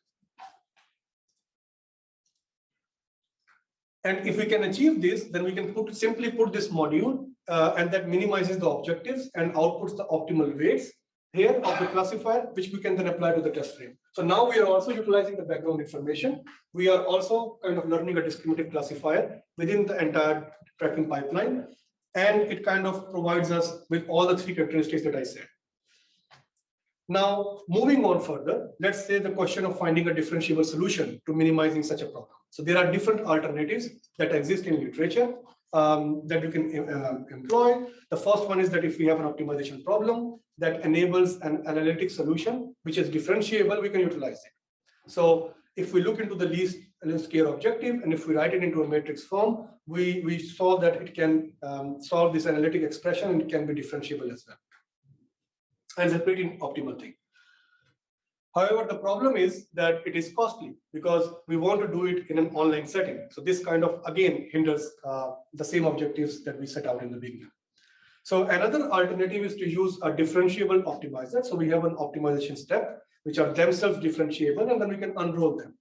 And if we can achieve this, then we can simply put this module and that minimizes the objectives and outputs the optimal weights here of the classifier, which we can then apply to the test frame. So now we are also utilizing the background information. We are also kind of learning a discriminative classifier within the entire tracking pipeline. And it kind of provides us with all the three characteristics that I said. Now, moving on further, let's say the question of finding a differentiable solution to minimizing such a problem. So there are different alternatives that exist in literature that you can employ. The first one is that if we have an optimization problem that enables an analytic solution, which is differentiable, we can utilize it. So if we look into the least square objective, and if we write it into a matrix form, we saw that it can solve this analytic expression and it can be differentiable as well. And it's a pretty optimal thing. However, the problem is that it is costly because we want to do it in an online setting. So this kind of, again, hinders the same objectives that we set out in the beginning. So another alternative is to use a differentiable optimizer. So we have an optimization step, which are themselves differentiable, and then we can unroll them.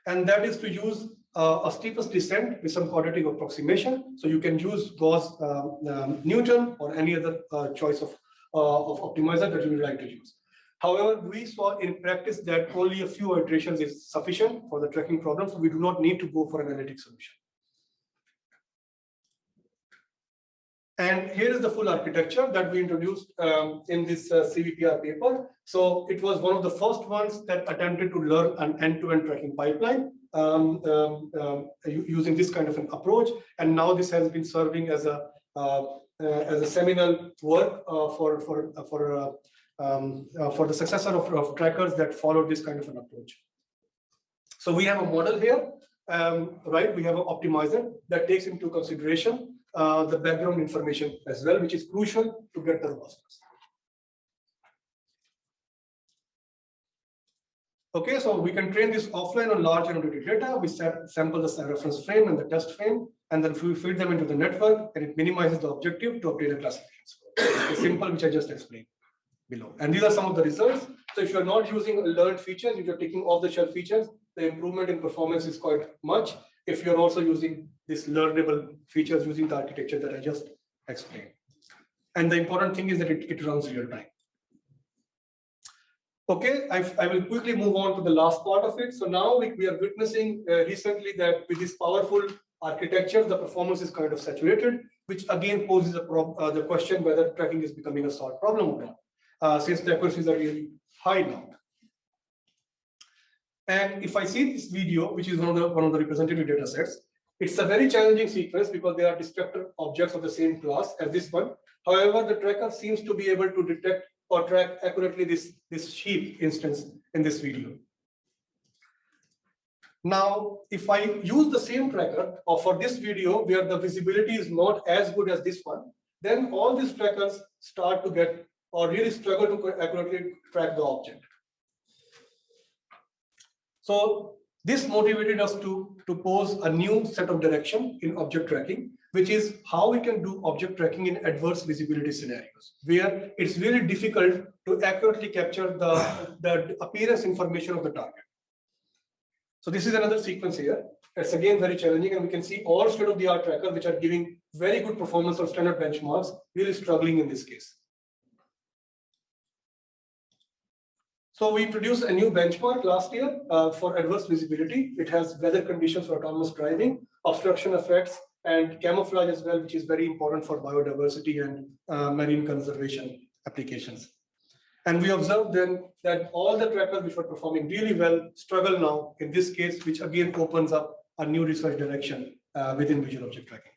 And that is to use a steepest descent with some quadratic approximation. So you can use Gauss Newton or any other choice of optimizer that you would like to use. However, we saw in practice that only a few iterations is sufficient for the tracking problem, so we do not need to go for an analytic solution. And here is the full architecture that we introduced in this CVPR paper. So it was one of the first ones that attempted to learn an end-to-end tracking pipeline using this kind of an approach. And now this has been serving as a seminal work for the successor of trackers that followed this kind of an approach. So we have a model here, right? We have an optimizer that takes into consideration the background information as well, which is crucial to get the robustness. Okay, so we can train this offline on large annotated data. We sample the reference frame and the test frame, and then we feed them into the network, and it minimizes the objective to obtain a classification score. It's simple, which I just explained below. And these are some of the results. So if you're not using learned features, if you're taking off-the-shelf features, the improvement in performance is quite much. If you're also using these learnable features using the architecture that I just explained. And the important thing is that it runs real time. Okay, I will quickly move on to the last part of it. So now we are witnessing recently that with this powerful architecture, the performance is kind of saturated, which again poses the question whether tracking is becoming a solved problem or not, since the accuracies are really high now. And if I see this video, which is one of the representative data sets, it's a very challenging sequence because they are destructor objects of the same class as this one. However, the tracker seems to be able to detect or track accurately this sheep instance in this video. Now, if I use the same tracker or for this video where the visibility is not as good as this one, then all these trackers start to get or really struggle to accurately track the object. So this motivated us to pose a new set of direction in object tracking, which is how we can do object tracking in adverse visibility scenarios, where it's really difficult to accurately capture the appearance information of the target. So this is another sequence here. It's again very challenging, and we can see all state-of-the-art trackers which are giving very good performance of standard benchmarks really struggling in this case. So we introduced a new benchmark last year for adverse visibility. It has weather conditions for autonomous driving, obstruction effects, and camouflage as well, which is very important for biodiversity and marine conservation applications. And we observed then that all the trackers which were performing really well struggle now in this case, which again opens up a new research direction within visual object tracking.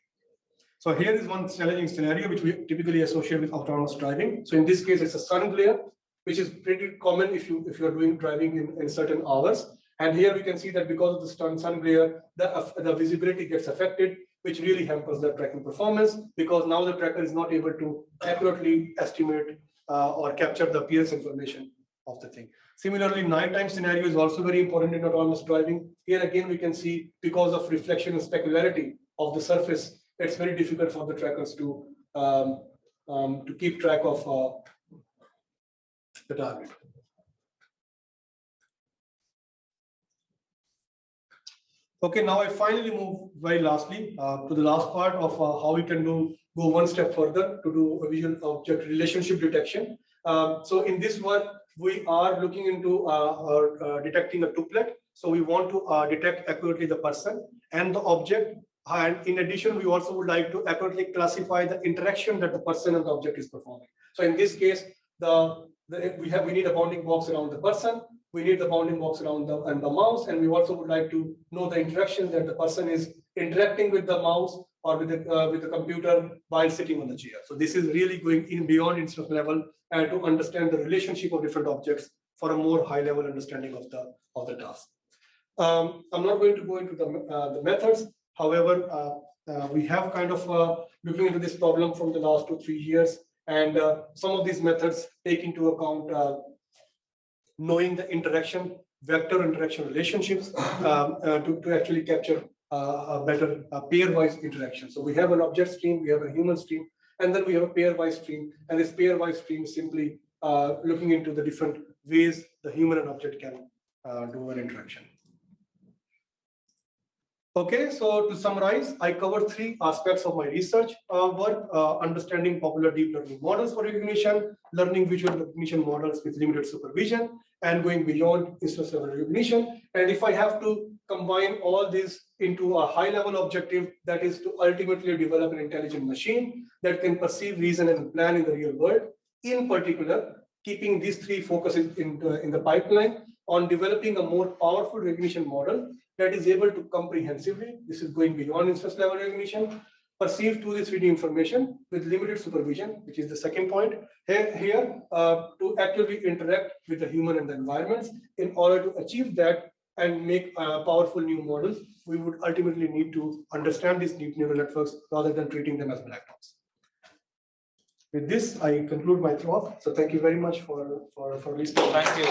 So here is one challenging scenario which we typically associate with autonomous driving. So in this case, it's a sun glare, which is pretty common if you're doing driving in certain hours. And here we can see that because of the sun glare, the visibility gets affected, which really hampers the tracking performance because now the tracker is not able to accurately estimate or capture the appearance information the thing. Similarly, nighttime scenario is also very important in autonomous driving. Here again, we can see because of reflection and specularity of the surface, it's very difficult for the trackers to keep track of the target. Okay, now I finally move very lastly to the last part of how we can go one step further to do a visual object relationship detection. So in this work, we are looking into detecting a tuplet. So we want to detect accurately the person and the object. And in addition, we also would like to accurately classify the interaction that the person and the object is performing. So in this case, we need a bounding box around the person. We need the bounding box around the mouse, and we also would like to know the interaction that the person is interacting with the mouse or with the computer while sitting on the chair. So this is really going in beyond instance level and to understand the relationship of different objects for a more high level understanding of the task. I'm not going to go into the methods. However, we have kind of looking into this problem from the last 2-3 years, and some of these methods take into account knowing the interaction, vector interaction relationships to actually capture a better pairwise interaction. So we have an object stream, we have a human stream, and then we have a pairwise stream. And this pairwise stream is simply looking into the different ways the human and object can do an interaction. Okay, so to summarize, I covered 3 aspects of my research work: understanding popular deep learning models for recognition, learning visual recognition models with limited supervision, and going beyond instance level recognition. And if I have to combine all this into a high level objective, that is to ultimately develop an intelligent machine that can perceive, reason, and plan in the real world, in particular, keeping these 3 focuses in the pipeline on developing a more powerful recognition model that is able to comprehensively, this is going beyond instance level recognition, perceive 2D, 3D information with limited supervision, which is the second point. Here, to actively interact with the human and the environments. In order to achieve that and make powerful new models, we would ultimately need to understand these deep neural networks rather than treating them as black box. With this, I conclude my talk. So thank you very much for listening. Thank you.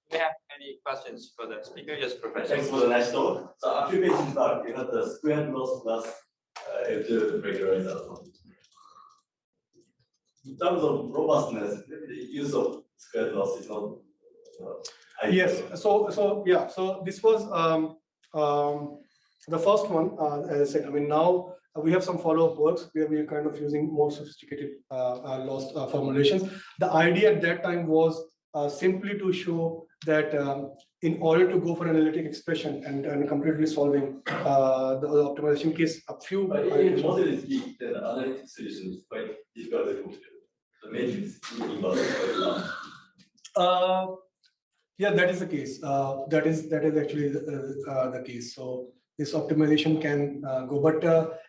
Do you have any questions for the speaker? Yes, Professor. Thanks for the nice talk. So a few pages back, you had the squared loss plus L2 regularization. In terms of robustness, the use of squared loss is not. Yes. So yeah. So this was the first one. As I said, I mean, now we have some follow-up works where we are kind of using more sophisticated loss formulations. The idea at that time was simply to show that in order to go for an analytic expression and completely solving the optimization case, a few. If model is weak, then the analytic solution is quite difficult to compute. The matrix involved quite large. Yeah, that is the case. That is actually the case. So this optimization can go, but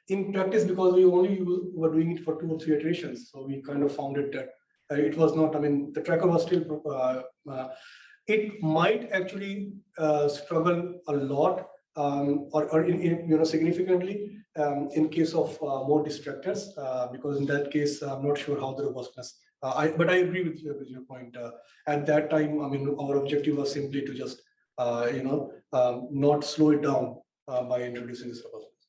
in practice, because we only were doing it for 2 or 3 iterations, so we kind of found it that it was not. I mean, the tracker was still. It might actually struggle a lot, or in, significantly in case of more distractors, because in that case, I'm not sure how the robustness. But I agree with your point. At that time, I mean, our objective was simply to just not slow it down by introducing this robustness.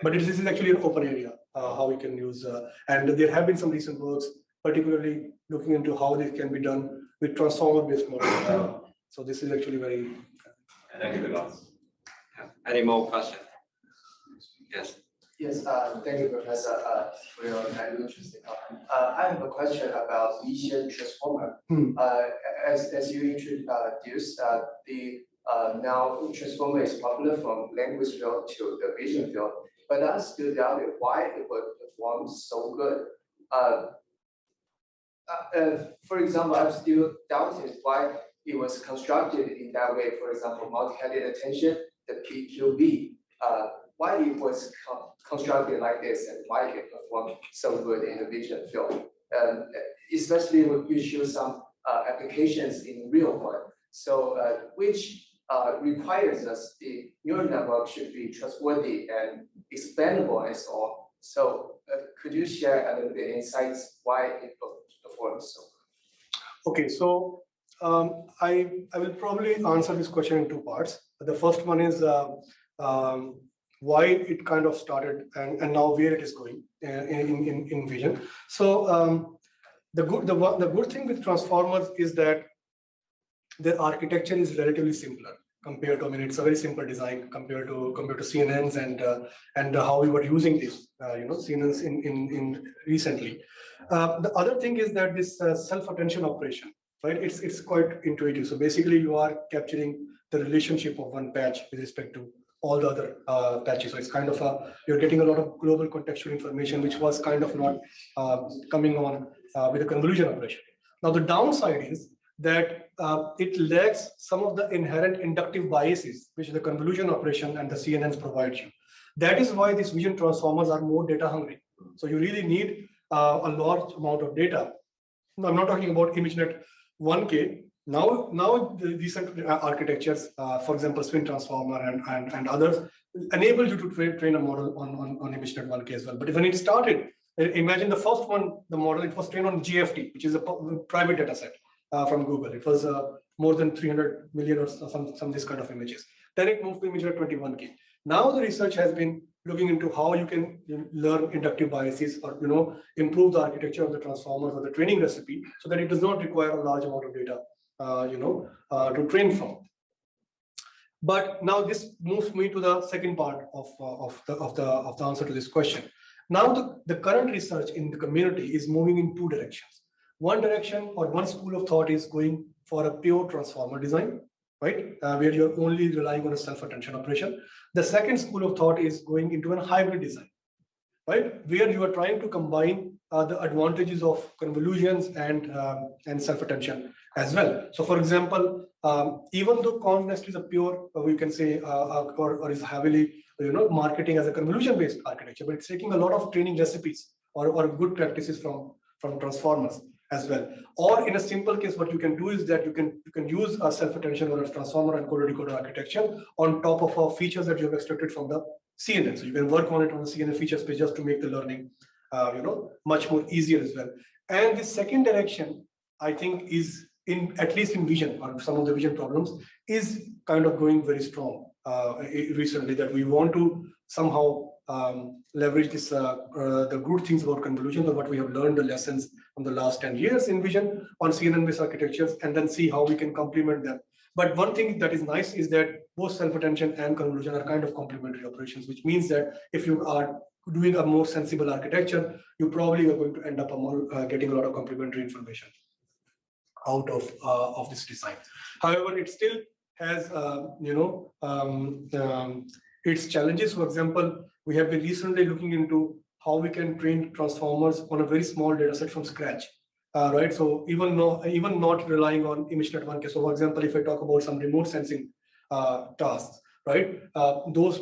But this is actually an open area how we can use, and there have been some recent works, particularly looking into how this can be done with transformer-based models. So this is actually very. Thank you very much. Any more questions? Yes. Yes, thank you, Professor, for your very interesting talk. I have a question about Bayesian transformer. As you introduced, the now transformer is popular from language field to the vision field, but I still doubt why it would perform so good. For example, I'm still doubting why it was constructed in that way. For example, multi-headed attention, the PQB. Why it was constructed like this and why it performed so good in the vision field, especially when you show some applications in real world. So which requires us the neural network should be trustworthy and expandable and so on. So could you share a little bit insights why it performs so good? Okay, so I will probably answer this question in two parts. The first one is why it kind of started and now where it is going in vision. So the good thing with transformers is that their architecture is relatively simpler compared to, I mean, it's a very simple design compared to CNNs and how we were using this, CNNs in recently. The other thing is that this self-attention operation, right? It's quite intuitive. So basically, you are capturing the relationship of one patch with respect to all the other patches. So it's kind of you're getting a lot of global contextual information, which was kind of not coming on with a convolution operation. Now, the downside is that it lacks some of the inherent inductive biases which the convolution operation and the CNNs provide you. That is why these vision transformers are more data hungry. So you really need a large amount of data. Now, I'm not talking about ImageNet 1K. Now the recent architectures, for example, Swing Transformer and others, enable you to train a model on ImageNet 1K as well. But when it started, imagine the first one, the model, it was trained on GFT, which is a private data set from Google. It was more than 300 million or some this kind of images. Then it moved to ImageNet 21K. Now the research has been looking into how you can learn inductive biases or improve the architecture of the transformers or the training recipe so that it does not require a large amount of data to train from. But now this moves me to the second part of the answer to this question. Now the current research in the community is moving in two directions. One direction or one school of thought is going for a pure transformer design, right? Where you're only relying on a self-attention operation. The second school of thought is going into a hybrid design, right? Where you are trying to combine the advantages of convolutions and self-attention as well. So for example, even though ConvNext is a pure, we can say, or is heavily, marketing as a convolution-based architecture, but it's taking a lot of training recipes or good practices from transformers as well. Or in a simple case, what you can do is that you can use a self-attention or a transformer and encoder-decoder architecture on top of features that you have extracted from the CNN. So you can work on it on the CNN feature space just to make the learning, much more easier as well. And the second direction, I think, is at least in vision or some of the vision problems is kind of going very strong recently, that we want to somehow leverage this the good things about convolution or what we have learned, the lessons from the last 10 years in vision on CNN-based architectures, and then see how we can complement them. But one thing that is nice is that both self-attention and convolution are kind of complementary operations, which means that if you are doing a more sensible architecture, you probably are going to end up getting a lot of complementary information out of this design. However, it still has its challenges. For example, we have been recently looking into how we can train transformers on a very small data set from scratch, right? So even not relying on ImageNet 1K. So for example, if I talk about some remote sensing tasks, right? Those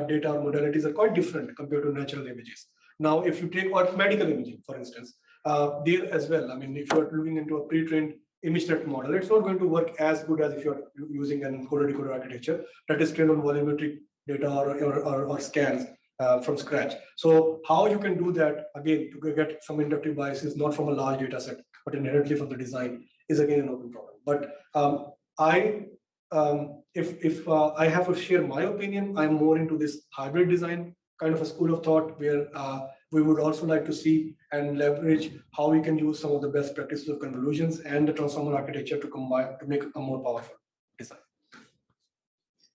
data modalities are quite different compared to natural images. Now, if you take medical imaging, for instance, there as well, I mean, if you're looking into a pre-trained ImageNet model, it's not going to work as good as if you're using an encoder-decoder architecture that is trained on volumetric data or scans from scratch. So how you can do that, again, to get some inductive biases, not from a large data set, but inherently from the design, is again an open problem. But if I have to share my opinion, I'm more into this hybrid design kind of a school of thought where we would also like to see and leverage how we can use some of the best practices of convolutions and the transformer architecture to combine to make a more powerful design.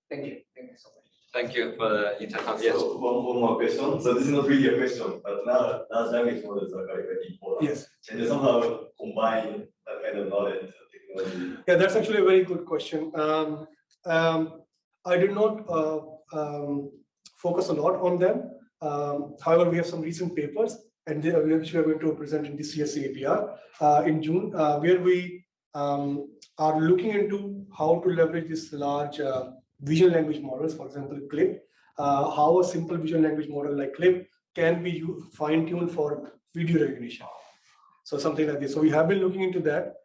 Thank you. Thank you so much. Thank you for the introduction. Yes. So one more question. So this is not really a question, but now large language models are very, very important. Yes. Can you somehow combine that kind of knowledge technology? Yeah, that's actually a very good question. I did not focus a lot on them. However, we have some recent papers, and which we are going to present in the CSC APR in June, where we are looking into how to leverage this large visual language models, for example, CLIP, how a simple visual language model like CLIP can be fine-tuned for video recognition. So something like this. So we have been looking into that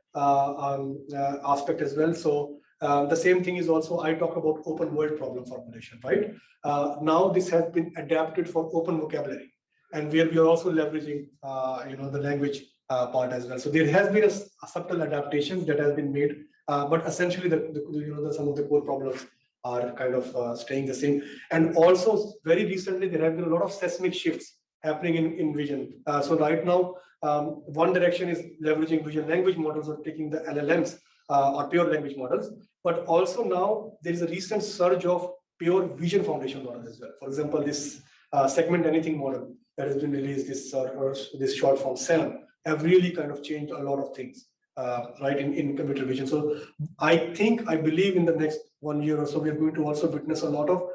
aspect as well. So the same thing is also, I talk about open world problem formulation, right? Now this has been adapted for open vocabulary, and where we are also leveraging, the language part as well. So there has been a subtle adaptations that has been made, but essentially some of the core problems are kind of staying the same. And also very recently there have been a lot of seismic shifts happening in vision. So right now, one direction is leveraging vision language models or taking the LLMs or pure language models, but also now there is a recent surge of pure vision foundation models as well. For example, this segment anything model that has been released, this short form SELM, have really kind of changed a lot of things, right, in computer vision. So I believe in the next 1 year or so, we are going to also witness a lot of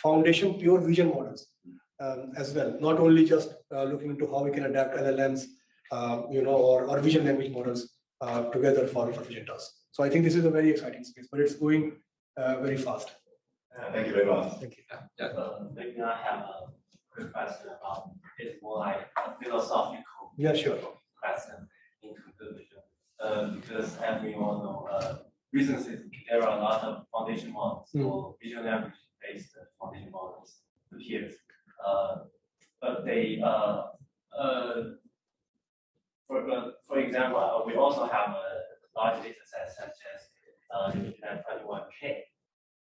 foundation pure vision models as well, not only just looking into how we can adapt LLMs, or vision language models together for vision tasks. So I think this is a very exciting space, but it's going very fast. Thank you very much. Thank you. Maybe I have a quick question about it's more like a philosophical sure. question in computer vision. Because as we all know, recently there are a lot of foundation models or vision language based foundation models appears. But they for example, we also have a large data set such as 21K.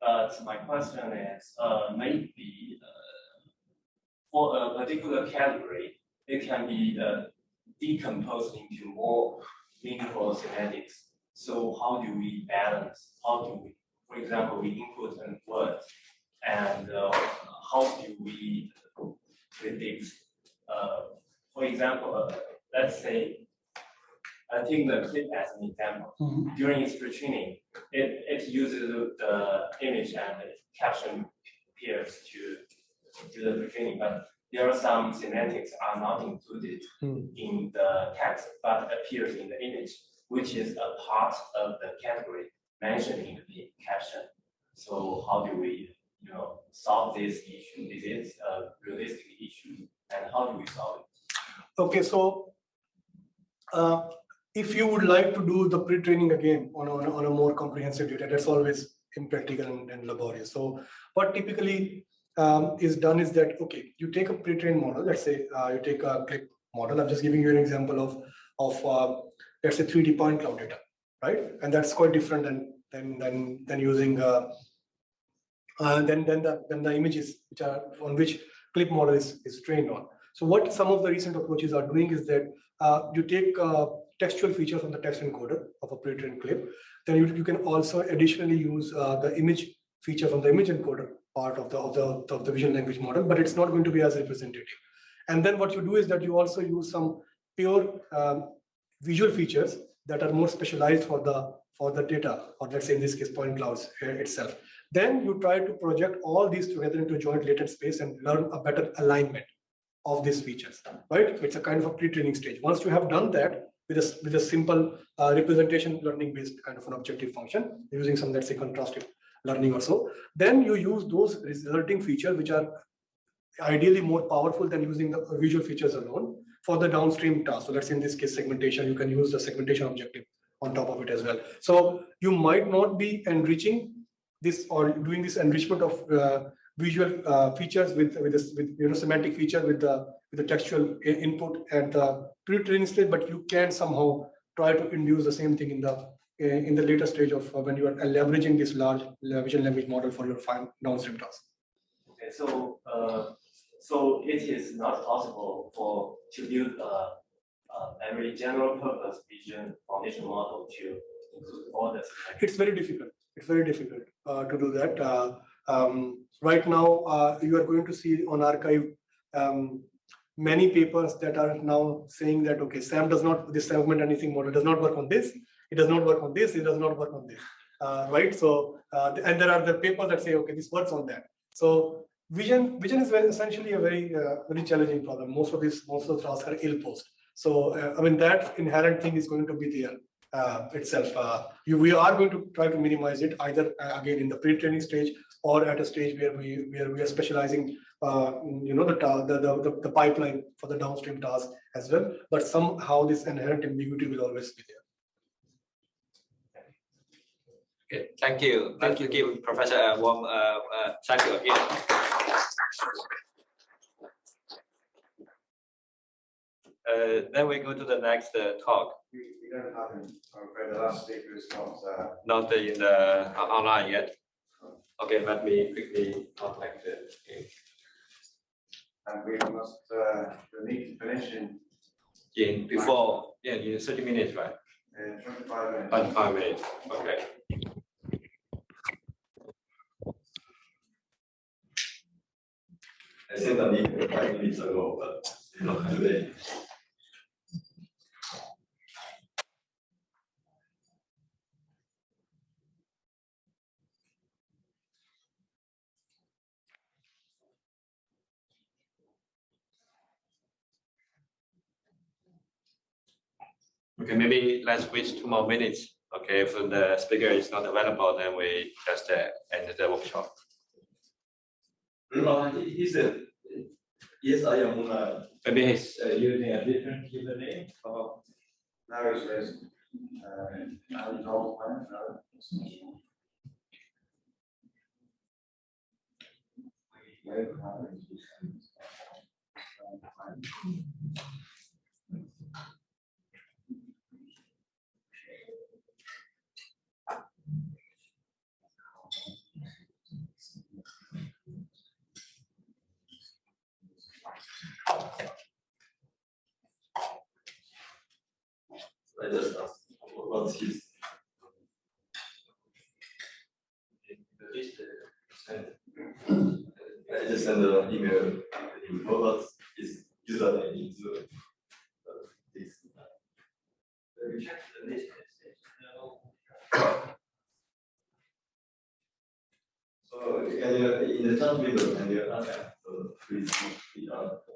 But my question is, maybe for a particular category, it can be decomposed into more meaningful semantics. So how do we balance? How do we, for example, we input a word, and how do we predict? For example, let's say, I take the clip as an example. During its pre-training, it uses the image and the caption appears to the pre-training, but there are some semantics are not included in the text, but appears in the image, which is a part of the category mentioned in the caption. So how do we, solve this issue? Is it a realistic issue, and how do we solve it? Okay, so if you would like to do the pre-training again on a more comprehensive data, that's always impractical and laborious. So what typically is done is that, okay, you take a pre-trained model, let's say you take a clip model. I'm just giving you an example of let's say 3D point cloud data, right? And that's quite different than using than the images which are on which clip model is trained on. So what some of the recent approaches are doing is that you take textual feature from the text encoder of a pre-trained clip. Then you can also additionally use the image feature from the image encoder part of the vision language model, but it's not going to be as representative. And then what you do is that you also use some pure visual features that are more specialized for the data, or let's say in this case point clouds itself. Then you try to project all these together into a joint latent space and learn a better alignment of these features, right? It's a kind of a pre-training stage. Once you have done that with a simple representation learning based kind of an objective function using some, let's say, contrastive learning or so, then you use those resulting features which are ideally more powerful than using the visual features alone for the downstream task. So let's say in this case segmentation, you can use the segmentation objective on top of it as well. So you might not be enriching this or doing this enrichment of visual features with semantic feature with the textual input at the pre-training stage, but you can somehow try to induce the same thing in the later stage of when you are leveraging this large vision language model for your fine downstream tasks. Okay, so it is not possible to build a very general purpose vision foundation model to include all this. It's very difficult. It's very difficult to do that. Right now, you are going to see on archive many papers that are now saying that, okay, SAM does not, this segment anything model does not work on this, it does not work on this, it does not work on this, right? So, and there are the papers that say, okay, this works on that. So vision is essentially a very challenging problem. Most of the tasks are ill-posed. So, I mean, that inherent thing is going to be there itself. We are going to try to minimize it either again in the pre-training stage or at a stage where we are specializing, the pipeline for the downstream task as well. But somehow this inherent ambiguity will always be there. Okay, thank you. Thank you, give Professor a warm thank you again. Then we go to the next talk. We don't have him. I'm afraid the last speaker is not in the online yet. Okay, let me quickly contact him. And we must need to finish in in 30 minutes, right? 25 minutes. 25 minutes. Okay. I sent an email 5 minutes ago, but not today. Okay, maybe let's wait 2 more minutes. Okay, if the speaker is not available, then we just end the workshop. He said, yes, I am. Maybe he's using a different username. Now he says, no. I just asked what's his. I just sent an email to him. What's his username into this? We check the list. So in the chat window, can you ask? So please speak up.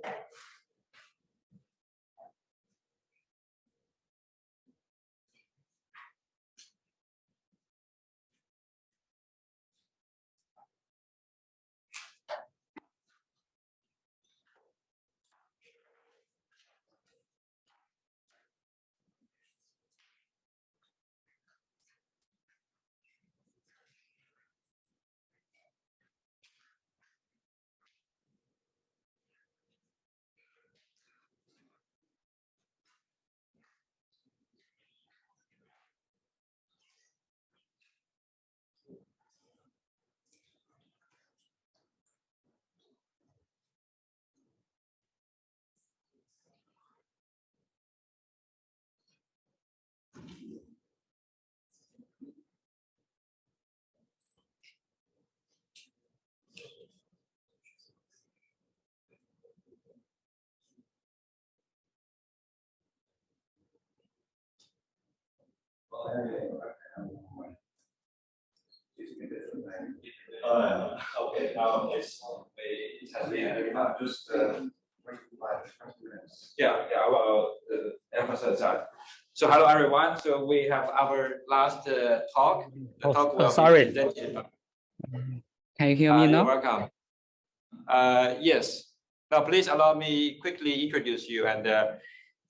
Okay, now it has been just wait 5 minutes. Yeah, I will emphasize that. So hello everyone. So we have our last talk. The talk will sorry. be presented. Can you hear me now? You're welcome. Yes. Now please allow me quickly introduce you and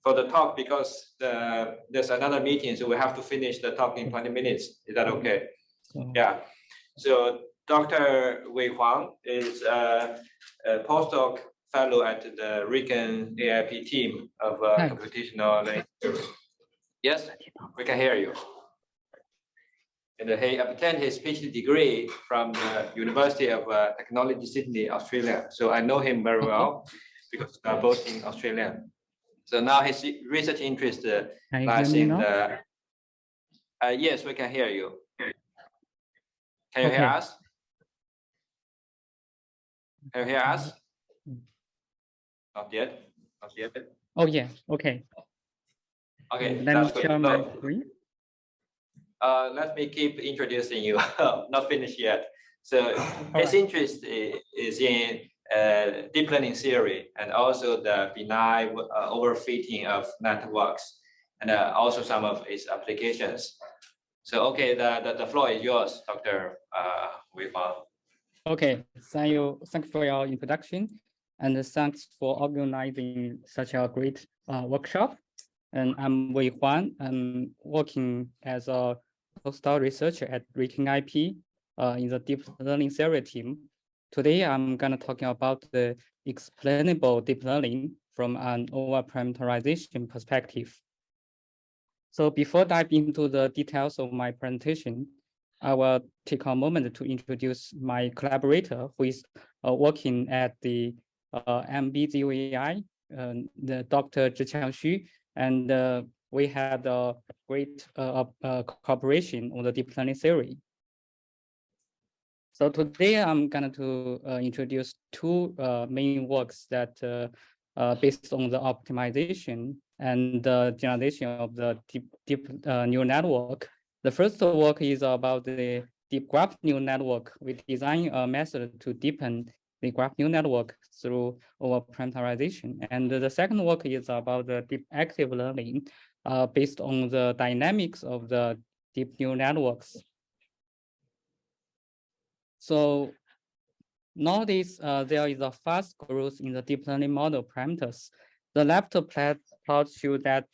for the talk because there's another meeting, so we have to finish the talk in 20 minutes. Is that okay? Yeah. So Dr. Wei Huang is a postdoc fellow at the RIKEN-AIP team of computational learning. Yes, we can hear you. And he obtained his PhD degree from the University of Technology, Sydney, Australia. So I know him very well because we are both in Australia. So now his research interest lies in the. Yes, we can hear you. Can you hear us? Can you hear us? Not yet. Not yet. Oh yeah. Okay. Okay. Let me share my screen. Let me keep introducing you. Not finished yet. So his interest is in deep learning theory and also the benign overfitting of networks and also some of its applications. So okay, the floor is yours, Dr. Wei Huang. Okay, thank you for your introduction, and thanks for organizing such a great workshop. And I'm Wei Huang. I'm working as a postdoc researcher at RIKEN-AIP in the deep learning theory team. Today, I'm gonna talking about the explainable deep learning from an over-parameterization perspective. So before diving into the details of my presentation, I will take a moment to introduce my collaborator who is working at the MBZUAI, the Dr. Zhiqiang Xu, and we had a great cooperation on the deep learning theory. So today I'm going to introduce two main works that based on the optimization and the generalization of the deep neural network. The first work is about the deep graph neural network. We design a method to deepen the graph neural network through over-parameterization. And the second work is about the deep active learning based on the dynamics of the deep neural networks. So nowadays, there is a fast growth in the deep learning model parameters. The left plot shows that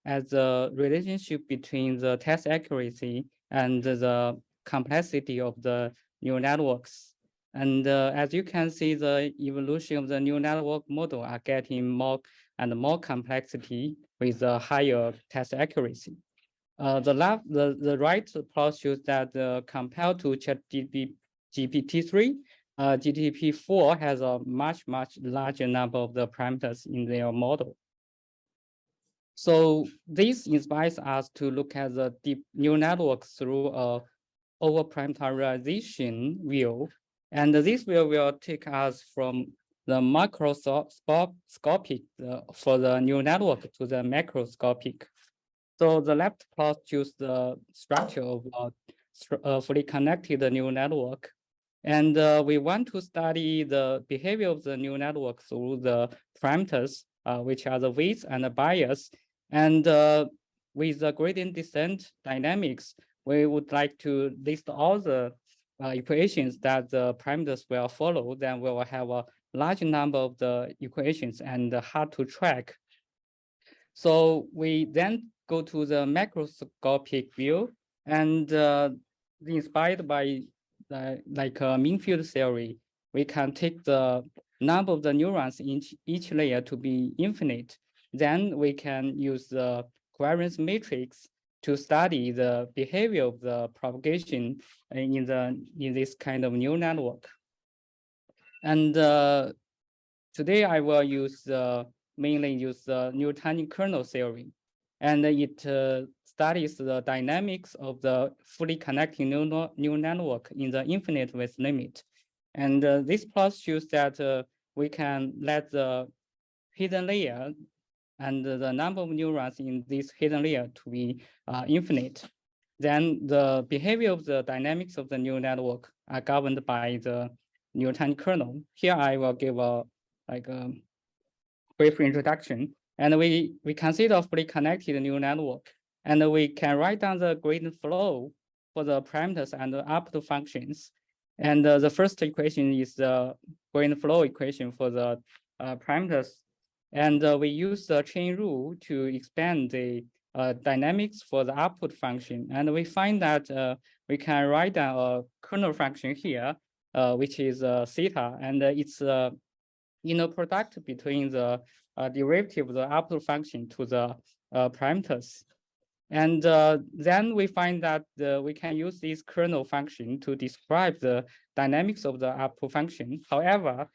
as the relationship between the test accuracy and the complexity of the neural networks. And as you can see, the evolution of the neural network model are getting more and more complexity with a higher test accuracy. The right plot shows that compared to GPT-3, GPT-4 has a much larger number of the parameters in their model. So this inspires us to look at the deep neural network through a over-parameterization view. And this view will take us from the macroscopic for the neural network to the macroscopic. So the left plot shows the structure of a fully connected neural network. And we want to study the behavior of the neural network through the parameters, which are the weights and the bias. And with the gradient descent dynamics, we would like to list all the equations that the parameters will follow. Then we will have a large number of the equations and hard to track. So we then go to the macroscopic view, and inspired by mean field theory, we can take the number of the neurons in each layer to be infinite. Then we can use the covariance matrix to study the behavior of the propagation in this kind of neural network. And today I will mainly use the Newtonian kernel theory, and it studies the dynamics of the fully connected neural network in the infinite width limit. And this plot shows that we can let the hidden layer and the number of neurons in this hidden layer to be infinite. Then the behavior of the dynamics of the neural network are governed by the Newtonian kernel. Here I will give a brief introduction. And we consider a fully connected neural network. And we can write down the gradient flow for the parameters and the output functions. And the first equation is the gradient flow equation for the parameters. And we use the chain rule to expand the dynamics for the output function. And we find that we can write down a kernel function here, which is theta, and it's inner product between the derivative of the output function to the parameters. And then we find that we can use this kernel function to describe the dynamics of the output function. However,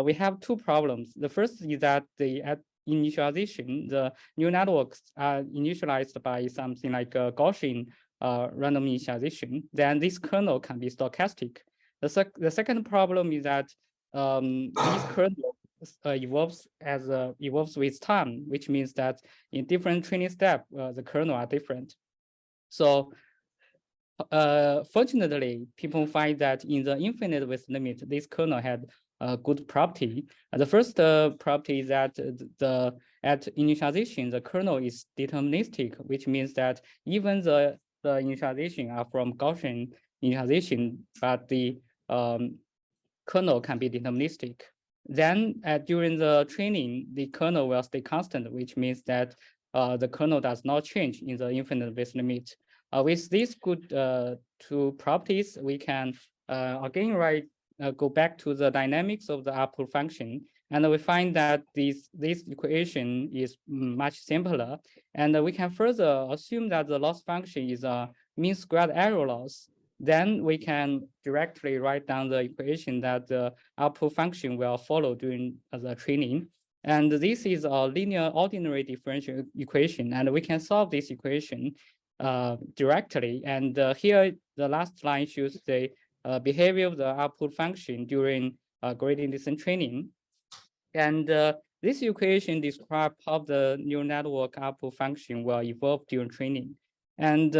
we have two problems. The first is that at initialization, the neural networks are initialized by something like a Gaussian random initialization. Then this kernel can be stochastic. The second problem is that this kernel evolves with time, which means that in different training steps, the kernel are different. So fortunately, people find that in the infinite width limit, this kernel had a good property. The first property is that at initialization, the kernel is deterministic, which means that even the initialization are from Gaussian initialization, but the kernel can be deterministic. Then during the training, the kernel will stay constant, which means that the kernel does not change in the infinite width limit. With these good two properties, we can again write go back to the dynamics of the output function, and we find that this equation is much simpler, and we can further assume that the loss function is a mean squared error loss. Then we can directly write down the equation that the output function will follow during the training. And this is a linear ordinary differential equation, and we can solve this equation directly. And here, the last line shows the behavior of the output function during gradient descent training. And this equation describes how the neural network output function will evolve during training. And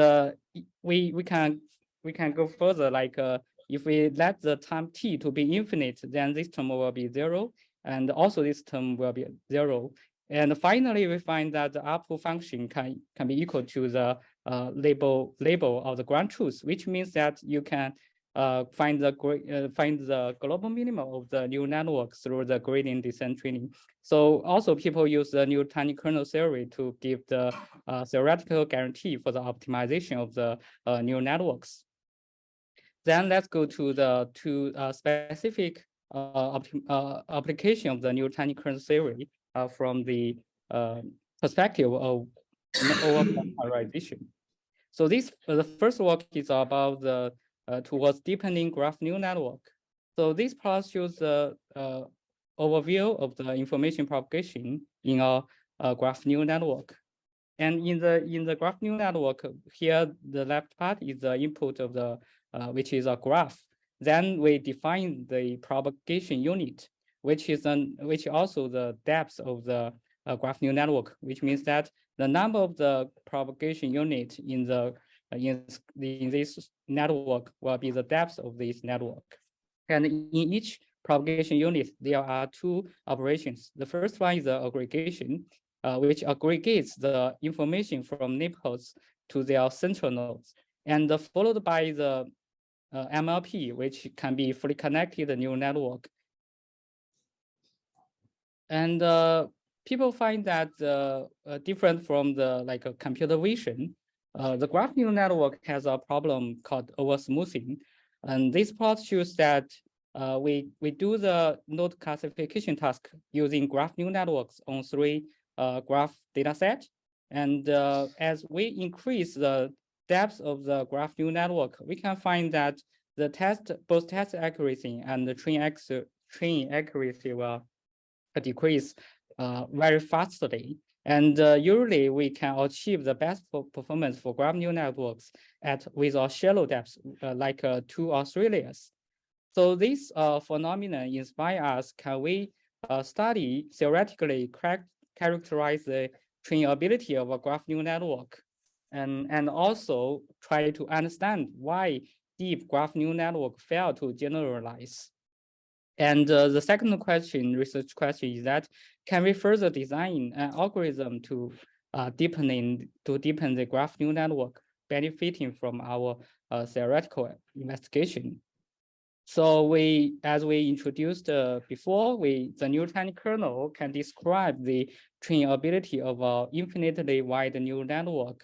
we can go further, like if we let the time t to be infinite, then this term will be 0, and also this term will be 0. And finally, we find that the output function can be equal to the label of the ground truth, which means that you can find the global minimum of the neural network through the gradient descent training. So also people use the new tiny kernel theory to give the theoretical guarantee for the optimization of the neural networks. Then let's go to the specific application of the new tiny kernel theory from the perspective of overpolarization. So the first work is about the towards deepening graph neural network. So this plot shows the overview of the information propagation in a graph neural network. And in the graph neural network, here the left part is the input of the which is a graph. Then we define the propagation unit, which also the depth of the graph neural network, which means that the number of the propagation unit in this network will be the depth of this network. And in each propagation unit, there are two operations. The first one is the aggregation, which aggregates the information from neighborhoods to their central nodes, and followed by the MLP, which can be fully connected neural network. And people find that different from the computer vision, the graph neural network has a problem called oversmoothing. And this plot shows that we do the node classification task using graph neural networks on 3 graph data set. And as we increase the depth of the graph neural network, we can find that both test accuracy and the train accuracy will decrease very fastly. And usually we can achieve the best performance for graph neural networks with a shallow depth, like 2 or 3 layers. So this phenomenon inspire us. Can we study theoretically characterize the trainability of a graph neural network, and also try to understand why deep graph neural network fail to generalize? And the second research question is that, can we further design an algorithm to deepen the graph neural network, benefiting from our theoretical investigation? So as we introduced before, the neural tiny kernel can describe the trainability of an infinitely wide neural network.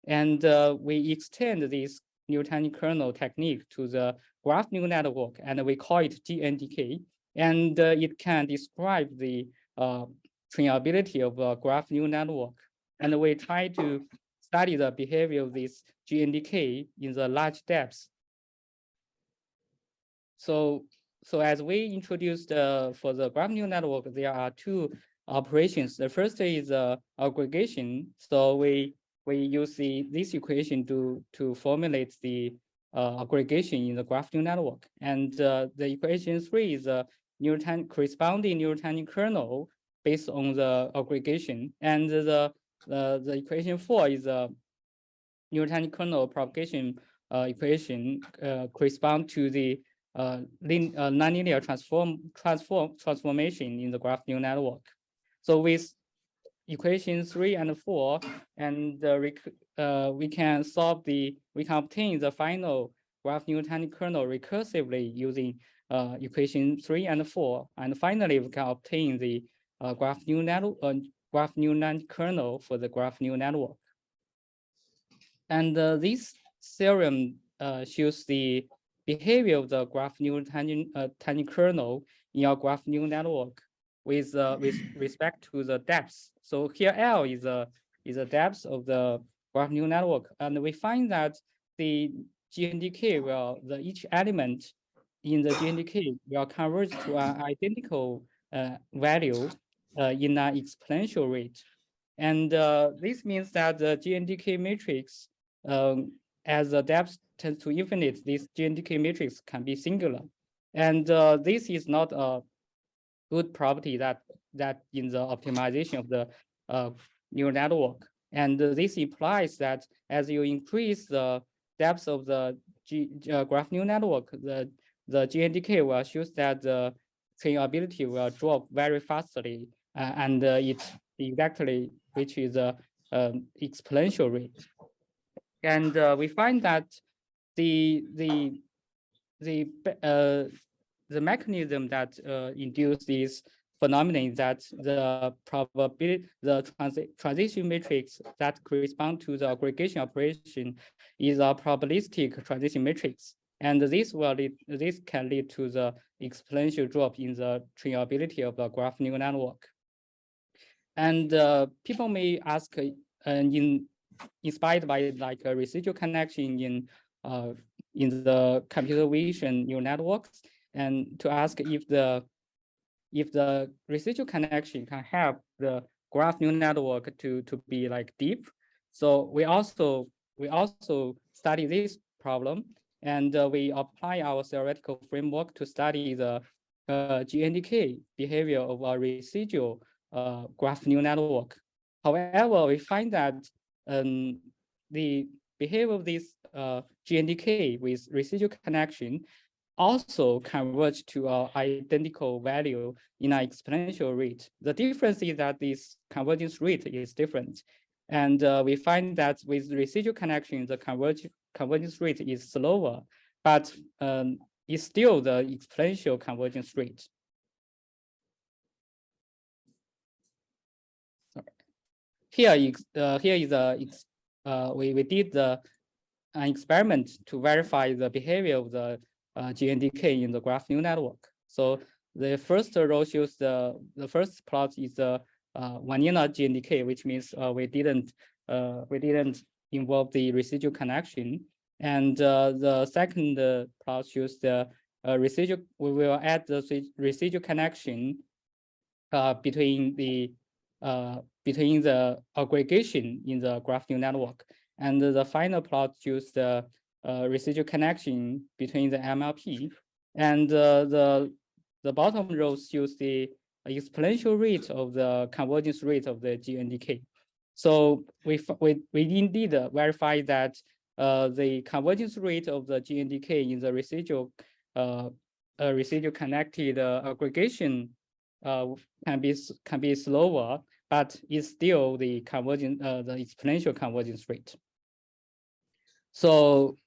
And we extend this neural tiny kernel technique to the graph neural network, and we call it GNDK. And it can describe the trainability of a graph neural network. And we try to study the behavior of this GNDK in the large depths. So as we introduced for the graph neural network, there are 2 operations. The first is aggregation. So we use this equation to formulate the aggregation in the graph neural network. And the equation 3 is a corresponding neural tiny kernel based on the aggregation. And the equation 4 is a neural tiny kernel propagation equation correspond to the nonlinear transformation in the graph neural network. So with equation 3 and 4, and we can obtain the final graph neural tiny kernel recursively using equation 3 and 4, and finally we can obtain the graph neural tiny kernel for the graph neural network. And this theorem shows the behavior of the graph neural tiny kernel in your graph neural network with respect to the depth. So here L is a depth of the graph neural network, and we find that the GNDK each element in the GNDK will converge to an identical value in an exponential rate. And this means that the GNDK matrix, as the depth tends to infinite, this GNDK matrix can be singular. And this is not a good property that in the optimization of the neural network. And this implies that as you increase the depth of the graph neural network, the GNDK will show that the trainability will drop very fastly, and it exactly reaches the exponential rate. And we find that the mechanism that induces this phenomenon is that the probability, the transition matrix that correspond to the aggregation operation is a probabilistic transition matrix. And this can lead to the exponential drop in the trainability of the graph neural network. And people may ask, inspired by like a residual connection in the computer vision neural networks, and to ask if the residual connection can help the graph neural network to be like deep. So we also study this problem, and we apply our theoretical framework to study the GNDK behavior of a residual graph neural network. However, we find that the behavior of this GNDK with residual connection also converge to an identical value in an exponential rate. The difference is that this convergence rate is different. And we find that with residual connection, the convergence rate is slower, but it's still the exponential convergence rate. Here is we did an experiment to verify the behavior of the GNDK in the graph neural network. So the first row shows the first plot is the vanilla GNDK, which means we didn't involve the residual connection. And the second plot shows the residual. We will add the residual connection between the aggregation in the graph neural network. And the final plot shows the residual connection between the MLP. And the bottom row shows the exponential rate of the convergence rate of the GNDK. So we indeed verify that the convergence rate of the GNDK in the residual connected aggregation can be slower, but it's still the exponential convergence rate. So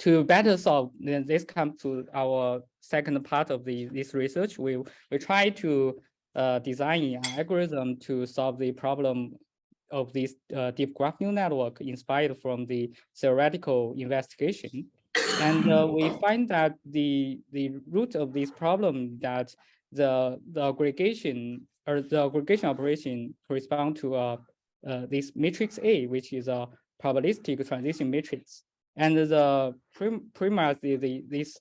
to better solve, then this comes to our second part of this research. We try to design an algorithm to solve the problem of this deep graph neural network inspired from the theoretical investigation. And we find that the root of this problem that the aggregation or the aggregation operation correspond to this matrix A, which is a probabilistic transition matrix. And the premise this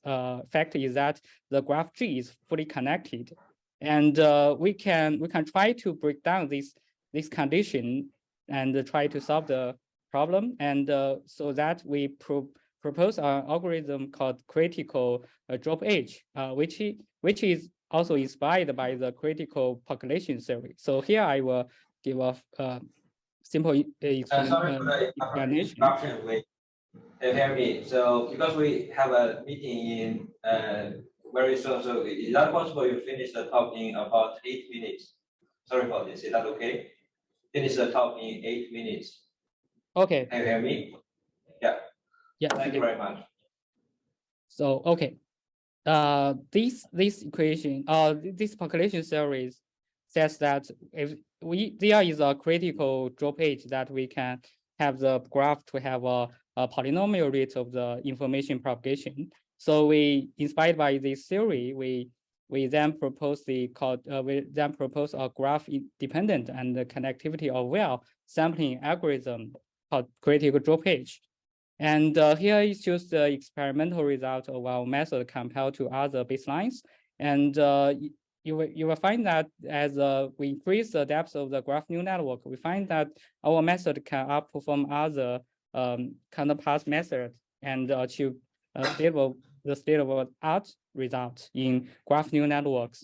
fact is that the graph G is fully connected, and we can try to break down this condition and try to solve the problem. And so that we propose an algorithm called critical drop age, which is also inspired by the critical population theory. So here I will give a simple explanation. Can you hear me? So because we have a meeting in very soon, so is that possible you finish the talk in about 8 minutes? Sorry for this. Is that okay? Finish the talk in 8 minutes. Okay. Can you hear me? Yeah. Yeah. Thank you very much. So okay. This equation, this population theory says that if there is a critical drop age that we can have the graph to have a polynomial rate of the information propagation. So we, inspired by this theory, we then propose a graph-dependent and the connectivity-aware sampling algorithm called critical draw page. And here it shows the experimental result of our method compared to other baselines. And you will find that as we increase the depth of the graph neural network, we find that our method can outperform other counterpart methods and achieve the state-of-the-art result in graph neural networks.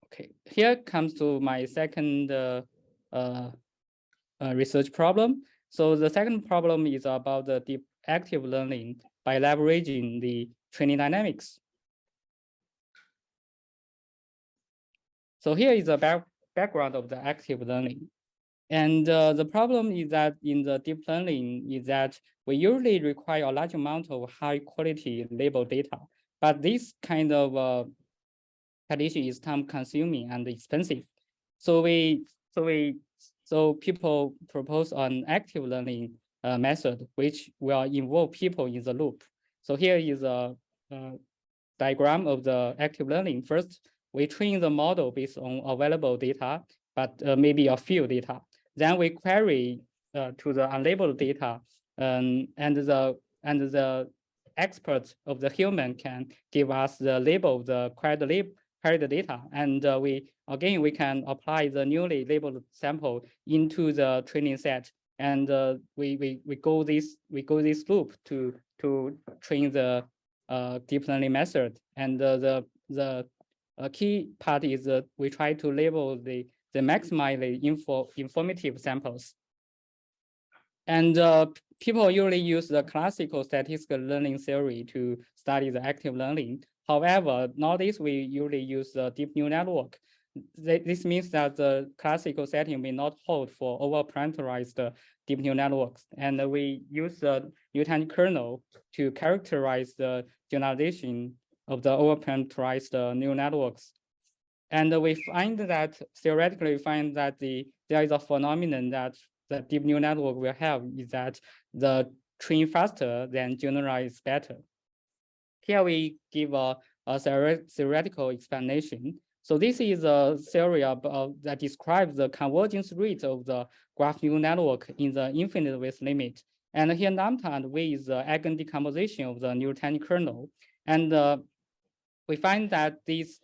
Okay, here comes to my second research problem. So the second problem is about the deep active learning by leveraging the training dynamics. So here is the background of the active learning. And the problem is that in the deep learning is that we usually require a large amount of high quality label data, but this kind of condition is time consuming and expensive. So people propose an active learning method, which will involve people in the loop. So here is a diagram of the active learning. First, we train the model based on available data, but maybe a few data. Then we query to the unlabeled data, and the expert of the human can give us the label of the queried data, and we can apply the newly labeled sample into the training set, and we go this loop to train the deep learning method. And the key part is that we try to label the maximize the informative samples. And people usually use the classical statistical learning theory to study the active learning. However, nowadays we usually use the deep neural network. This means that the classical setting may not hold for over-parameterized deep neural networks. And we use the Newton kernel to characterize the generalization of the over-parameterized neural networks. And we find that theoretically, we find that there is a phenomenon that the deep neural network will have is that the train faster than generalize better. Here we give a theoretical explanation. So this is a theory that describes the convergence rate of the graph neural network in the infinite width limit. And here lambda and V is the eigen decomposition of the Newtonian kernel. And we find that this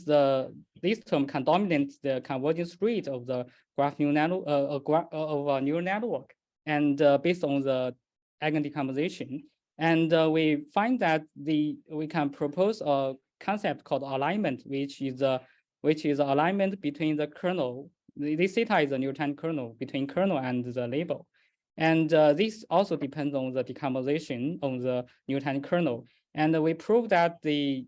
term can dominate the convergence rate of the graph neural neural network, and based on the eigen decomposition. And we find that we can propose a concept called alignment, which is alignment between the kernel. This theta is a Newtonian kernel between kernel and the label. And this also depends on the decomposition of the Newtonian kernel. And we prove that the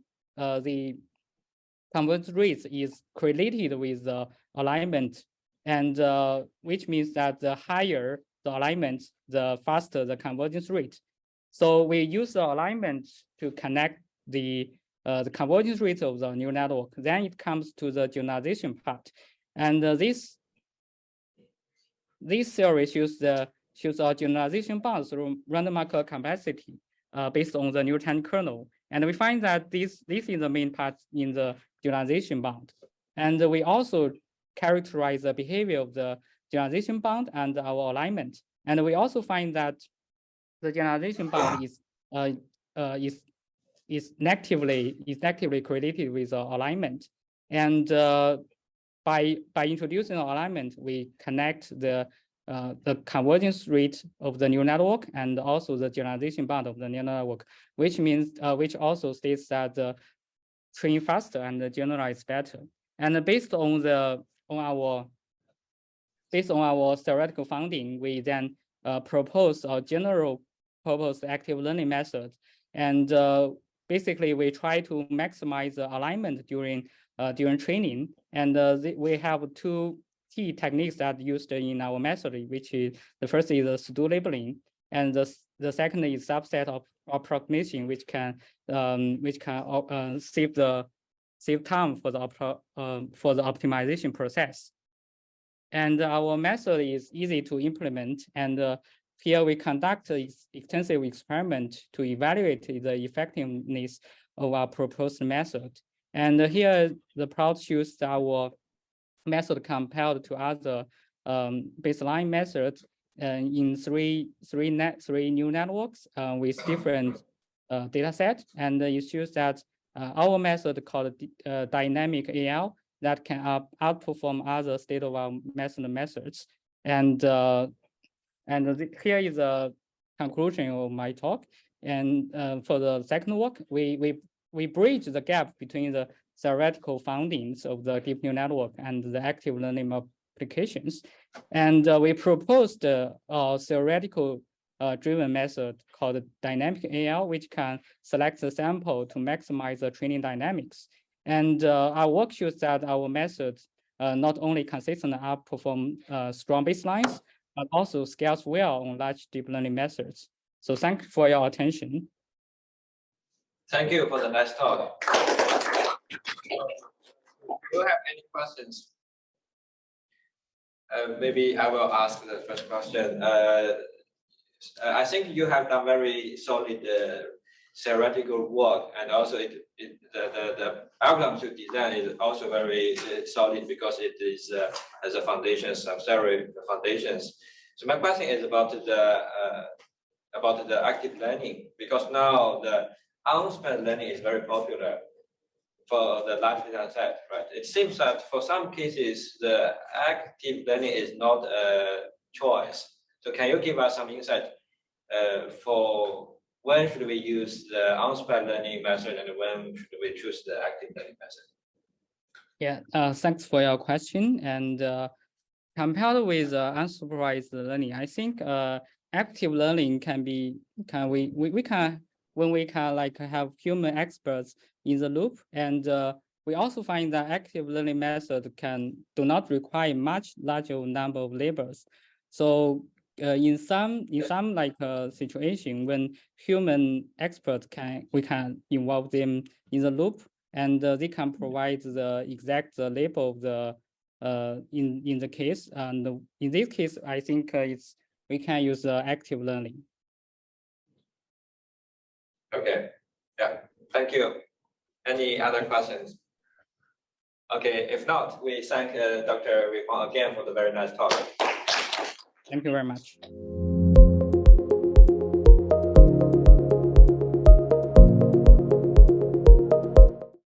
convergence rate is correlated with the alignment, and which means that the higher the alignment, the faster the convergence rate. So we use the alignment to connect the convergence rate of the neural network. Then it comes to the generalization part, and this theory shows a generalization bound through random marker complexity based on the Newtonian kernel. And we find that this is the main part in the generalization bound. And we also characterize the behavior of the generalization bound and our alignment. And we also find that the generalization bound is negatively correlated with alignment. And by introducing alignment, we connect the convergence rate of the neural network and also the generalization bound of the neural network, which means which also states that the train faster and generalize better. And based on our theoretical finding, we then propose a general purpose active learning method. And basically, we try to maximize the alignment during training. And we have two key techniques that are used in our method, which is the first is the pseudo labeling, and the second is subset of approximation, which can save time for the optimization process. And our method is easy to implement, and here we conduct extensive experiment to evaluate the effectiveness of our proposed method. And here the plot shows our method compared to other baseline methods in three new networks with different data sets. And it shows that our method called dynamic AL that can outperform other state-of-the-art methods. And here is a conclusion of my talk. And for the second work, we bridge the gap between the theoretical findings of the deep neural network and the active learning applications. And we proposed a theoretical driven method called dynamic AL, which can select the sample to maximize the training dynamics. And our work shows that our methods not only consistently outperform strong baselines, but also scales well on large deep learning methods. So thank you for your attention. Thank you for the nice talk. Do you have any questions? Maybe I will ask the first question. I think you have done very solid theoretical work, and also the algorithm to design is also very solid because it is as a foundation, some theory foundations. So my question is about the active learning, because now the unsupervised learning is very popular for the large data set, right? It seems that for some cases the active learning is not a choice. So can you give us some insight for when should we use the unsupervised learning method and when should we choose the active learning method? Yeah, thanks for your question. And compared with unsupervised learning, I think active learning when we can like have human experts in the loop. And we also find that active learning method do not require much larger number of labels. So in some like situation when human experts we can involve them in the loop, and they can provide the exact label of the in the case. And in this case, I think we can use active learning. Okay. Yeah. Thank you. Any other questions? Okay. If not, we thank Dr. Wei Huang again for the very nice talk. Thank you very much.